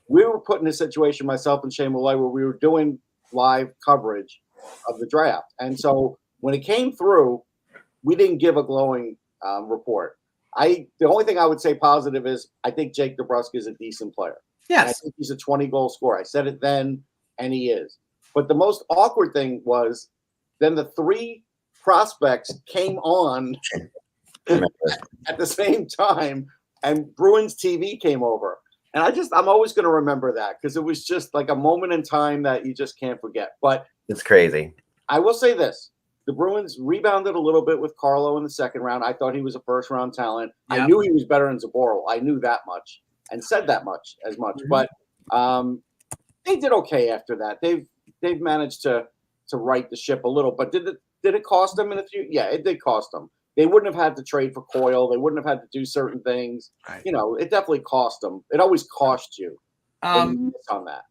we were put in a situation, myself and Shane Malloy, where we were doing live coverage of the draft. And so when it came through, we didn't give a glowing report. The only thing I would say positive is I think Jake DeBrusk is a decent player. Yes. I think he's a 20-goal scorer. I said it then, and he is. But the most awkward thing was then the 3 prospects came on at the same time, and Bruins TV came over. And I'm always going to remember that because it was just like a moment in time that you just can't forget. But It's crazy. I will say this. The Bruins rebounded a little bit with Carlo in the second round. I thought he was a first-round talent. Yep. I knew he was better than Zaboral. I knew that much and said that much. Mm-hmm. But they did okay after that. They've managed to right the ship a little. But did it cost them in a few? Yeah, it did cost them. They wouldn't have had to trade for Coyle. They wouldn't have had to do certain things. Right. It definitely cost them. It always costs you when you miss on that.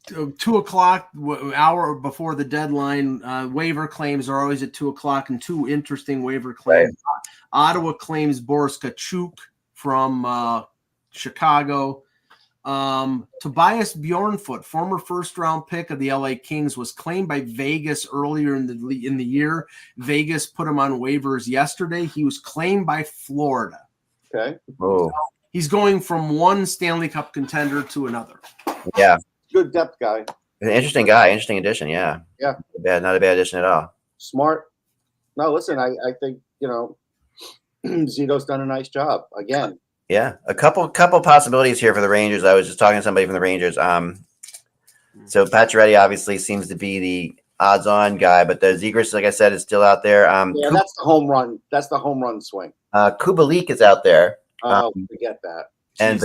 2:00 hour before the deadline. Waiver claims are always at 2:00, and two interesting waiver claims. Right. Ottawa claims Boris Kachuk from Chicago. Tobias Bjornfoot, former first-round pick of the LA Kings, was claimed by Vegas earlier in the year. Vegas put him on waivers yesterday. He was claimed by Florida. Okay. Oh, so he's going from one Stanley Cup contender to another. Yeah. Good depth guy. An interesting guy. Interesting addition. Yeah. Yeah. Not a bad addition at all. Smart. No, listen, I think, Zito's done a nice job again. Yeah, a couple possibilities here for the Rangers. I was just talking to somebody from the Rangers. So Pacioretty obviously seems to be the odds-on guy, but the Zegras, like I said, is still out there. Yeah, that's the home run. That's the home run swing. Kubalik is out there. Forget that. And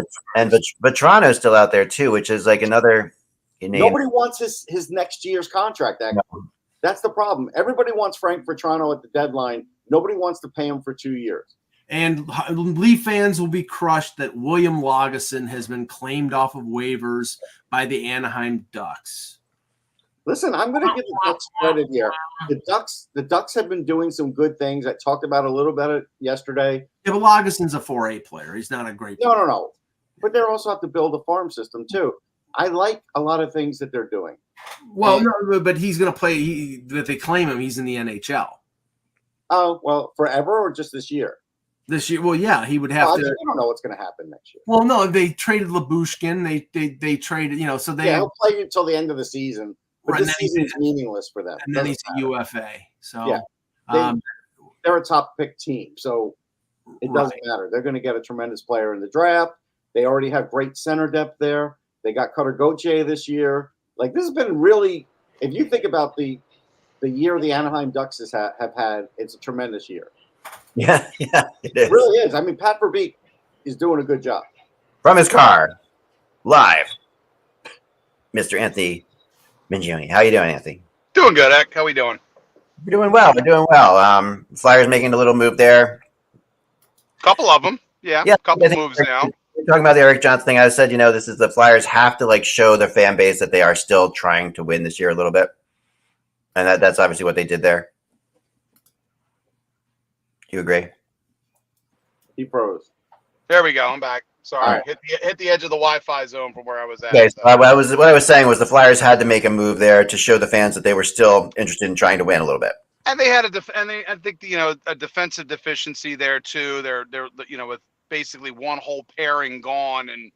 Vetrano is still out there too, which is like another. Nobody wants his next year's contract. Actually. No. That's the problem. Everybody wants Frank Vetrano at the deadline. Nobody wants to pay him for 2 years. And Leaf fans will be crushed that William Lagesson has been claimed off of waivers by the Anaheim Ducks. Listen, I'm going to give the Ducks credit here. The Ducks have been doing some good things. I talked about a little bit yesterday. Yeah, but Lagesson's a 4A player. He's not a great player. No. But they also have to build a farm system too. I like a lot of things that they're doing. Well, no, but he's going to play. That they claim him. He's in the NHL. Oh, well, forever or just this year? This year, well, yeah, he would have to. I don't know what's going to happen next year. Well, no, they traded Lyubushkin. They traded, so they. Yeah, he'll play until the end of the season. But this season's meaningless for them. And then he's a UFA. So yeah, they're a top pick team, so it doesn't matter. They're going to get a tremendous player in the draft. They already have great center depth there. They got Cutter Gauthier this year. Like, this has been really, if you think about the year the Anaheim Ducks have had, it's a tremendous year. Yeah, it is. It really is. I mean, Pat Verbeek is doing a good job. From his car, live, Mr. Anthony Mingione. How you doing, Anthony? Doing good, Eck. How we doing? We're doing well. Flyers making a little move there. Couple of them. Yeah, couple moves now. We're talking about the Eric Johnson thing. I said, this is the Flyers have to show their fan base that they are still trying to win this year a little bit. And that's obviously what they did there. Do you agree? He froze. There we go. I'm back. Sorry. Right. Hit the edge of the Wi-Fi zone from where I was at. Okay, so what I was saying was the Flyers had to make a move there to show the fans that they were still interested in trying to win a little bit. And they had I think a defensive deficiency there too. They're with basically one whole pairing gone, and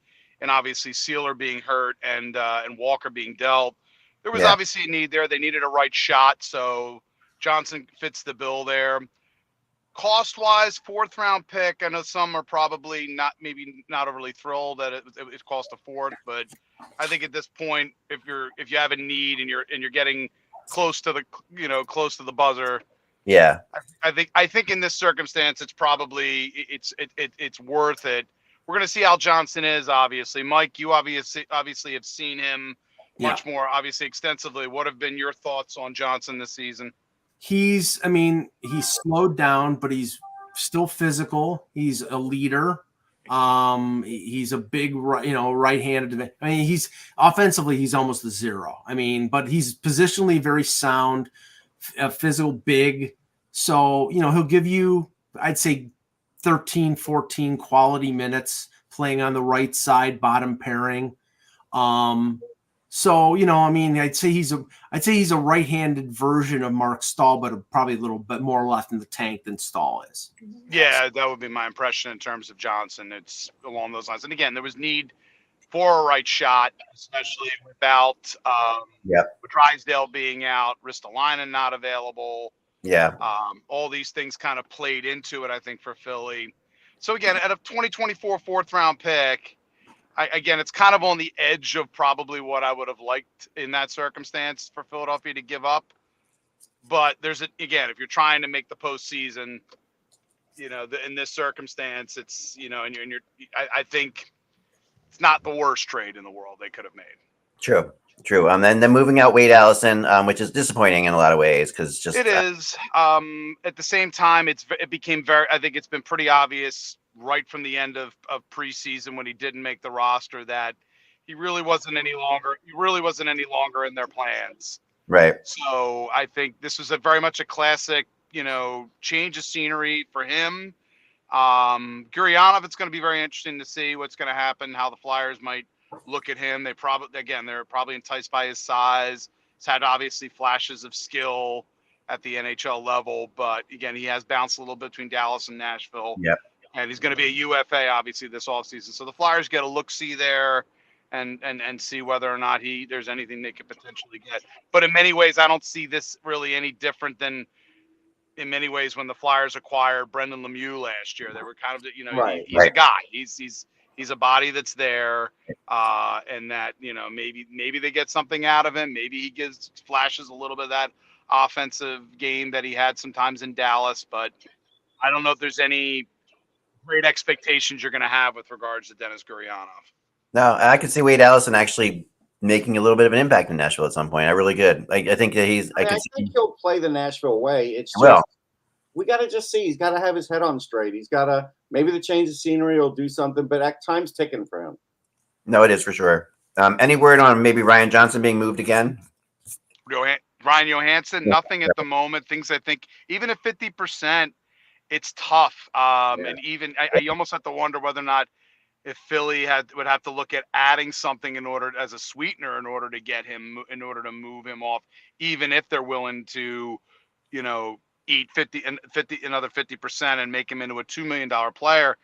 obviously Sealer being hurt and Walker being dealt. There was obviously a need there. They needed a right shot, so Johnson fits the bill there. Cost-wise, fourth-round pick. I know some are probably not overly thrilled that it cost a fourth, but I think at this point, if you have a need and you're getting close to the buzzer, yeah, I think in this circumstance, it's probably it's worth it. We're going to see how Johnson is. Obviously, Mike, you obviously have seen him much more obviously extensively. What have been your thoughts on Johnson this season? He's slowed down, but he's still physical. He's a leader. He's a big, right-handed. I mean, he's offensively, he's almost a zero. I mean, but he's positionally very sound, physical, big. So, he'll give you, I'd say 13, 14 quality minutes playing on the right side, bottom pairing. So, I'd say he's a right-handed version of Mark Stahl, but probably a little bit more left in the tank than Stahl is. Yeah, that would be my impression in terms of Johnson. It's along those lines. And again, there was need for a right shot, especially without Drysdale being out, Ristolainen not available. Yeah. All these things kind of played into it, I think, for Philly. So again, at a 2024 fourth-round pick, again, it's kind of on the edge of probably what I would have liked in that circumstance for Philadelphia to give up. But again, if you're trying to make the postseason, in this circumstance, it's, I think it's not the worst trade in the world they could have made. True. And then moving out Wade Allison, which is disappointing in a lot of ways because it is. At the same time, it became I think it's been pretty obvious right from the end of preseason when he didn't make the roster that he really wasn't any longer in their plans. Right. So I think this was very much a classic, change of scenery for him. Gurianov, it's going to be very interesting to see what's going to happen, how the Flyers might look at him. They're probably enticed by his size. He's had obviously flashes of skill at the NHL level, but again, he has bounced a little bit between Dallas and Nashville. Yep. And he's going to be a UFA obviously this offseason. So the Flyers get a look-see there and see whether or not there's anything they could potentially get. But in many ways, I don't see this really any different than in many ways when the Flyers acquired Brendan Lemieux last year. They were kind of, he's a guy. He's a body that's there, and that, maybe they get something out of him. Maybe he flashes a little bit of that offensive game that he had sometimes in Dallas, but I don't know if there's any great expectations you're going to have with regards to Denis Gurianov. No, I could see Wade Allison actually making a little bit of an impact in Nashville at some point. I really good. I think that I think he'll play the Nashville way. It's just, we got to just see. He's got to have his head on straight. He's got to, maybe the change of scenery will do something, but time's ticking for him. No, it is for sure. Any word on maybe Ryan Johnson being moved again? Ryan Johansson, nothing at the moment. Things I think, even at 50%, it's tough. And even I almost have to wonder whether or not if Philly would have to look at adding something as a sweetener in order to get him, in order to move him off, even if they're willing to, eat another 50% and make him into a $2 million player.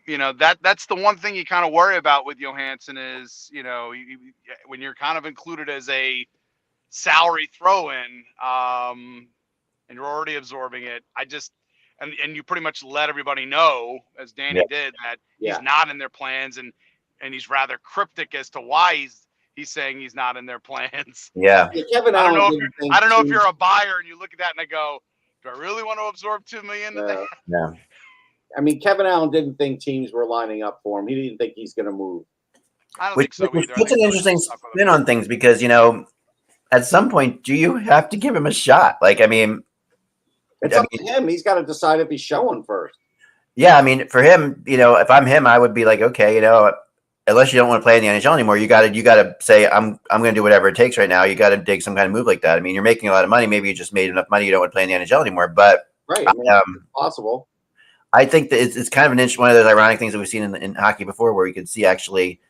That's the one thing you kind of worry about with Johansson is, when you're kind of included as a salary throw-in, and you're already absorbing it. And you pretty much let everybody know, as Danny did, that he's not in their plans, and he's rather cryptic as to why he's saying he's not in their plans. Yeah. Kevin I Allen don't know if you're a buyer and you look at that and I go, do I really want to absorb $2 million today? No. I mean, Kevin Allen didn't think teams were lining up for him. He didn't think he's going to move. I don't think so either. It's an interesting spin on things because, at some point, do you have to give him a shot? It's up to him. He's got to decide if he's showing first. Yeah, I mean, for him, if I'm him, I would be like, okay, unless you don't want to play in the NHL anymore, you got to say, I'm going to do whatever it takes right now. You got to dig some kind of move like that. I mean, you're making a lot of money. Maybe you just made enough money you don't want to play in the NHL anymore. But right, it's possible. I think that it's kind of one of those ironic things that we've seen in hockey before, where you can see actually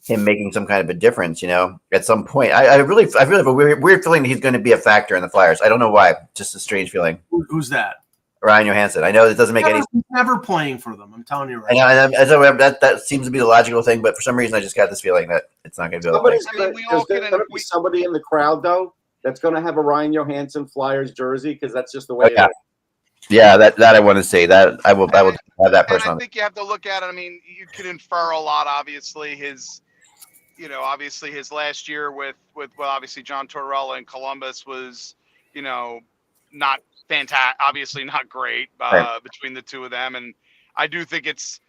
him making some kind of a difference. At some point, I really have a weird feeling that he's going to be a factor in the Flyers. I don't know why. Just a strange feeling. Who's that? Ryan Johansson. I know it doesn't make any sense. He's never playing for them. I'm telling you right now. That seems to be the logical thing, but for some reason I just got this feeling that it's not going to be there's going to be somebody in the crowd, though, that's going to have a Ryan Johansson Flyers jersey because that's just the way it is. Yeah, that I want to say. That I will have that person. I think you have to look at it. I mean, you could infer a lot, obviously, his last year with obviously John Tortorella in Columbus was, not fantastic, obviously not great between the two of them. And I do think it's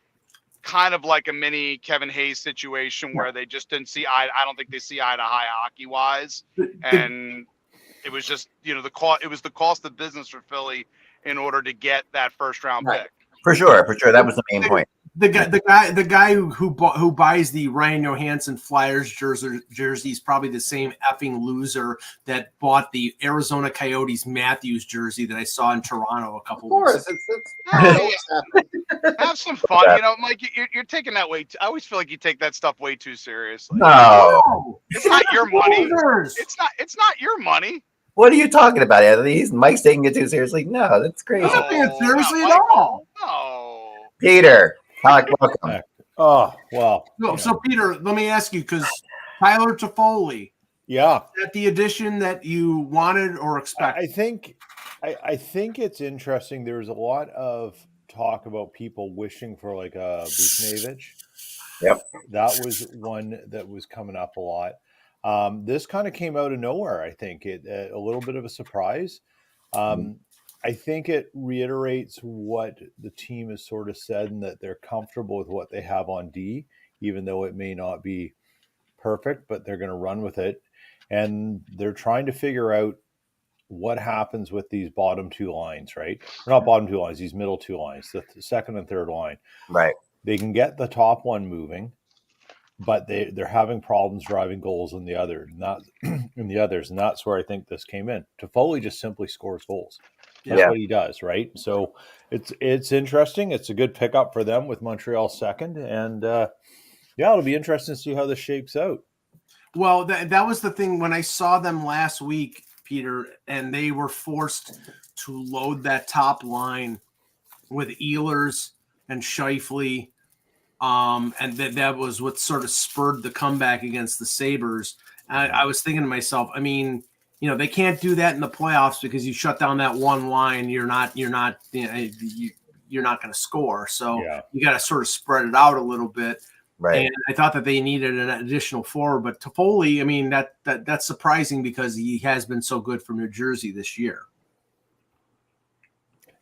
kind of like a mini Kevin Hayes situation where they just didn't see eye. I don't think they see eye to eye hockey wise. And it was just, it was the cost of business for Philly in order to get that first round pick. For sure. That was the main point. The guy who buys the Ryan Johansson Flyers jersey is probably the same effing loser that bought the Arizona Coyotes Matthews jersey that I saw in Toronto a couple weeks ago. Have some fun, Mike. You're taking that way. I always feel like you take that stuff way too seriously. No, it's not your money. It's not your money. What are you talking about, Anthony? Mike's taking it too seriously. No, that's crazy. I'm not taking it seriously at all. No, Peter. Welcome. Oh, well. So Peter, let me ask you, because Tyler Toffoli, is that the addition that you wanted or expected? I think it's interesting. There's a lot of talk about people wishing for like a Buchnevich, Yep. That was one that was coming up a lot. This kind of came out of nowhere. I think it a little bit of a surprise. I think it reiterates what the team has sort of said, and that they're comfortable with what they have on D, even though it may not be perfect, but they're going to run with it. And they're trying to figure out what happens with these bottom two lines, right? Not bottom two lines, these middle two lines, the second and third line. Right. They can get the top one moving, but they're having problems driving goals in the other, not in the others. And that's where I think this came in. Toffoli just simply scores goals. That's what he does, right? So it's interesting. It's a good pickup for them with Montreal second. And it'll be interesting to see how this shapes out. Well, that was the thing when I saw them last week, Peter, and they were forced to load that top line with Ehlers and Scheifele. And that was what sort of spurred the comeback against the Sabres. I was thinking to myself, I mean, they can't do that in the playoffs because you shut down that one line. You're not going to score. So you got to sort of spread it out a little bit. Right. And I thought that they needed an additional forward, but Toffoli, I mean, that's surprising because he has been so good for New Jersey this year.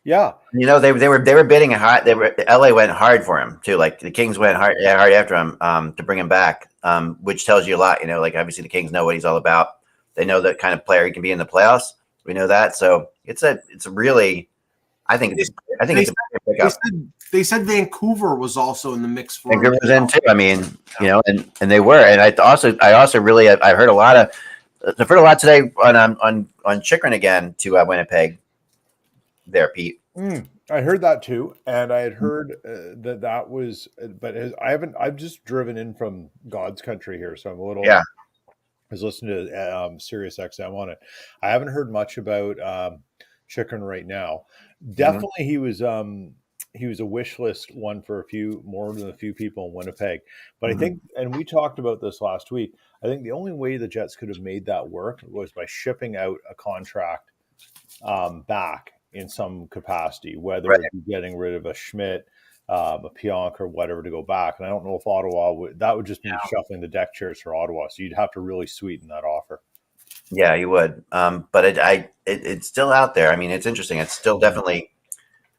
Yeah. They were bidding hard. LA went hard for him too. Like the Kings went hard after him to bring him back, which tells you a lot. Like obviously the Kings know what he's all about. They know the kind of player he can be in the playoffs. We know that. So it's really, I think it's a pickup. They said Vancouver was also in the mix for Vancouver was in too. I mean, and they were. And I also really I heard a lot today on Chychrun again to Winnipeg. There, Pete. I heard that too, and I had heard that was, but I've just driven in from God's country here, so I'm a little. Yeah. I was listening to Sirius XM on it. I haven't heard much about Chychrun right now. Definitely, he was a wish list one for more than a few people in Winnipeg. But I think, and we talked about this last week, I think the only way the Jets could have made that work was by shipping out a contract back in some capacity, whether it be getting rid of a Schmidt, a Pionk, or whatever to go back. And I don't know if Ottawa would just be shuffling the deck chairs for Ottawa. So you'd have to really sweeten that offer. Yeah, you would. But it's still out there. I mean, it's interesting. It's still definitely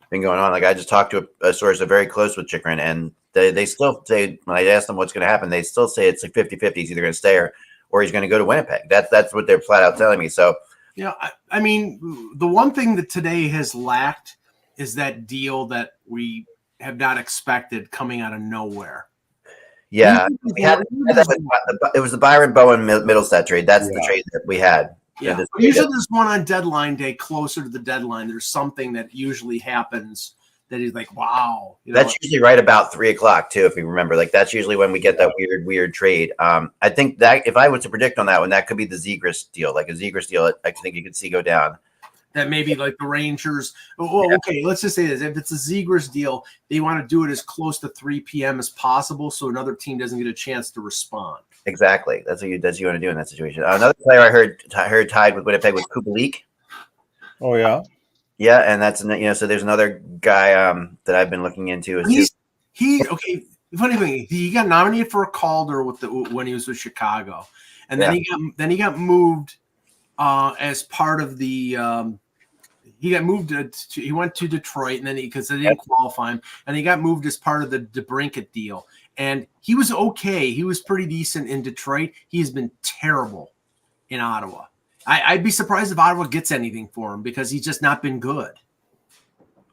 been going on. Like I just talked to a source that's very close with Chychrun, and they still say, when I ask them what's going to happen, they still say it's like 50-50. He's either going to stay or he's going to go to Winnipeg. That's what they're flat out telling me. So. Yeah, I mean, the one thing that today has lacked is that deal that we have not expected coming out of nowhere. Yeah, it was the Byron Bowen Mittelstadt trade. That's the trade that we had. Yeah, usually there's one on deadline day closer to the deadline. There's something that usually happens that is like, wow. That's usually right about 3:00 too, if you remember. Like that's usually when we get that weird trade. I think that if I was to predict on that one, that could be the Zegras deal. Like a Zegras deal, I think you could see go down. That maybe like the Rangers. Well, okay, let's just say this: if it's a Zegras deal, they want to do it as close to 3 p.m. as possible, so another team doesn't get a chance to respond. Exactly. That's what you want to do in that situation. Another player I heard tied with Winnipeg was Kubalik. Oh yeah. Yeah, and that's so there's another guy that I've been looking into. Okay. Funny thing, he got nominated for a Calder when he was with Chicago, and then he got moved as part of the. He got moved he went to Detroit, and then because they didn't qualify him, and he got moved as part of the DeBrincat deal. And he was okay. He was pretty decent in Detroit. He has been terrible in Ottawa. I'd be surprised if Ottawa gets anything for him because he's just not been good.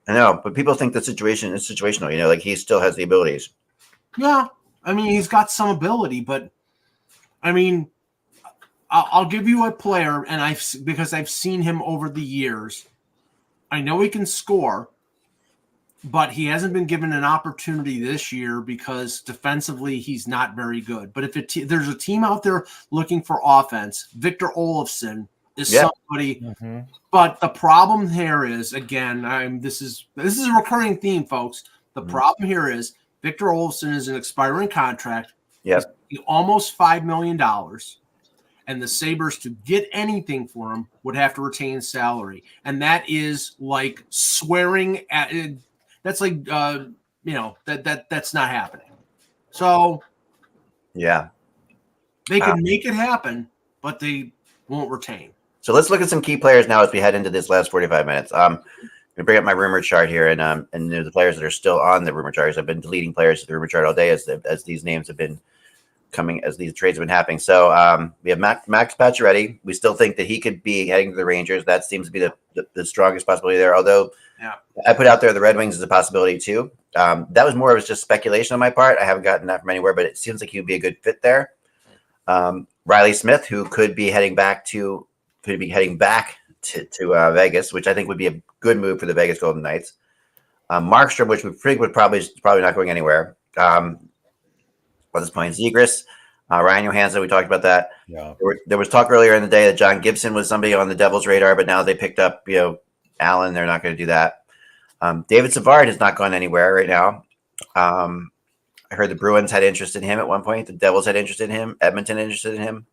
I know, but people think the situation is situational. Like he still has the abilities. Yeah, I mean he's got some ability, but I mean, I'll give you a player, and because I've seen him over the years. I know he can score, but he hasn't been given an opportunity this year because defensively he's not very good. But if there's a team out there looking for offense, Victor Olofsson is somebody. Mm-hmm. But the problem here is, again, this is a recurring theme, folks. The problem here is Victor Olofsson is an expiring contract. Yep. He's almost $5 million. And the Sabres, to get anything for him, would have to retain salary. And that is like swearing at – that's like, that's not happening. So Yeah. they can make it happen, but they won't retain. So let's look at some key players now as we head into this last 45 minutes. I'm going to bring up my rumor chart here, and the players that are still on the rumor charts. I've been deleting players to the rumor chart all day as these names have been coming, as these trades have been happening. So we have Max Pacioretty. We still think that he could be heading to the Rangers. That seems to be the strongest possibility there. Although I put out there the Red Wings is a possibility too. That was more of just speculation on my part. I haven't gotten that from anywhere, but it seems like he would be a good fit there. Riley Smith, who could be heading back to Vegas, which I think would be a good move for the Vegas Golden Knights. Markstrom, which we think would probably not going anywhere. At this point, Zegras, Ryan Johansson, we talked about that. Yeah. There was talk earlier in the day that John Gibson was somebody on the Devils' radar, but now they picked up, Allen. They're not going to do that. David Savard has not gone anywhere right now. I heard the Bruins had interest in him at one point. The Devils had interest in him. Edmonton interested in him.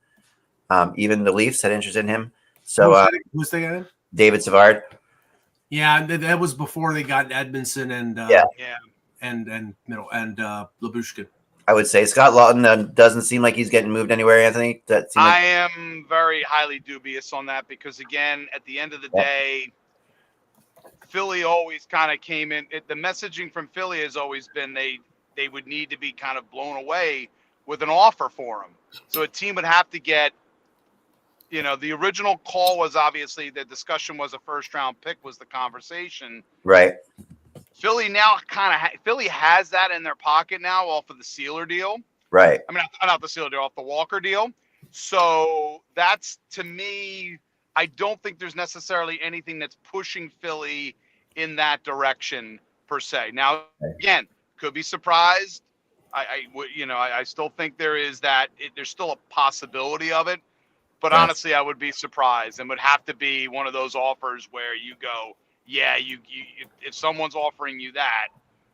Even the Leafs had interest in him. So who's they got? David Savard. Yeah, that was before they got Edmondson and Labushkin. I would say Scott Lawton doesn't seem like he's getting moved anywhere, Anthony. I am very highly dubious on that because, again, at the end of the day, Philly always kind of came in. The messaging from Philly has always been they would need to be kind of blown away with an offer for him. So a team would have to get, the original call was obviously the discussion was a first-round pick was the conversation. Right. Philly now Philly has that in their pocket now off of the Sealer deal. Right. I mean, not the Sealer deal, off the Walker deal. So that's, to me, I don't think there's necessarily anything that's pushing Philly in that direction per se. Now, again, could be surprised. I still think there is there's still a possibility of it. But honestly, I would be surprised and would have to be one of those offers where you go, yeah, you if someone's offering you that,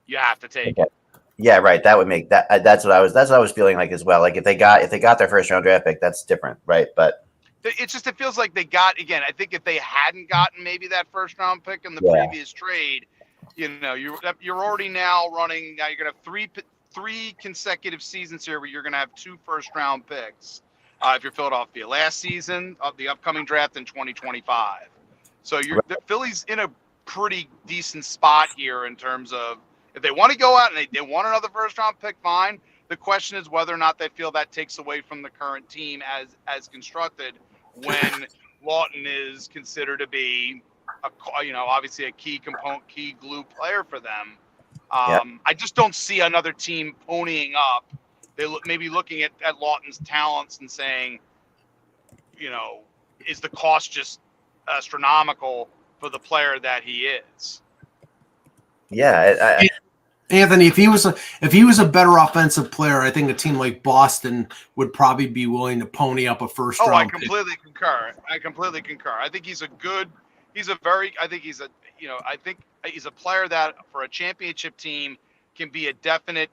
you have to take it. Yeah, right. That would make that. That's what I was feeling like as well. Like if they got their first round draft pick, that's different, right? But it feels like they got, again, I think if they hadn't gotten maybe that first round pick in the previous trade, you're already now running. Now you're gonna have three consecutive seasons here where you're gonna have 2 first round picks. If you're Philadelphia, last season of the upcoming draft in 2025. So the Philly's in a pretty decent spot here in terms of if they want to go out and they want another first round pick, fine. The question is whether or not they feel that takes away from the current team as constructed when Lawton is considered to be obviously a key component, key glue player for them. I just don't see another team ponying up. They maybe looking at Lawton's talents and saying, is the cost just astronomical for the player that he is? Yeah, Anthony, if he was a better offensive player, I think a team like Boston would probably be willing to pony up a first round. I completely concur. I think he's a player that for a championship team can be a definite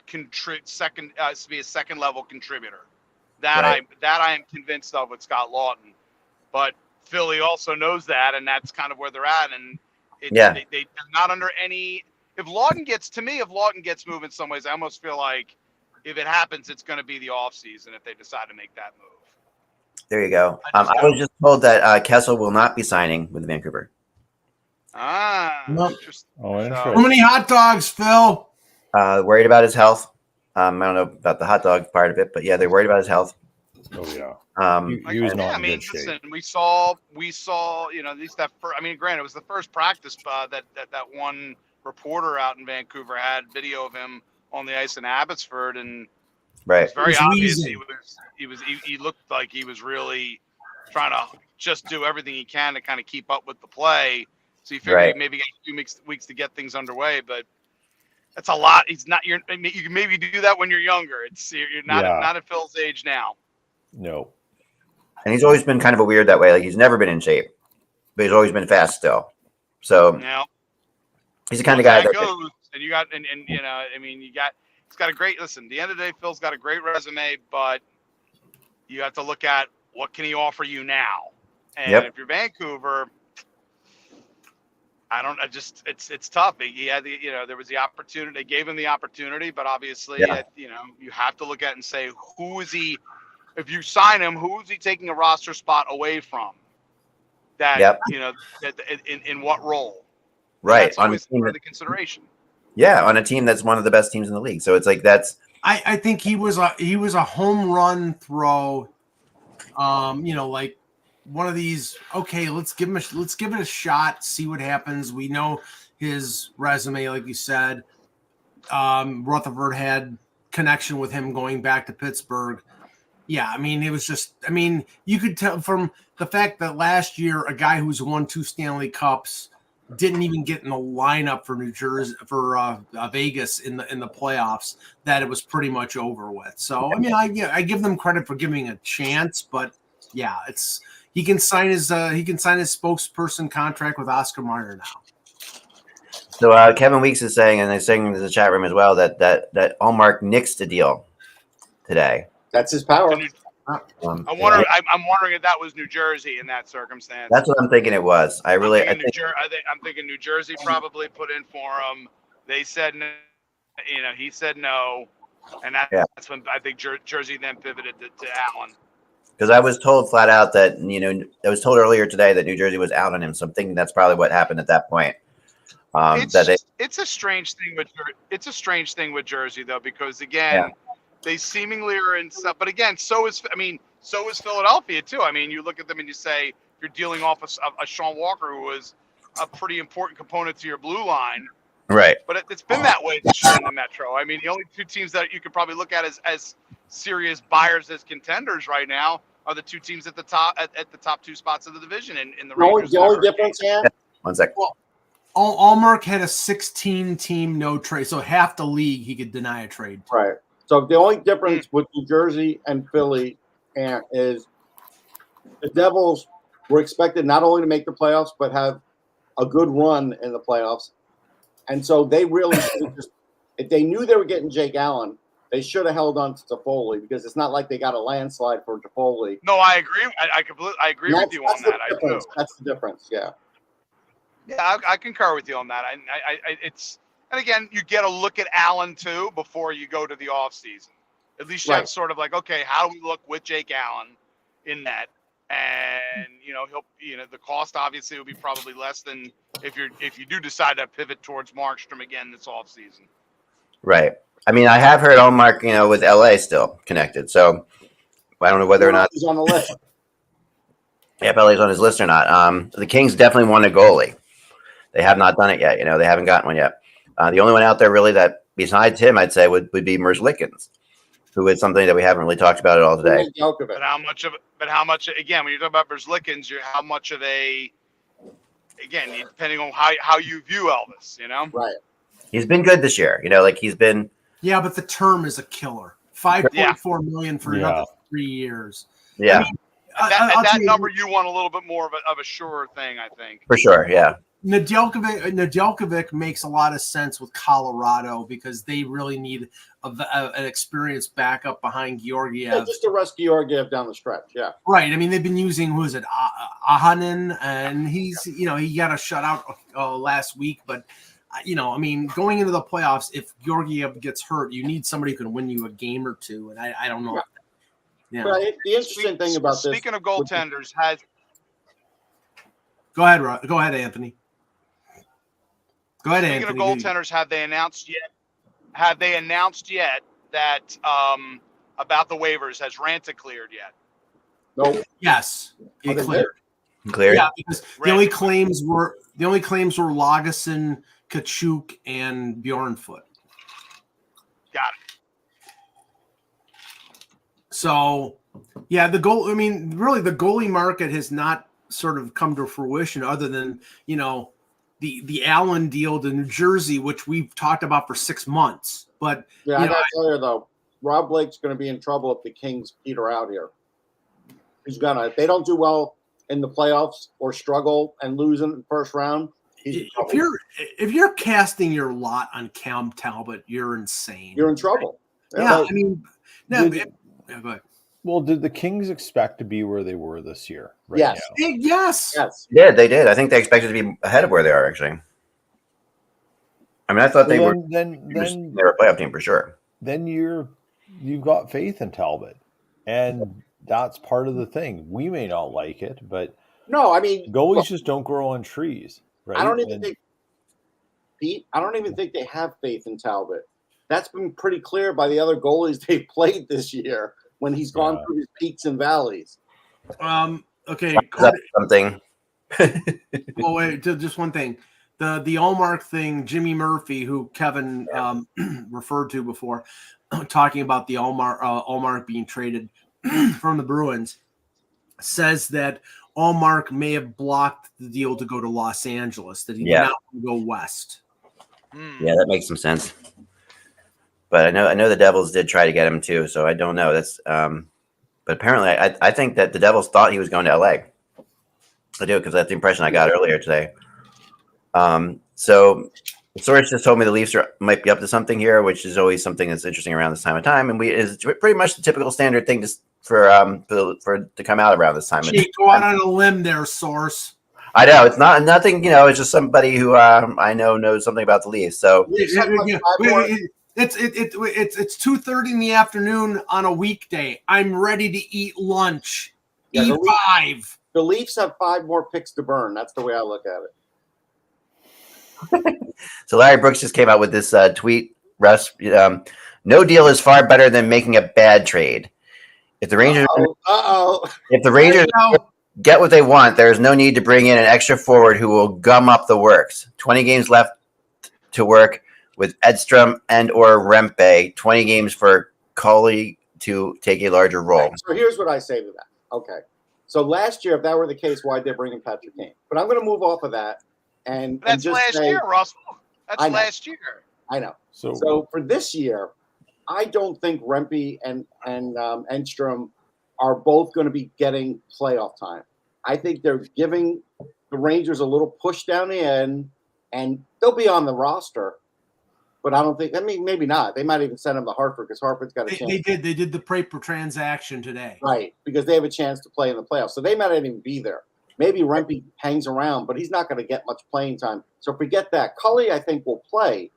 second level contributor. That I am convinced of with Scott Lawton. But Philly also knows that, and that's kind of where they're at. And they're not under any. If Lawton gets moved in some ways, I almost feel like if it happens, it's going to be the offseason if they decide to make that move. There you go. I was just told that Kessel will not be signing with Vancouver. Interesting. How many hot dogs, Phil? Worried about his health. I don't know about the hot dog part of it, but yeah, they're worried about his health. Oh yeah. He was not in good shape. Listen, we saw, at least that first, granted, it was the first practice that one reporter out in Vancouver had video of him on the ice in Abbotsford, and it was very obvious he looked like he was really trying to just do everything he can to kind of keep up with the play. So you figure maybe get a few weeks to get things underway, but that's a lot. You can maybe do that when you're younger. You're not at Phil's age now. No. And he's always been kind of a weird that way. Like he's never been in shape, but he's always been fast still. So he's the kind of guy that goes. And you got, he's got a great, listen, at the end of the day, Phil's got a great resume, but you have to look at what can he offer you now. And if you're Vancouver, It's tough. He had there was the opportunity. They gave him the opportunity, but obviously, you have to look at it and say, who is he? If you sign him, who is he taking a roster spot away from? That in what role? Right. That's always part of the consideration. Yeah, on a team that's one of the best teams in the league. So it's like I think he was a home run throw. Like one of these. Okay, let's give it a shot. See what happens. We know his resume, like you said. Rutherford had connection with him going back to Pittsburgh. Yeah, I mean, it was just. I mean, you could tell from the fact that last year a guy who's won 2 Stanley Cups didn't even get in the lineup for New Jersey for Vegas in the playoffs, that it was pretty much over with. So I mean, I give them credit for giving a chance, but yeah, he can sign his spokesperson contract with Oscar Mayer now. So Kevin Weeks is saying, and they're saying in the chat room as well, that Allmark nixed the deal today. That's his power. I'm wondering if that was New Jersey in that circumstance. That's what I'm thinking it was. I'm thinking New Jersey probably put in for him. They said, he said no, and that's when I think Jersey then pivoted to Allen. Because I was told flat out that I was told earlier today that New Jersey was out on him. So I'm thinking that's probably what happened at that point. It's a strange thing with Jersey though, because again. Yeah. They seemingly are in stuff, but again, so is Philadelphia too. I mean, you look at them and you say you're dealing off a Sean Walker who was a pretty important component to your blue line, right? But it's been that way this year in the Metro. I mean, the only 2 teams that you could probably look at as serious buyers as contenders right now are the 2 teams at the top 2 spots of the division in the Rangers. The only difference, One second. Well, Allmark had a 16-team no trade, so half the league he could deny a trade to. Right. So the only difference with New Jersey and Philly is the Devils were expected not only to make the playoffs, but have a good run in the playoffs. And so they really if they knew they were getting Jake Allen, they should have held on to Toffoli, because it's not like they got a landslide for Toffoli. No, I agree. I agree with you on that. I do. That's the difference. Yeah. Yeah, I concur with you on that. And again, you get a look at Allen too before you go to the offseason. At least you have sort of like, okay, how do we look with Jake Allen in that? And the cost obviously will be probably less than if you do decide to pivot towards Markstrom again this offseason. Right. I mean, I have heard Allmark, with LA still connected. So I don't know whether or not he's on the list. Yeah, if LA's on his list or not. The Kings definitely want a goalie. They have not done it yet. They haven't gotten one yet. The only one out there really that besides him, I'd say would be Merzlikins, who is something that we haven't really talked about at all today. But how much again, when you're talking about Merzlikins, how much of a, again, depending on how you view Elvis, Right. He's been good this year. He's been. Yeah, but the term is a killer. $5.4 million for another 3 years. Yeah. I mean, that number you want a little bit more of a surer thing, I think. For sure, yeah. Nedeljkovic makes a lot of sense with Colorado because they really need an experienced backup behind Georgiev. Yeah, just to rest Georgiev down the stretch, yeah. Right. I mean, they've been using, Ahanen, and he's, he got a shutout last week. But, I mean, going into the playoffs, if Georgiev gets hurt, you need somebody who can win you a game or two. And I don't know. Yeah. Yeah. Right. The interesting thing about this. Speaking of goaltenders, Go ahead, Anthony. Go ahead, Speaking Anthony. of goaltenders, have they announced yet that about the waivers? Has Ranta cleared yet? No. Yes, he cleared. Cleared. Yeah, because the only claims were Lagesson, Kachuk, and Bjornfoot. Got it. So, yeah, the goalie market has not sort of come to fruition other than, the Allen deal to New Jersey, which we've talked about for 6 months. But yeah, I gotta tell you though, Rob Blake's going to be in trouble if the Kings peter out here. If they don't do well in the playoffs or struggle and lose in the first round. If you're casting your lot on Cam Talbot, you're insane. You're in trouble. Yeah, I mean, no. Go ahead. Well, did the Kings expect to be where they were this year? Right Yes. now? Yes. Yes. Yeah, they did. I think they expected to be ahead of where they are, actually. I mean, I thought they were a playoff team for sure. Then you've got faith in Talbot, and that's part of the thing. We may not like it, but No, I mean, goalies just don't grow on trees, right? I don't even think, Pete, I don't even think they have faith in Talbot. That's been pretty clear by the other goalies they've played this year when he's gone through his peaks and valleys. Okay. That's something. Oh, wait, just one thing. The Allmark thing, Jimmy Murphy, who Kevin referred to before, talking about the Allmark being traded from the Bruins, says that Allmark may have blocked the deal to go to Los Angeles, that he did not want to go west. Yeah, that makes some sense. But I know the Devils did try to get him too, so I don't know. That's but apparently I think that the Devils thought he was going to LA. I do, because that's the impression I got earlier today. So the source just told me the Leafs might be up to something here, which is always something that's interesting around this time of time, and is pretty much the typical standard thing for to come out around this time. Gee, go out on a limb there, source. I know it's nothing. It's just somebody who I know knows something about the Leafs. So it's 2:30 in the afternoon on a weekday. I'm ready to eat lunch. Yeah, E5. The Leafs have 5 more picks to burn. That's the way I look at it. So Larry Brooks just came out with this tweet. Russ, no deal is far better than making a bad trade. If the Rangers, if the Rangers get what they want, there is no need to bring in an extra forward who will gum up the works. 20 games left to work with Edstrom and or Rempe. 20 games for Goalie to take a larger role. Right. So here's what I say to that. Okay. So last year, if that were the case, why did they bring in Patrick Kane? But I'm going to move off of that. That's last year, Russell. That's last year. I know. So for this year, I don't think Rempe and Edstrom are both going to be getting playoff time. I think they're giving the Rangers a little push down the end, and they'll be on the roster. But I don't think. I mean, maybe not. They might even send them to Hartford because Hartford's got a chance. They did. They did the paper transaction today, right? Because they have a chance to play in the playoffs, so they might not even be there. Maybe Rempe hangs around, but he's not going to get much playing time. So forget that. Cully, I think, will play,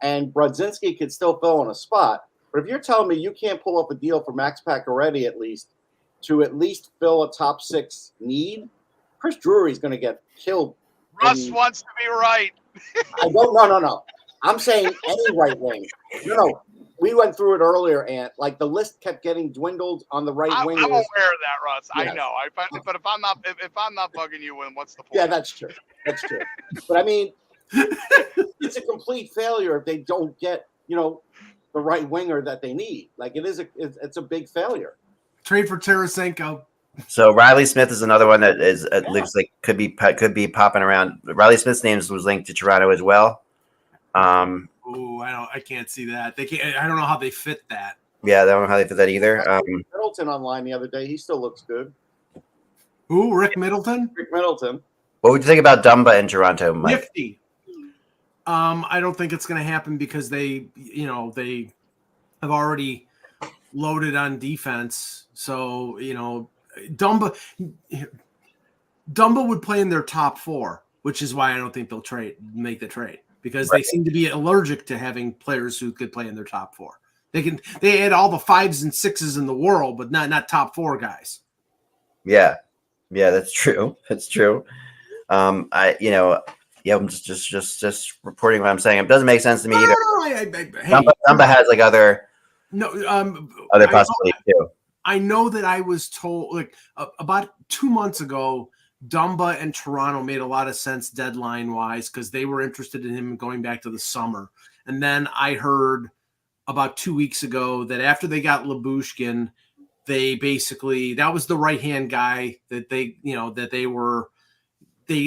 and Brodzinski could still fill in a spot. But if you're telling me you can't pull up a deal for Max Pacioretty at least fill a top 6 need, Chris Drury's going to get killed. Russ wants to be right. I don't. No. I'm saying any right wing. No. We went through it earlier, and like the list kept getting dwindled on the right wing. I'm aware of that, Russ. Yes. I know. But if I'm not bugging you, then what's the point? Yeah, that's true. That's true. But I mean, it's a complete failure if they don't get the right winger that they need. Like it's a big failure. Trade for Tarasenko. So Riley Smith is another one that looks like could be popping around. Riley Smith's name was linked to Toronto as well. I can't see that. They can't. I don't know how they fit that. Yeah, I don't know how they fit that either. Middleton online the other day. He still looks good. Who? Rick Middleton? Rick Middleton. What would you think about Dumba in Toronto, Mike? Nifty. I don't think it's going to happen because they have already loaded on defense. So, Dumba would play in their top 4, which is why I don't think they'll make the trade. Because they seem to be allergic to having players who could play in their top 4. They had all the 5s and 6s in the world, but not top 4 guys. Yeah, that's true. That's true. I'm just reporting what I'm saying. It doesn't make sense to me either. Dumba has like other possibilities too. I know that I was told about 2 months ago. Dumba and Toronto made a lot of sense deadline-wise because they were interested in him going back to the summer. And then I heard about 2 weeks ago that after they got Lyubushkin, that was the right-hand guy that they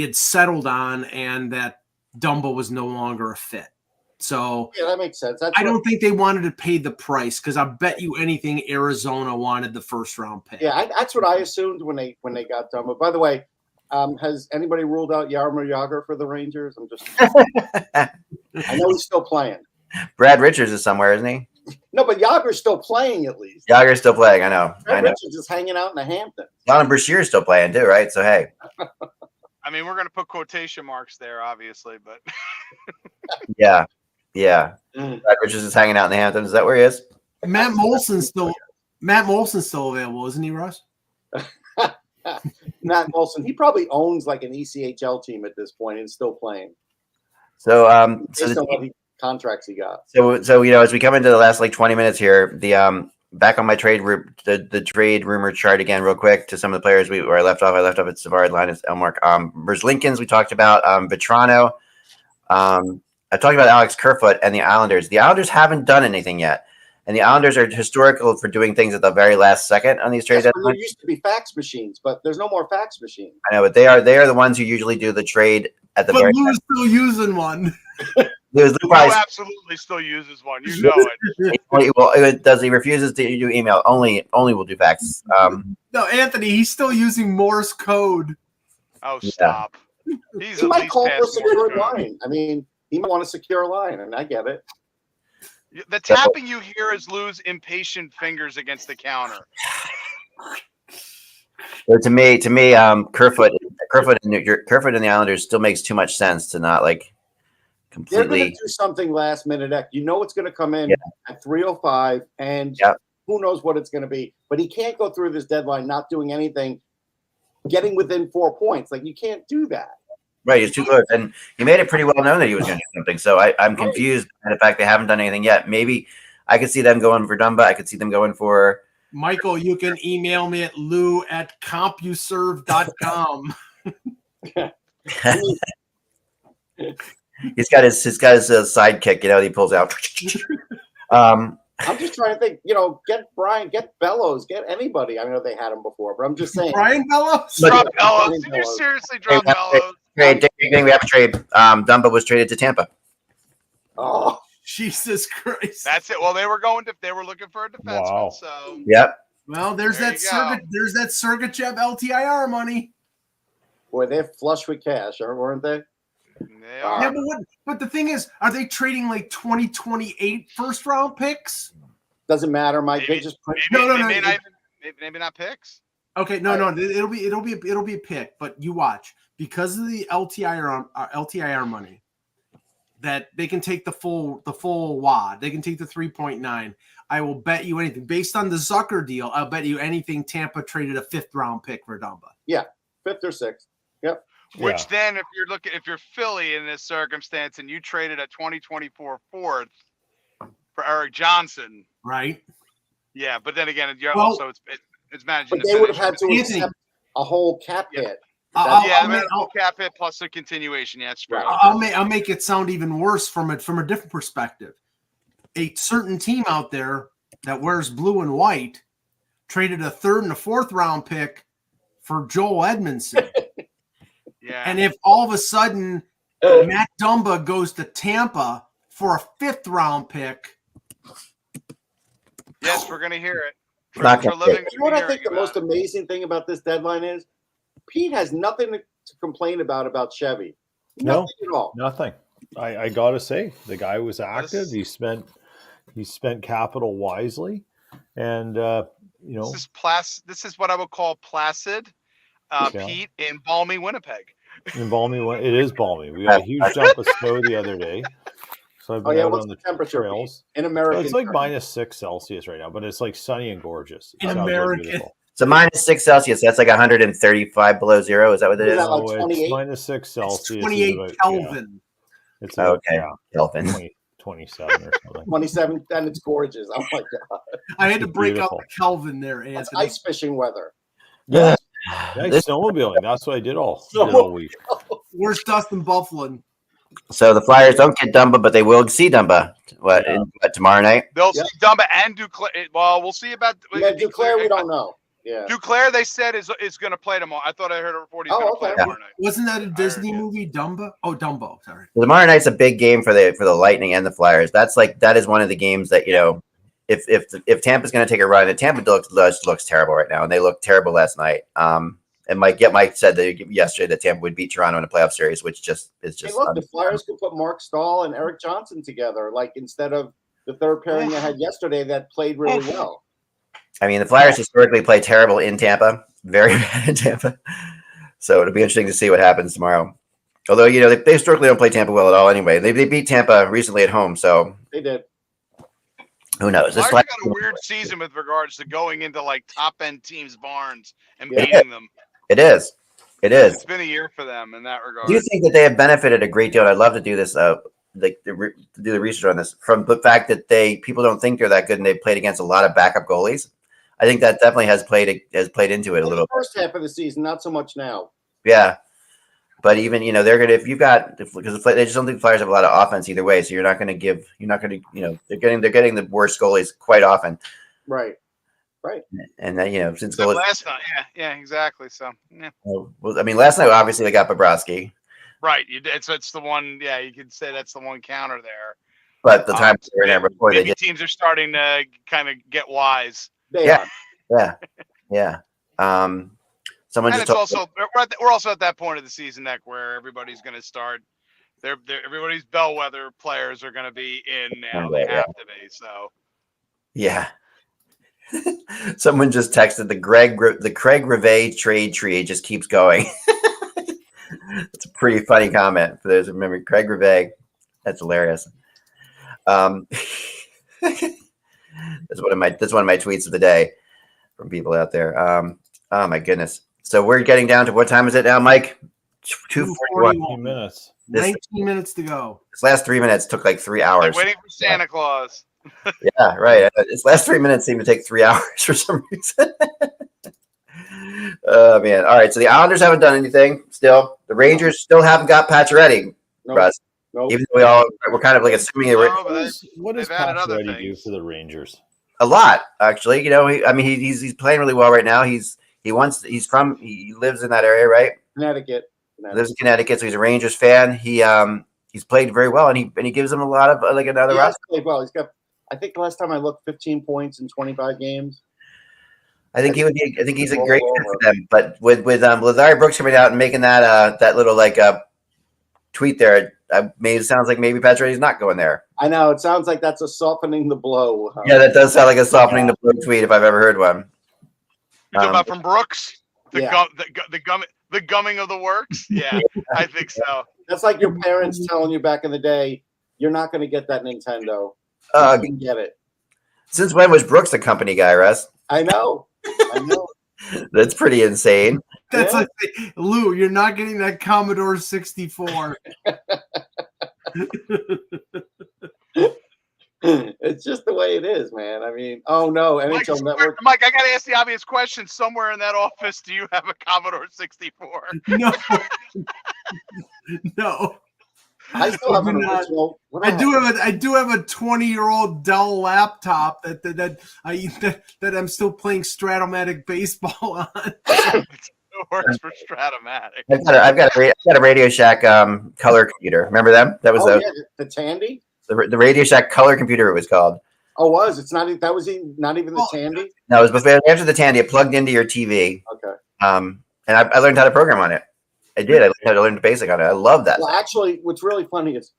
had settled on, and that Dumba was no longer a fit. So yeah, that makes sense. I don't think they wanted to pay the price because I bet you anything Arizona wanted the first-round pick. Yeah, that's what I assumed when they got Dumba. By the way, has anybody ruled out Jaromir Jagr for the Rangers? I know he's still playing. Brad Richards is somewhere, isn't he? No, but Yager's still playing at least. Yager's still playing. I know. Richards is hanging out in the Hamptons. Don Brashear's still playing too, right? So hey. I mean, we're going to put quotation marks there, obviously, but Yeah. Richards is hanging out in the Hamptons. Is that where he is? Matt Molson's still available, isn't he, Russ? Matt Molson, he probably owns like an ECHL team at this point and still playing. So Based on what contracts he got. So as we come into the last like 20 minutes here, the back on my trade the trade rumor chart again real quick to some of the players where I left off at Savard, Linus, Elmark, Lincolns we talked about, Vetrano. I talked about Alex Kerfoot and the Islanders. The Islanders haven't done anything yet. And the Islanders are historical for doing things at the very last second on these trades. There used to be fax machines, but there's no more fax machines. I know, but they are the ones who usually do the trade at the very Lou's still using one. Lou absolutely still uses one. You know it. He refuses to do email. Only will do fax. No, Anthony, he's still using Morse code. Oh, stop. He might call for a secure line. I mean, he might want a secure line, and I get it. The tapping you hear is Lou's impatient fingers against the counter. So to me, Kerfoot and the Islanders still makes too much sense to not like completely. They're going to do something last minute. You know it's going to come in at 3:05, and who knows what it's going to be. But he can't go through this deadline not doing anything, getting within 4 points. Like, you can't do that. Right, he's too close, and he made it pretty well known that he was going to do something. So I'm confused by the fact they haven't done anything yet. Maybe I could see them going for Dumba. I could see them going for Michael. You can email me at lou@compuserve.com. He's got his sidekick, that he pulls out. I'm just trying to think, get Brian, get Bellows, get anybody. I know they had him before, but I'm just saying. Brian Bellows? Drop Bellows. Did you seriously drop Bellows? Trade. We have a trade. Dumba was traded to Tampa. Oh, Jesus Christ! That's it. Well, they were looking for a defenseman. Wow. So yep. Well, there's that Sergachev LTIR money. Boy, they're flush with cash, weren't they? They are. Yeah, but the thing is, are they trading like 2028 first round picks? Doesn't matter, Mike. Maybe, they just maybe not picks. Okay, no, it'll be a pick, but you watch, because of the LTIR money, that they can take the full wad. They can take the 3.9. I will bet you anything based on the Zucker deal. I'll bet you anything. Tampa traded a 5th round pick for Dumba. Yeah, 5th or 6th. Yep. Which then, if you're Philly in this circumstance and you traded a 2024 4th for Eric Johnson, right? Yeah, but then again, it's managing. But they would have had to accept a whole cap hit. A whole cap hit plus a continuation. Yeah, it's right. I'll make it sound even worse from a different perspective. A certain team out there that wears blue and white traded a 3rd and a 4th round pick for Joel Edmondson. Yeah. And if all of a sudden Matt Dumba goes to Tampa for a 5th round pick. Yes, we're going to hear it. You know what I think the most amazing thing about this deadline is? Pete has nothing to complain about Chevy. Nothing at all. Nothing. I got to say, the guy was active. He spent capital wisely. And, This is what I would call placid. Pete in balmy Winnipeg. It is balmy. We got a huge dump of snow the other day. So I've been out on the temperature trails. In America? It's like -6 Celsius right now, but it's like sunny and gorgeous. In America. So -6 Celsius, that's like 135 below zero. Is that what it is? Like it's -6 Celsius. It's 28 Kelvin. It's Kelvin. 27 or something. 27, and it's gorgeous. Oh my god! I had to break out the Kelvin there, Anthony. It's ice fishing weather. Yeah. Snowmobiling. That's what I did all week. Where's Dustin Bufflin? So the Flyers don't get Dumba, but they will see Dumba. Tomorrow night? They'll see Dumba and Duclair. Well, we'll see about Duclair. We don't know. Yeah, Duclair, they said is going to play tomorrow. I thought I heard a report he's going to play tomorrow night. Wasn't that a Disney movie, Dumba? Oh, Dumbo. Sorry. Well, tomorrow night's a big game for the Lightning and the Flyers. That is one of the games that if Tampa's going to take a run, and Tampa looks terrible right now, and they looked terrible last night. And Mike said that yesterday that Tampa would beat Toronto in a playoff series, which is just. Hey, look, the Flyers could put Mark Stahl and Eric Johnson together, like instead of the third pairing they had yesterday that played really well. I mean, the Flyers historically play terrible in Tampa, very bad in Tampa. So it'll be interesting to see what happens tomorrow. Although, they historically don't play Tampa well at all anyway. They beat Tampa recently at home, so. They did. Who knows? Flyers got a weird season with regards to going into like top-end teams' barns and beating them. It is. It's been a year for them in that regard. Do you think that they have benefited a great deal? And I'd love to do this, to do the research on this, from the fact that people don't think they're that good and they've played against a lot of backup goalies. I think that definitely has played into it a little. The first half of the season, not so much now. Yeah, but even they're gonna because they just don't think the Flyers have a lot of offense either way. So they're getting the worst goalies quite often. Right. And then since goalies last night, yeah, exactly. So yeah. Well, I mean, last night obviously they got Bobrovsky. Right. It's the one. Yeah, you could say that's the one counter there. But the time they were there before they did. Teams are starting to kind of get wise. Yeah. Someone and just we're also at that point of the season where everybody's going to start. Everybody's bellwether players are going to be in now. They have to be. So. Yeah. Someone just texted the Craig Rivet trade tree just keeps going. It's a pretty funny comment for those who remember Craig Rivet. That's hilarious. That's one of my tweets of the day from people out there. Oh my goodness. So we're getting down to what time is it now, Mike? 2:41 minutes. 19 minutes to go. This last 3 minutes took like 3 hours. Like waiting for Santa Claus. Yeah, right. This last 3 minutes seem to take 3 hours for some reason. Oh man. All right. So the Islanders haven't done anything still. The Rangers still haven't got Pacioretty, Russ. Nope. Even though we're kind of like assuming what does Pacioretty do for the Rangers? A lot, actually. He's playing really well right now. He lives in that area, right? Connecticut. Lives in Connecticut, so he's a Rangers fan. He's played very well, and he gives them a lot of another. He has played well. He's got, I think the last time I looked, 15 points in 25 games. I think he's a great fit for them. But with Lazari Brooks coming out and making that little tweet there, it sounds like maybe Pacioretty's not going there. I know it sounds like that's a softening the blow. Yeah, that does sound like a softening the blow tweet if I've ever heard one. You're talking about from Brooks, the gumming of the works. Yeah, I think so. That's like your parents telling you back in the day, you're not going to get that Nintendo. You can get it. Since when was Brooks the company guy, Russ? I know. That's pretty insane. That's like, Lou, you're not getting that Commodore 64. It's just the way it is, man. I mean, oh no, NHL Network. Mike, I got to ask the obvious question. Somewhere in that office, do you have a Commodore 64? No. No. I still have an original. I do have a 20-year-old Dell laptop that I'm still playing Stratomatic baseball on. It works for Stratomatic. I've got a Radio Shack color computer. Remember them? That was the Tandy. The Radio Shack color computer. It was called. Oh, it's not. That was not even the Tandy. No, it was before after the Tandy. It plugged into your TV. Okay. And I learned how to program on it. I did. I had to learn the basic on it. I love that. Well, actually, what's really funny is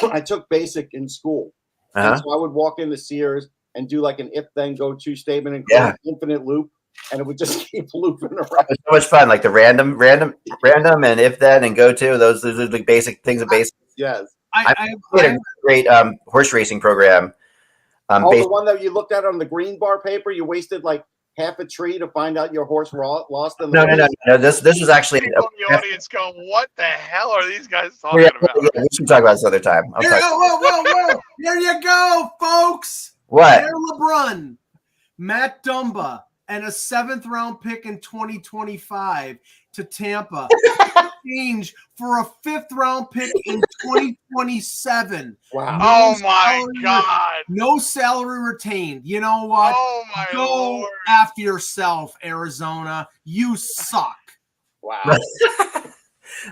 I took basic in school. Uh-huh. So I would walk into Sears and do like an if-then go-to statement and close infinite loop, and it would just keep looping around. It was so much fun. Like the random, and if-then and go-to. Those are the basic things of basic. Yes. I made a great horse racing program. The one that you looked at on the green bar paper, you wasted like half a tree to find out your horse lost in the No. This was actually the audience going, what the hell are these guys talking about? Yeah, we should talk about this other time. Whoa. There you go, folks. What? Pierre LeBrun, Matt Dumba, and a 7th-round pick in 2025 to Tampa. Exchange for a 5th-round pick in 2027. Wow. Oh my God. No salary retained. You know what? Oh my Go Lord. after yourself, Arizona. You suck. Wow.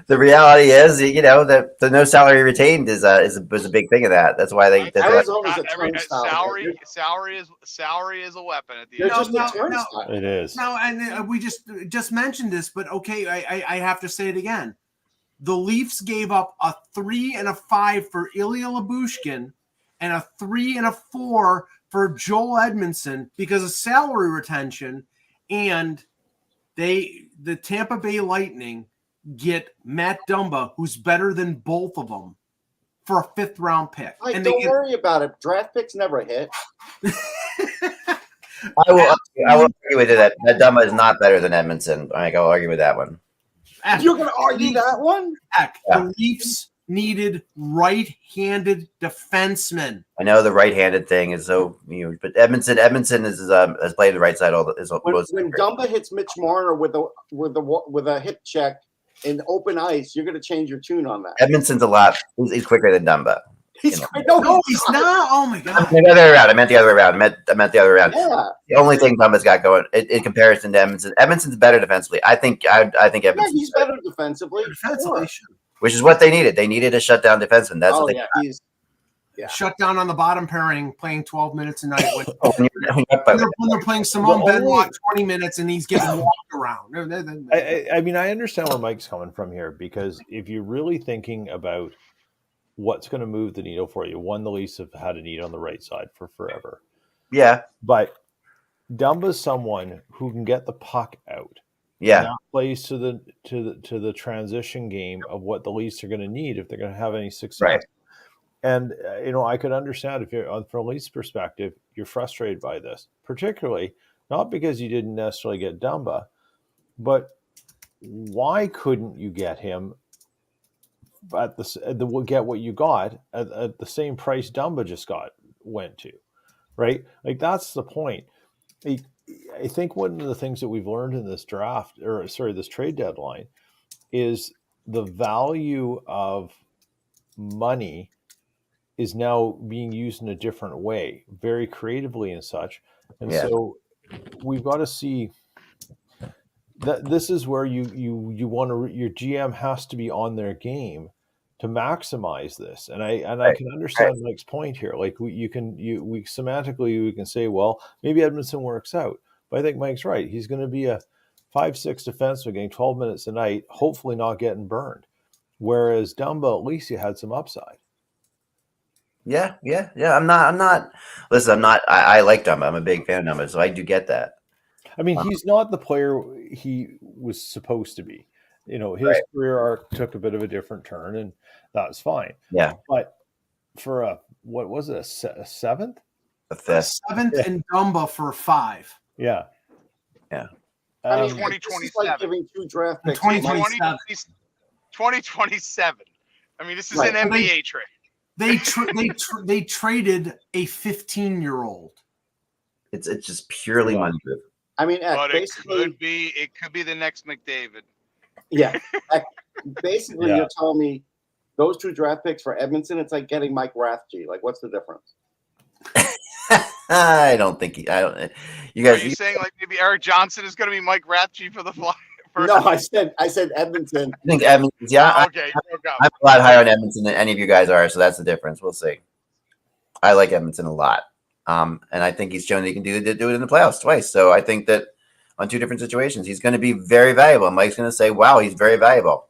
The reality is, that the no salary retained was a big thing of that. That's why they. Arizona's a turnstile. Salary is a weapon at the They're end. just a turnstile. It is. Now, and we just mentioned this, but okay, I have to say it again. The Leafs gave up a 3 and a 5 for Ilya Lyubushkin and a 3 and a 4 for Joel Edmondson because of salary retention, and the Tampa Bay Lightning get Matt Dumba, who's better than both of them, for a 5th round pick. And don't worry about it. Draft picks never hit. I will argue with you that Dumba is not better than Edmondson. I'll argue with that one. You're going to argue that one? Heck, the Leafs needed right-handed defensemen. I know the right-handed thing is so huge, but Edmondson has played the right side all the. When Dumba hits Mitch Marner with a hip check in open ice, you're going to change your tune on that. Edmondson's a lot. He's quicker than Dumba. He's no, he's not. Oh my god! I meant the other way around. I meant the other way around. Yeah. The only thing Dumba's got going in comparison to Edmondson, Edmondson's better defensively. I think Edmondson's he's better defensively. Which is what they needed. They needed a shutdown defenseman. That's what they got. Shut down on the bottom pairing, playing 12 minutes a night. When they're playing Simone Bedlock 20 minutes and he's getting walked around. I mean, I understand where Mike's coming from here, because if you're really thinking about what's going to move the needle for you, the Leafs have had a need on the right side for forever. Yeah. But Dumba's someone who can get the puck out. Yeah. And that plays to the transition game of what the Leafs are going to need if they're going to have any success. Right. And, I could understand if you're from a Leafs perspective, you're frustrated by this, particularly not because you didn't necessarily get Dumba, but why couldn't you get him get what you got at the same price Dumba just went to, right? Like, that's the point. I think one of the things that we've learned in this this trade deadline is the value of money is now being used in a different way, very creatively and such. And so we've got to see that this is where you want to, your GM has to be on their game to maximize this. And I can understand Mike's point here. Like, we semantically, we can say, well, maybe Edmondson works out, but I think Mike's right. He's going to be a 5-6 defenseman getting 12 minutes a night, hopefully not getting burned. Whereas Dumba, at least you had some upside. Yeah. I'm not. Listen, I like Dumba. I'm a big fan of Dumba, so I do get that. I mean, he's not the player he was supposed to be. His career arc took a bit of a different turn, and that's fine. Yeah. But for what was it, a 7th? A 5th. 7th and Dumba for 5. Yeah. Yeah. I mean, 2027. Like giving 2 draft picks. 2027. I mean, this is an NBA trade. They traded a 15-year-old. It's just purely money. I mean, but it could be the next McDavid. Yeah. Basically, you're telling me those 2 draft picks for Edmondson, it's like getting Mike Rathje. Like, what's the difference? I don't think you guys. Are you saying like maybe Eric Johnson is going to be Mike Rathje for the Flyers? No, I said Edmonton. I think Edmonton. Yeah, okay. I'm a lot higher on Edmonton than any of you guys are, so that's the difference. We'll see. I like Edmonton a lot, and I think he's shown that he can do it in the playoffs twice. So I think that on 2 different situations, he's going to be very valuable. Mike's going to say, "Wow, he's very valuable."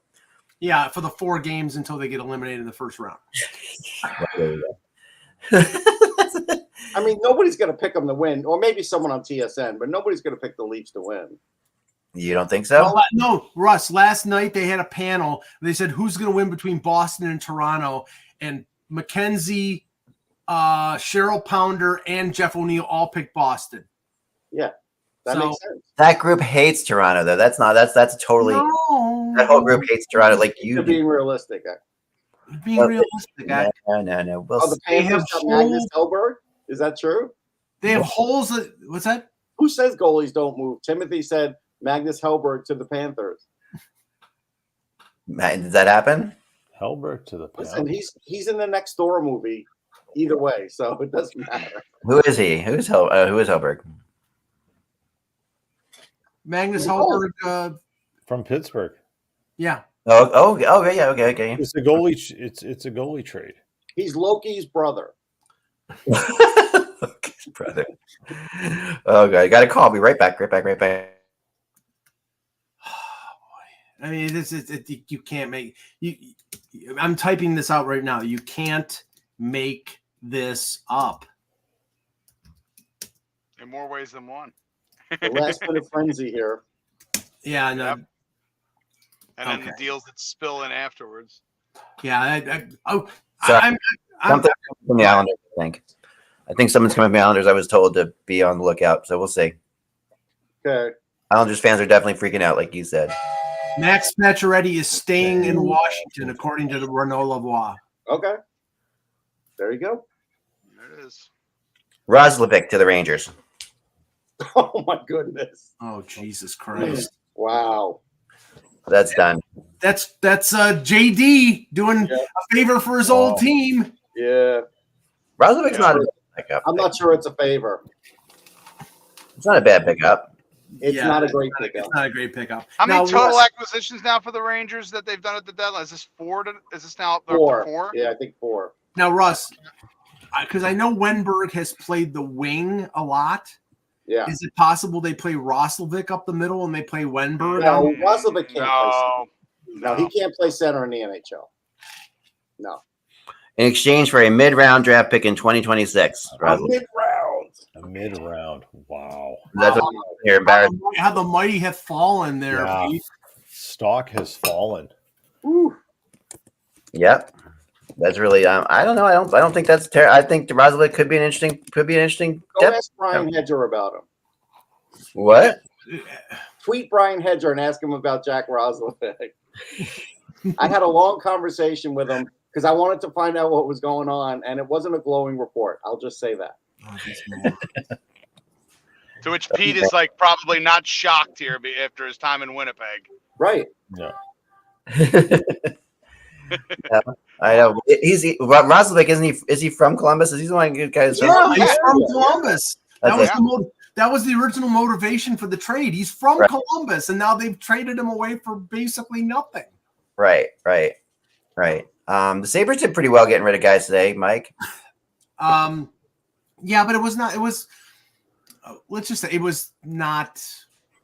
Yeah, for the 4 games until they get eliminated in the first round. I mean, nobody's going to pick them to win, or maybe someone on TSN, but nobody's going to pick the Leafs to win. You don't think so? No, Russ. Last night they had a panel. They said who's going to win between Boston and Toronto, and Mackenzie, Cheryl Pounder, and Jeff O'Neill all picked Boston. Yeah, that makes sense. That group hates Toronto, though. That's totally. No. That whole group hates Toronto, like you. You're being realistic. Being realistic. No. The Panthers got Magnus Hellberg. Is that true? They have holes. What's that? Who says goalies don't move? Timothy said Magnus Hellberg to the Panthers. Did that happen? Hellberg to the Panthers. Listen, he's in the Next Door movie. Either way, so it doesn't matter. Who is he? Who is Hellberg? Magnus Hellberg from Pittsburgh. Yeah. Oh, yeah, okay. It's a goalie. It's a goalie trade. He's Loki's brother. Loki's brother. Oh god, I got a call. I'll be right back. I mean, you can't make you. I'm typing this out right now. You can't make this up. In more ways than one. The last bit of frenzy here. Yeah, no, Yep. And then the deals that spill in afterwards. yeah. So, I'm something from the Islanders, I think someone's coming from the Islanders. I was told to be on the lookout, so we'll see. Okay. Islanders fans are definitely freaking out, like you said. Max Pacioretty is staying in Washington, according to the Renault Lavoie. Okay. There you go. There it is. Roslovic to the Rangers. Oh my goodness. Oh, Jesus Christ. Wow. That's done. That's JD doing a favor for his old team. Yeah. Roslovic's not a bad pickup. I'm not sure it's a favor. It's not a bad pickup. It's not a great pickup. It's not a great pickup. How many Now, total Russ, acquisitions now for the Rangers that they've done at the deadline? Is this four? Is this now up to Four. four? Yeah, I think 4. Now, Russ, because I know Wenberg has played the wing a lot. Yeah. Is it possible they play Roslovic up the middle and they play Wenberg? No, Roslovic can't play No. center. No, he can't play center in the NHL. No. In exchange for a mid-round draft pick in 2026. Roslovic. Mid-round. A mid-round. Wow. That's what you're embarrassed. How the mighty have fallen there. Yeah. Pete. Stock has fallen. Woo. Yep. That's really I don't know. I don't think that's terrible. I think Roslovic could be an interesting Go ask Brian Hedger about him. What? Tweet Brian Hedger and ask him about Jack Roslovic. I had a long conversation with him because I wanted to find out what was going on, and it wasn't a glowing report. I'll just say that. To which Pete is like probably not shocked here after his time in Winnipeg. Right. Yeah. Yeah, I know. Roslovic, isn't he? Is he from Columbus? Is he one of the good guys? Yeah, he's from Columbus. That's That was the original motivation for the trade. He's from Columbus, and now they've traded him away for basically nothing. Right. The Sabres did pretty well getting rid of guys today, Mike. Yeah, but it was not. It was. Let's just say it was not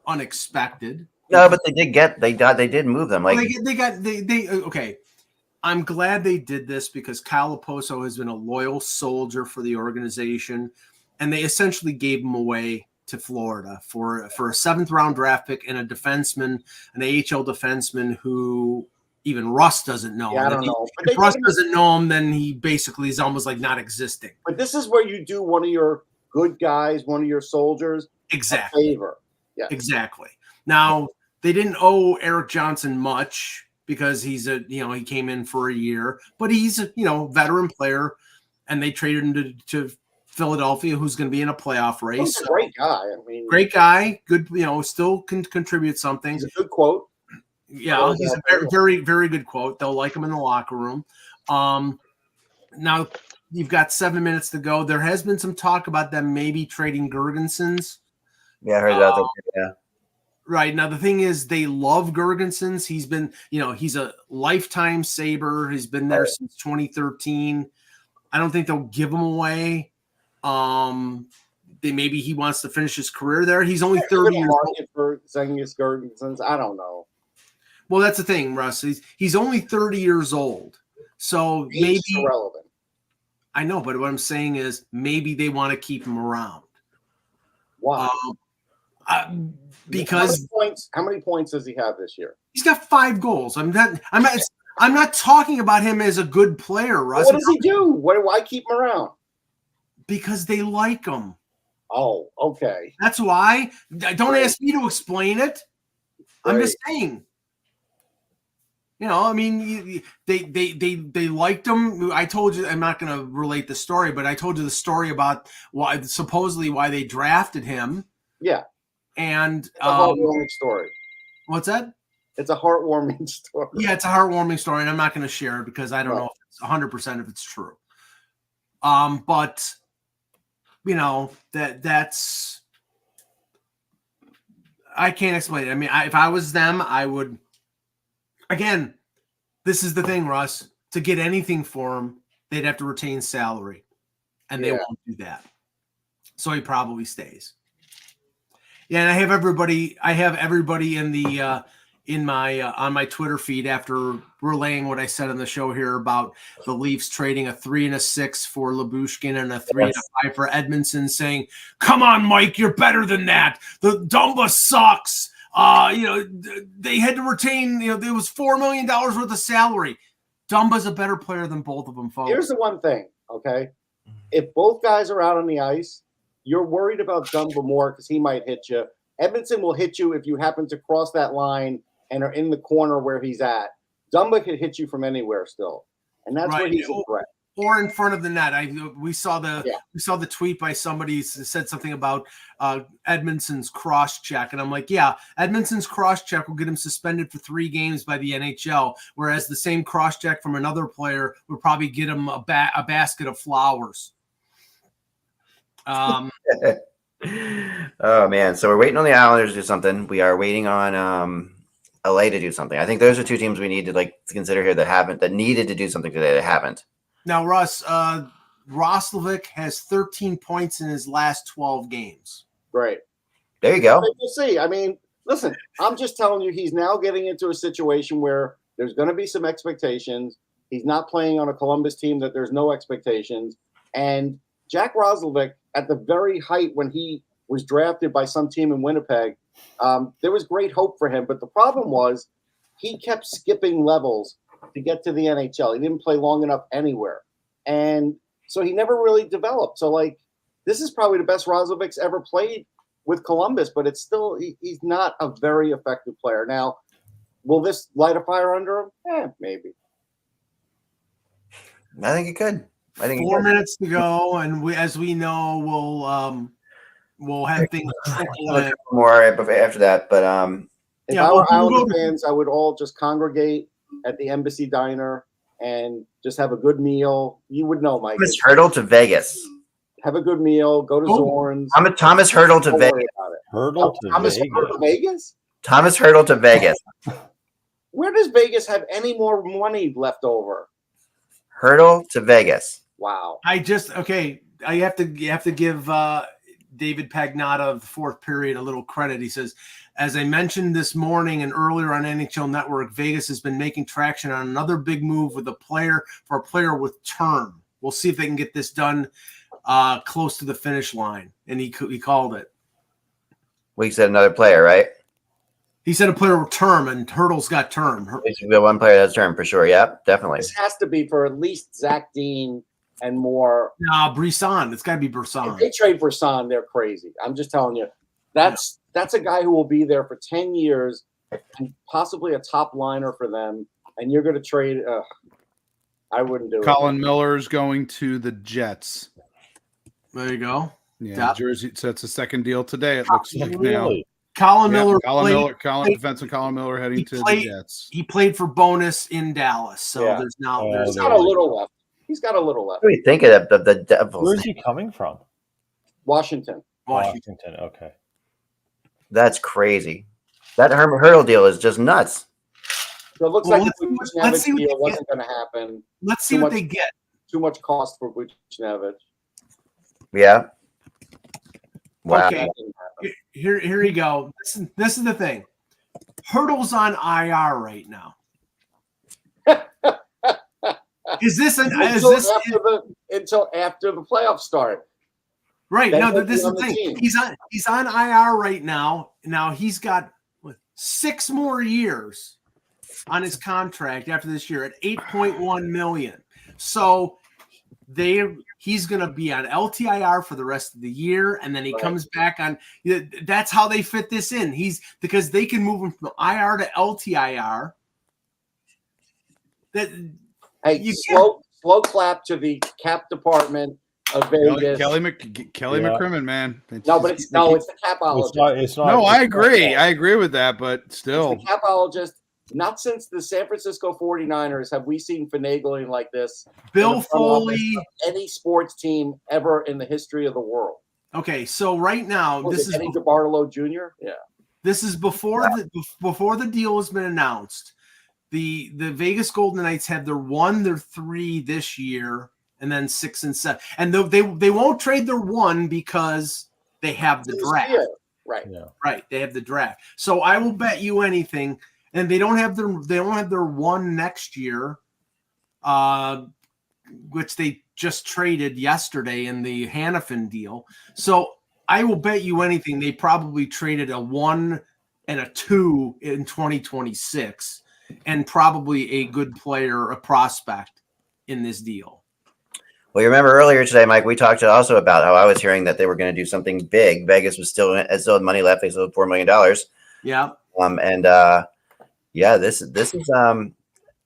unexpected. No, but they did move them. Like they okay. I'm glad they did this because Kyle Oposo has been a loyal soldier for the organization, and they essentially gave him away to Florida for a 7th round draft pick and a defenseman, an AHL defenseman who even Russ doesn't know. Yeah, I don't know. If Russ doesn't know him, then he basically is almost like not existing. But this is where you do one of your good guys, one of your soldiers, Exactly. a favor. Yeah, exactly. Now they didn't owe Eric Johnson much because he came in for a year, but he's a veteran player, and they traded him to Philadelphia, who's going to be in a playoff race. He's a great guy. I mean, great guy, good. Still can contribute something. He's a good quote. Yeah, he's a very, very, very good quote. They'll like him in the locker room. Now you've got 7 minutes to go. There has been some talk about them maybe trading Gergensons. Yeah, I heard that. Yeah. Right. Now, the thing is, they love Gergensons. He's been, he's a lifetime Sabre. He's been there since 2013. I don't think they'll give him away. Maybe he wants to finish his career there. He's only 30 years old. For Zengius Gergensons, I don't know. Well, that's the thing, Russ. He's only 30 years old. So maybe irrelevant. I know, but what I'm saying is maybe they want to keep him around. Why? Because how many points does he have this year? He's got 5 goals. I'm not talking about him as a good player, Russ. What does he do? Why keep him around? Because they like him. Oh, okay. That's why. Don't ask me to explain it. I'm just saying. I mean, they liked him. I told you, I'm not going to relate the story, but I told you the story about why they drafted him. Yeah. And it's a heartwarming story. What's that? It's a heartwarming story. Yeah, it's a heartwarming story, and I'm not going to share it because I don't know if it's 100% if it's true. But that's I can't explain it. I mean, if I was them, I would. Again, this is the thing, Russ. To get anything for him, they'd have to retain salary, and they won't do that. So he probably stays. Yeah, and I have everybody in in my on my Twitter feed after relaying what I said on the show here about the Leafs trading a 3 and a 6 for Lyubushkin and a 3 and a 5 for Edmondson, saying, "Come on, Mike, you're better than that. The Dumba sucks." They had to retain. There was $4 million worth of salary. Dumba's a better player than both of them, folks. Here's the one thing, okay? If both guys are out on the ice, you're worried about Dumba more because he might hit you. Edmondson will hit you if you happen to cross that line and are in the corner where he's at. Dumba could hit you from anywhere still, and that's where he's a threat. Or in front of the net. We saw the tweet by somebody who said something about Edmondson's cross check, and I'm like, yeah, Edmondson's cross check will get him suspended for 3 games by the NHL, whereas the same cross check from another player would probably get him a basket of flowers. Oh man, so we're waiting on the Islanders to do something. We are waiting on LA to do something. I think those are 2 teams we need to consider here that needed to do something today that haven't. Now, Russ, Roslovic has 13 points in his last 12 games. Right. There you go. We'll see. I mean, listen, I'm just telling you, he's now getting into a situation where there's going to be some expectations. He's not playing on a Columbus team that there's no expectations. And Jack Roslovic, at the very height when he was drafted by some team in Winnipeg, there was great hope for him. But the problem was he kept skipping levels to get to the NHL. He didn't play long enough anywhere. And so he never really developed. So, this is probably the best Roslovic's ever played with Columbus, but it's still, he's not a very effective player. Now, will this light a fire under him? Maybe. I think it could. I think 4 minutes to go, and as we know, we'll have things trickle in. More after that, but if I were Islander fans, I would all just congregate at the Embassy Diner and just have a good meal. You would know, Mike. Thomas Hertl to Vegas. Have a good meal. Go to Zorn's. Thomas Hertl to Vegas. Hertl to Vegas? Thomas Hertl to Vegas. Where does Vegas have any more money left over? Hertl to Vegas. Wow. I have to give David Pagnotta of the 4th period a little credit. He says, as I mentioned this morning and earlier on NHL Network, Vegas has been making traction on another big move with a player with term. We'll see if they can get this done close to the finish line. And he called it. We said another player, right? He said a player with term, and Hertl's got term. The one player that's term for sure. Yeah, definitely. This has to be for at least Zach Dean and more. Nah, Brisson. It's got to be Brisson. If they trade Brisson, they're crazy. I'm just telling you. That's a guy who will be there for 10 years and possibly a top liner for them. And you're going to trade. I wouldn't do it. Colin Miller's going to the Jets. There you go. Yeah, Jersey. So it's a second deal today. It looks like now. Colin Miller, defenseman Colin Miller heading to the Jets. He played for bonus in Dallas, so there's got a little left. He's got a little left. What do you think of the Devils? Where's he coming from? Washington. Okay. That's crazy. That Hertl deal is just nuts. So it looks like the Buchnevich deal wasn't going to happen. Let's see what they get. Too much cost for Buchnevich. Yeah. Wow. Okay. Here you go. This is the thing. Hertl's on IR right now. Until after the playoffs start? Right. No, this is the thing. He's on IR right now. Now he's got 6 more years on his contract after this year at $8.1 million. So he's going to be on LTIR for the rest of the year, and then he comes back on. That's how they fit this in. Because they can move him from IR to LTIR. Slow clap to the cap department of Vegas. Kelly McCrimmon, man. No, but it's the capologist. It's not. No, I agree. I agree with that, but still. It's the capologist. Not since the San Francisco 49ers have we seen finagling like this. Bill Foley. Any sports team ever in the history of the world. Okay, so right now, this is Eddie DeBartolo Jr.? Yeah. This is before the deal has been announced. The Vegas Golden Knights have their 1, their 3 this year, and then 6 and 7. And they won't trade their 1 because they have the draft. Right. Yeah. Right. They have the draft. So I will bet you anything. and they don't have their one next year, which they just traded yesterday in the Hannafin deal. So I will bet you anything they probably traded a 1 and a 2 in 2026, and probably a good player, a prospect in this deal. Well, you remember earlier today, Mike, we talked also about how I was hearing that they were going to do something big. Vegas was still had money left. They still had $4 million. Yeah. This is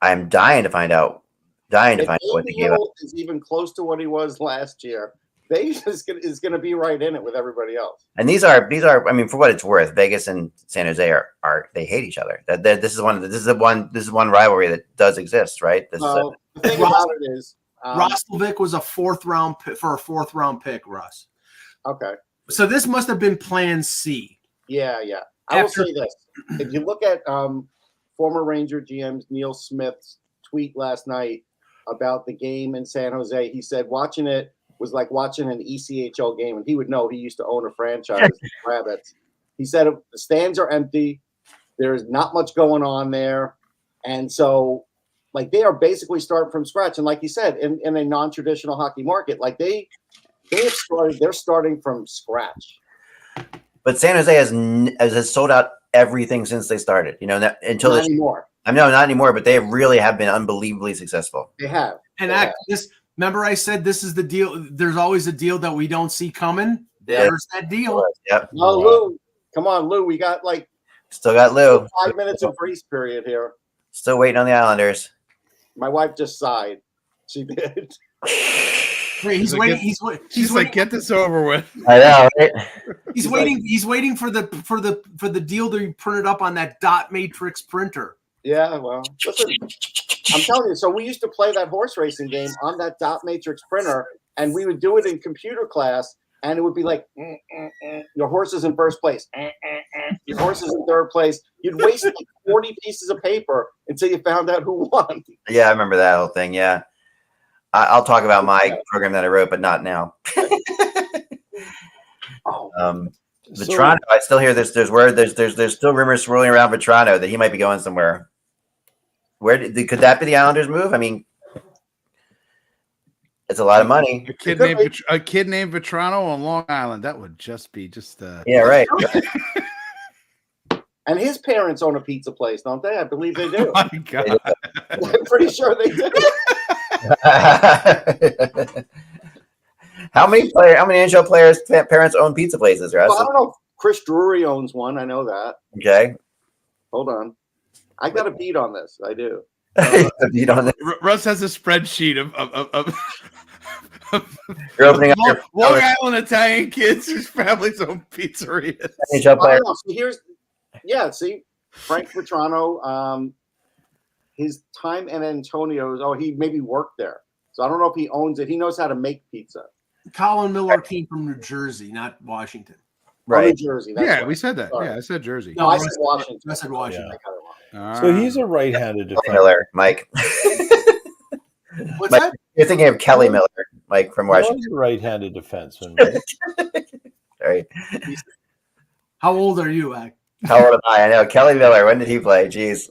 I'm dying to find out. Dying to find out what they gave up. Is even close to what he was last year. Vegas is going to be right in it with everybody else. And these are. I mean, for what it's worth, Vegas and San Jose are they hate each other. This is one rivalry that does exist, right? The thing about it is, Roslovic was a fourth round pick, Russ. Okay. So this must have been Plan C. Yeah. I will say this: if you look at former Ranger GM Neil Smith's tweet last night about the game in San Jose, he said watching it was like watching an ECHL game, and he would know. He used to own a franchise, Rabbits. He said the stands are empty. There's not much going on there, and so like they are basically starting from scratch. And like you said, in a non-traditional hockey market, like they're starting from scratch. But San Jose has sold out everything since they started. You know, not anymore. I know, not anymore, but they really have been unbelievably successful. They have. And remember I said this is the deal. There's always a deal that we don't see coming. Yeah. There's that deal. Yep. Oh, Lou. Come on, Lou. We got still got Lou. 5 minutes of grace period here. Still waiting on the Islanders. My wife just sighed. She did. Wait, he's waiting. He's like, get this over with. I know, right? He's waiting. He's waiting for the deal to be printed up on that dot matrix printer. Yeah, well, listen, I'm telling you. So we used to play that horse racing game on that dot matrix printer, and we would do it in computer class, and it would be like, your horse is in first place, your horse is in third place. You'd waste like 40 pieces of paper until you found out who won. Yeah, I remember that whole thing. Yeah, I'll talk about my program that I wrote, but not now. Vetrano, I still hear there's still rumors swirling around Vetrano that he might be going somewhere. Could that be the Islanders' move? I mean, it's a lot of money. A kid named Vetrano on Long Island. That would just be yeah, right. And his parents own a pizza place, don't they? I believe they do. Oh my God. I'm pretty sure they do. How many NHL players' parents own pizza places, Russ? Well, I don't know if Chris Drury owns one. I know that. Okay. Hold on. I got a beat on this. I do. A beat on this. Russ has a spreadsheet of You're opening up your Long Island Italian kids whose families own pizzerias. NHL players. See, Frank Vetrano, his time in Antonio's, he maybe worked there. So I don't know if he owns it. He knows how to make pizza. Colin Miller came from New Jersey, not Washington. Right. New Jersey. Yeah, we said that. Sorry. Yeah, I said Jersey. No, I said Washington. I said Washington. Yeah. So he's a right-handed defender. Miller, Mike. What's Mike, that? you're thinking of Kelly Miller, Mike from Washington. He's a right-handed defenseman. Sorry. How old are you, Ak? How old am I? I know Kelly Miller. When did he play? Jeez.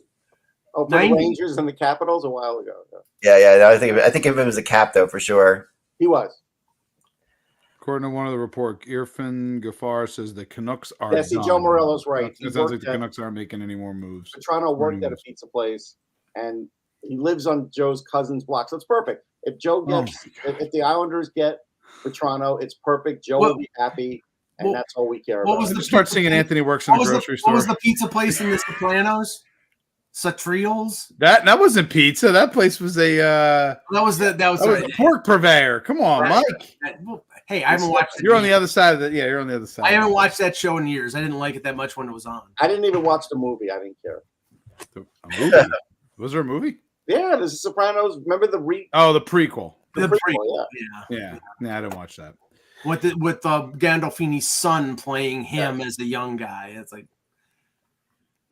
Oh, for the Rangers and the Capitals a while ago. Yeah. No, I think of him as a cap though, for sure. He was. According to one of the report, Irfan Gafar says the Canucks are. Yeah, see, Joe Morello's right. It sounds like the Canucks aren't making any more moves. Vetrano worked at a pizza place, and he lives on Joe's cousin's block, so it's perfect. If Joe gets, if the Islanders get Vetrano, it's perfect. Joe will be happy, and that's all we care about. Start singing Anthony Works in the grocery store. What was the pizza place in the Sopranos? Satrials? That wasn't pizza. That place was a that was a pork purveyor. Come on, Mike. Hey, I haven't watched it. You're on the other side of the you're on the other side. I haven't watched that show in years. I didn't like it that much when it was on. I didn't even watch the movie. I didn't care. A movie? Was there a movie? Yeah, there's the Sopranos. Remember the the prequel. The prequel. Yeah. I didn't watch that. With Gandolfini's son playing him as the young guy. It's like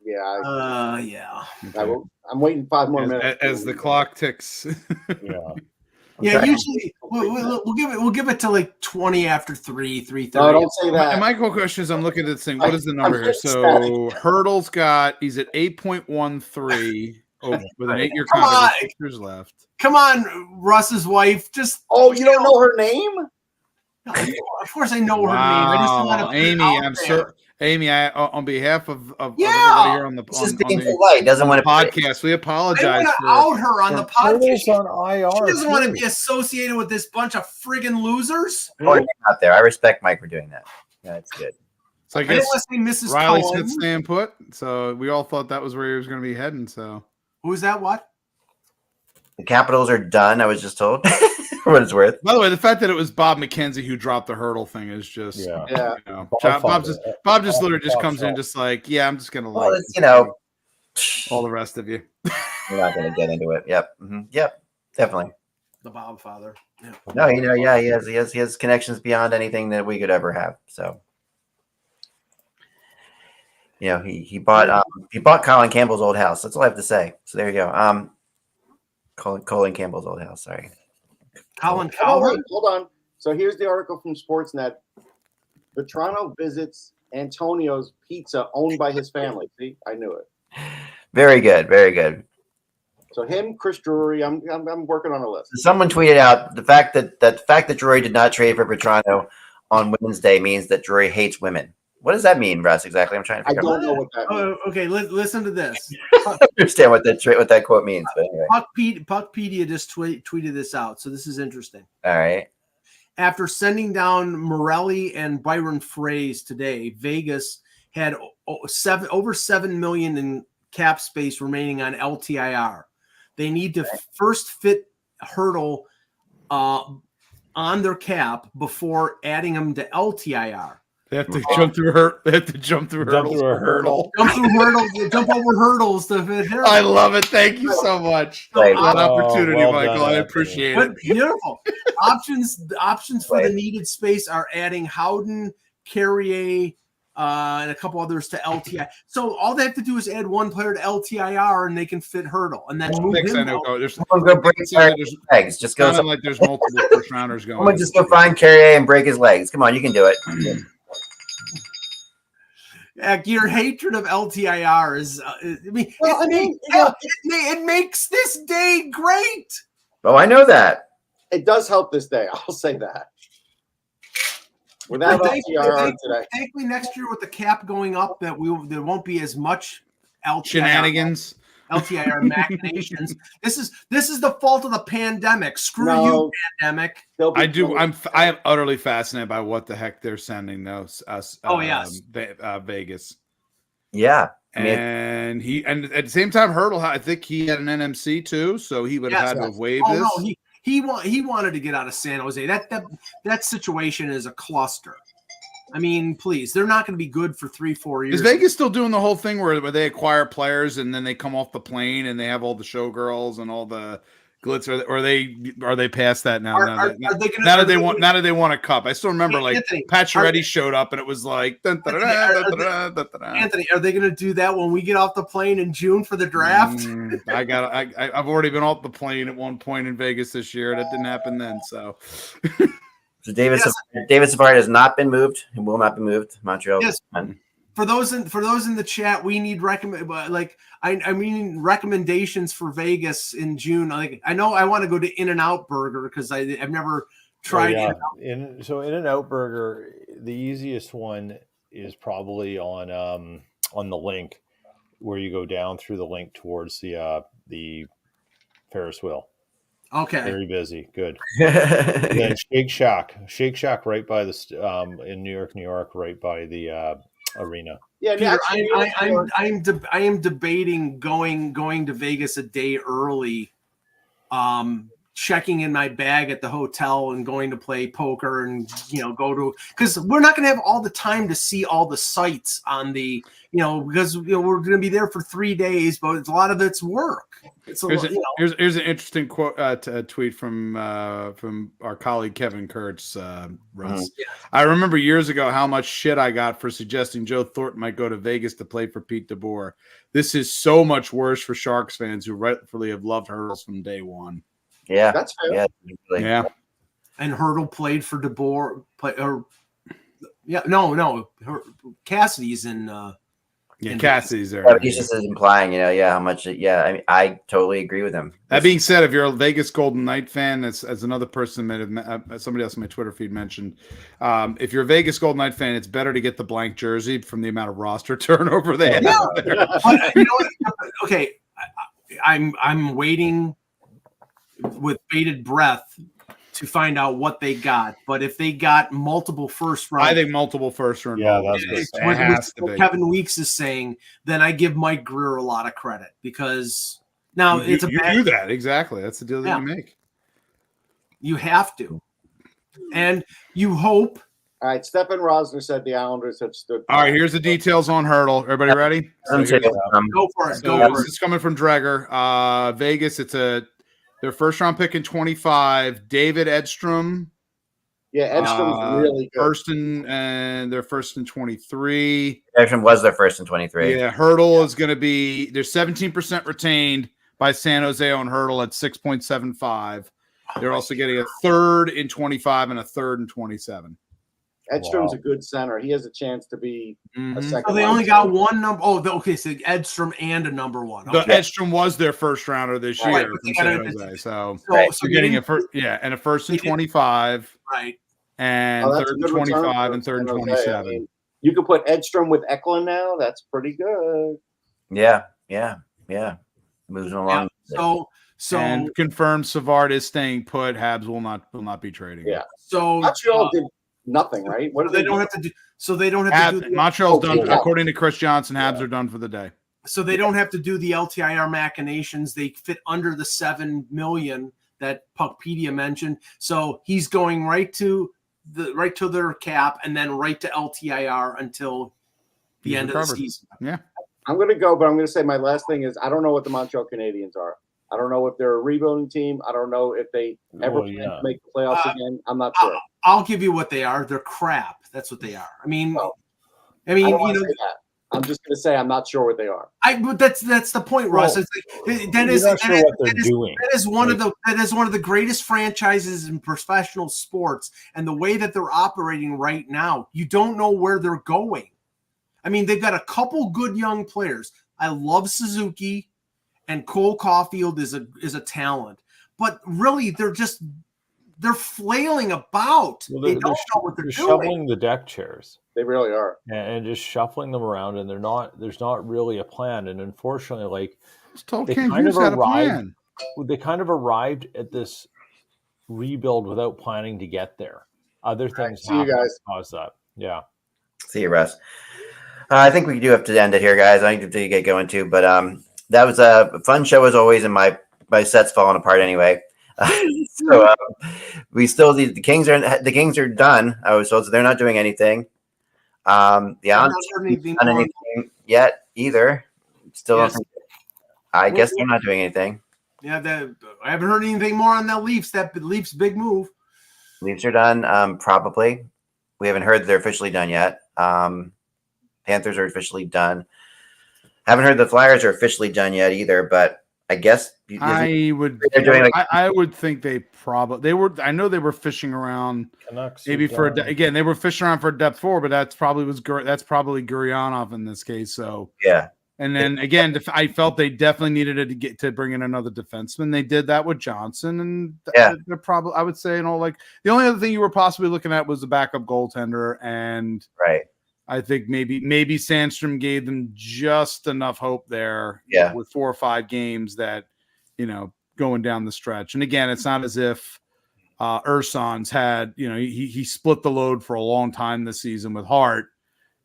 yeah. Yeah. I'm waiting 5 more minutes. As the clock ticks. Yeah. Yeah, usually we'll give it to like 20 after 3:30. No, don't say that. And my question is, I'm looking at this thing. What is the number here? So Hurdle's he's at 8.13 with an 8-year contract. 6 years left. Come on, Russ's wife. Just you don't know her name? Of course, I know her name. I just want to Amy, on behalf of everybody here on the doesn't want to podcast, we apologize. I want to out her on the podcast. On IR, she doesn't want to be associated with this bunch of friggin' losers. Out there. I respect Mike for doing that. Yeah, that's good. So I guess Mrs. Riley Cohen. Smith staying put. So we all thought that was where he was going to be heading. So who's that? What? The Capitals are done. I was just told. For what it's worth. By the way, the fact that it was Bob McKenzie who dropped the hurdle thing is just Bob just literally just comes in just like, I'm just gonna all the rest of you. We're not gonna get into it. Yep. Mm-hmm. Yep. Definitely. The Bob father. Yeah. No, he has connections beyond anything that we could ever have. So he bought Colin Campbell's old house. That's all I have to say. So there you go. Colin Campbell's old house, sorry. Colin Cowherd? Hold on. So here's the article from Sportsnet. Vetrano visits Antonio's Pizza owned by his family. See, I knew it. Very good, very good. So him, Chris Drury, I'm working on a list. Someone tweeted out the fact that Drury did not trade for Vetrano on Women's Day means that Drury hates women. What does that mean, Russ? Exactly, I'm trying to figure out. I don't know what that means. Okay, listen to this. I understand what that quote means, but anyway. Puckpedia just tweeted this out, so this is interesting. All right. After sending down Morelli and Byron Froese today, Vegas had over $7 million in cap space remaining on LTIR. They need to first fit Hurdle on their cap before adding them to LTIR. They have to jump through hurdles. They have to jump through hurdles. Jump over hurdles to fit Hurdle. I love it. Thank you so much for that opportunity, Michael. I appreciate it. Beautiful. Options for the needed space are adding Howden, Carrier, and a couple others to LTI. So all they have to do is add one player to LTIR, and they can fit Hurdle. And that's legs. Just go. Like there's multiple first rounders going. Someone just go find Carrier and break his legs. Come on, you can do it. Your hatred of LTIR is, it makes this day great. Oh, I know that. It does help this day. I'll say that. Without LTIR today. Thankfully, next year with the cap going up, there won't be as much LTIR shenanigans. LTIR machinations. This is the fault of the pandemic. Screw you, pandemic. I am utterly fascinated by what the heck they're sending us. Vegas. Yeah. And at the same time, Hurdle, I think he had an NMC too, so he would have had to have waived this. No, he wanted to get out of San Jose. That situation is a cluster. I mean, please, they're not going to be good for 3-4 years. Is Vegas still doing the whole thing where they acquire players and then they come off the plane and they have all the showgirls and all the glitz? Or are they past that now? Now that they want a cup. I still remember Pacioretty showed up and it was like Anthony, are they going to do that when we get off the plane in June for the draft? I've already been off the plane at one point in Vegas this year. That didn't happen then. So David Savard has not been moved and will not be moved to Montreal. Yes. For those in the chat, we need recommendations for Vegas in June. I know I want to go to In-N-Out Burger because I've never tried it. In-N-Out Burger, the easiest one is probably on the link where you go down through the link towards the Ferris wheel. Okay. Very busy. Good. Then Shake Shack right by the in New York, right by the arena. Yeah, Peter, I am debating going to Vegas a day early, checking in my bag at the hotel and going to play poker and because we're not going to have all the time to see all the sites on the because we're going to be there for 3 days, but a lot of it's work. Here's an interesting quote tweet from our colleague Kevin Kurtz. Russ, I remember years ago how much shit I got for suggesting Joe Thornton might go to Vegas to play for Pete DeBoer. This is so much worse for Sharks fans who rightfully have loved Hurdles from day one. Yeah, That's fair. Yeah. And Hurdle played for DeBoer. Cassidy's in. Cassidy's there. Yeah, but he's just implying, how much. Yeah, I mean, I totally agree with him. That being said, if you're a Vegas Golden Knight fan, as another person somebody else in my Twitter feed mentioned, if you're a Vegas Golden Knight fan, it's better to get the blank jersey from the amount of roster turnover they have. Yeah. But, you know what? Okay, I'm waiting with bated breath to find out what they got. But if they got multiple first round, I think multiple first round. Yeah, that's what Kevin Weeks is saying. Then I give Mike Greer a lot of credit because now you do that exactly. That's the deal that you make. You have to, and you hope. All right, Stefan Rosner said the Islanders have stood. All right, here's the details on Hurdle. Everybody ready? Go for it. This is coming from Dreger. Vegas. It's their first round pick in 25. David Edstrom. Yeah, Edstrom's really good. They're first in 23. Edstrom was their first in 23. Yeah, Hurdle is going to be. They're 17% retained by San Jose on Hurdle at 6.75. They're also getting a third in 25 and a third in 27. Edstrom's a good center. He has a chance to be a second. So they only got one number. Oh, okay. So Edstrom and a number one. Okay. Edstrom was their first rounder this year from San Jose. So you're getting a first, and a first in 25, right? And third in 25 and third in 27. I mean, you could put Edstrom with Eklund now. That's pretty good. Yeah. Moving along. Yeah. So and confirmed Savard is staying put. Habs will not be trading. Yeah. So Montreal did nothing, right? What do they don't have to do? So they don't have to do. Montreal's done, according to Chris Johnson. Habs are done for the day. So they don't have to do the LTIR machinations. They fit under the $7 million that Puckpedia mentioned. So he's going right to their cap and then right to LTIR until the end of the season. Yeah. I'm going to go, but I'm going to say my last thing is I don't know what the Montreal Canadiens are. I don't know if they're a rebuilding team. I don't know if they ever make the playoffs again. I'm not sure. I'll give you what they are. They're crap. That's what they are. I mean, I'm just going to say I'm not sure what they are. But that's the point, Russ. That is one of the greatest franchises in professional sports, and the way that they're operating right now, you don't know where they're going. I mean, they've got a couple good young players. I love Suzuki, and Cole Caulfield is a talent, but really they're flailing about. Well, they don't know what they're doing. Shoveling the deck chairs. They really are, and just shuffling them around, and there's not really a plan. And unfortunately, they kind of arrived at this rebuild without planning to get there. Other things happen to cause that. Yeah. See you, Russ. I think we do have to end it here, guys. I need to get going too, but that was a fun show as always, and my set's falling apart anyway. So we still the Kings are done. I was told, so they're not doing anything. The Islanders haven't done anything yet either. Still, yes. I guess they're not doing anything. Yeah, I haven't heard anything more on that Leafs. That Leafs big move. Leafs are done. Probably. We haven't heard they're officially done yet. Panthers are officially done. Haven't heard the Flyers are officially done yet either, but I guess I would think they probably were. I know they were fishing around maybe for they were fishing around for a depth forward, but that's probably Gurionov in this case. So yeah. And then again, I felt they definitely needed to bring in another defenseman. They did that with Johansson, and they're probably, I would say, the only other thing you were possibly looking at was the backup goaltender, and right. I think maybe Sandstrom gave them just enough hope there with 4 or 5 games that, going down the stretch. And again, it's not as if Urson's had, he split the load for a long time this season with Hart,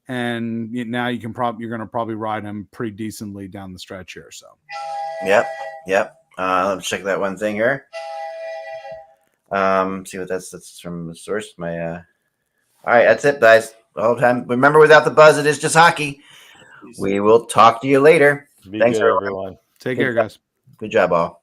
and now you're going to probably ride him pretty decently down the stretch here. So, yep. Let's check that one thing here. See what that's from the source. All right, that's it, guys. All the time. Remember, without the buzz, it is just hockey. We will talk to you later. Thanks, everyone. Take care, guys. Good job, all.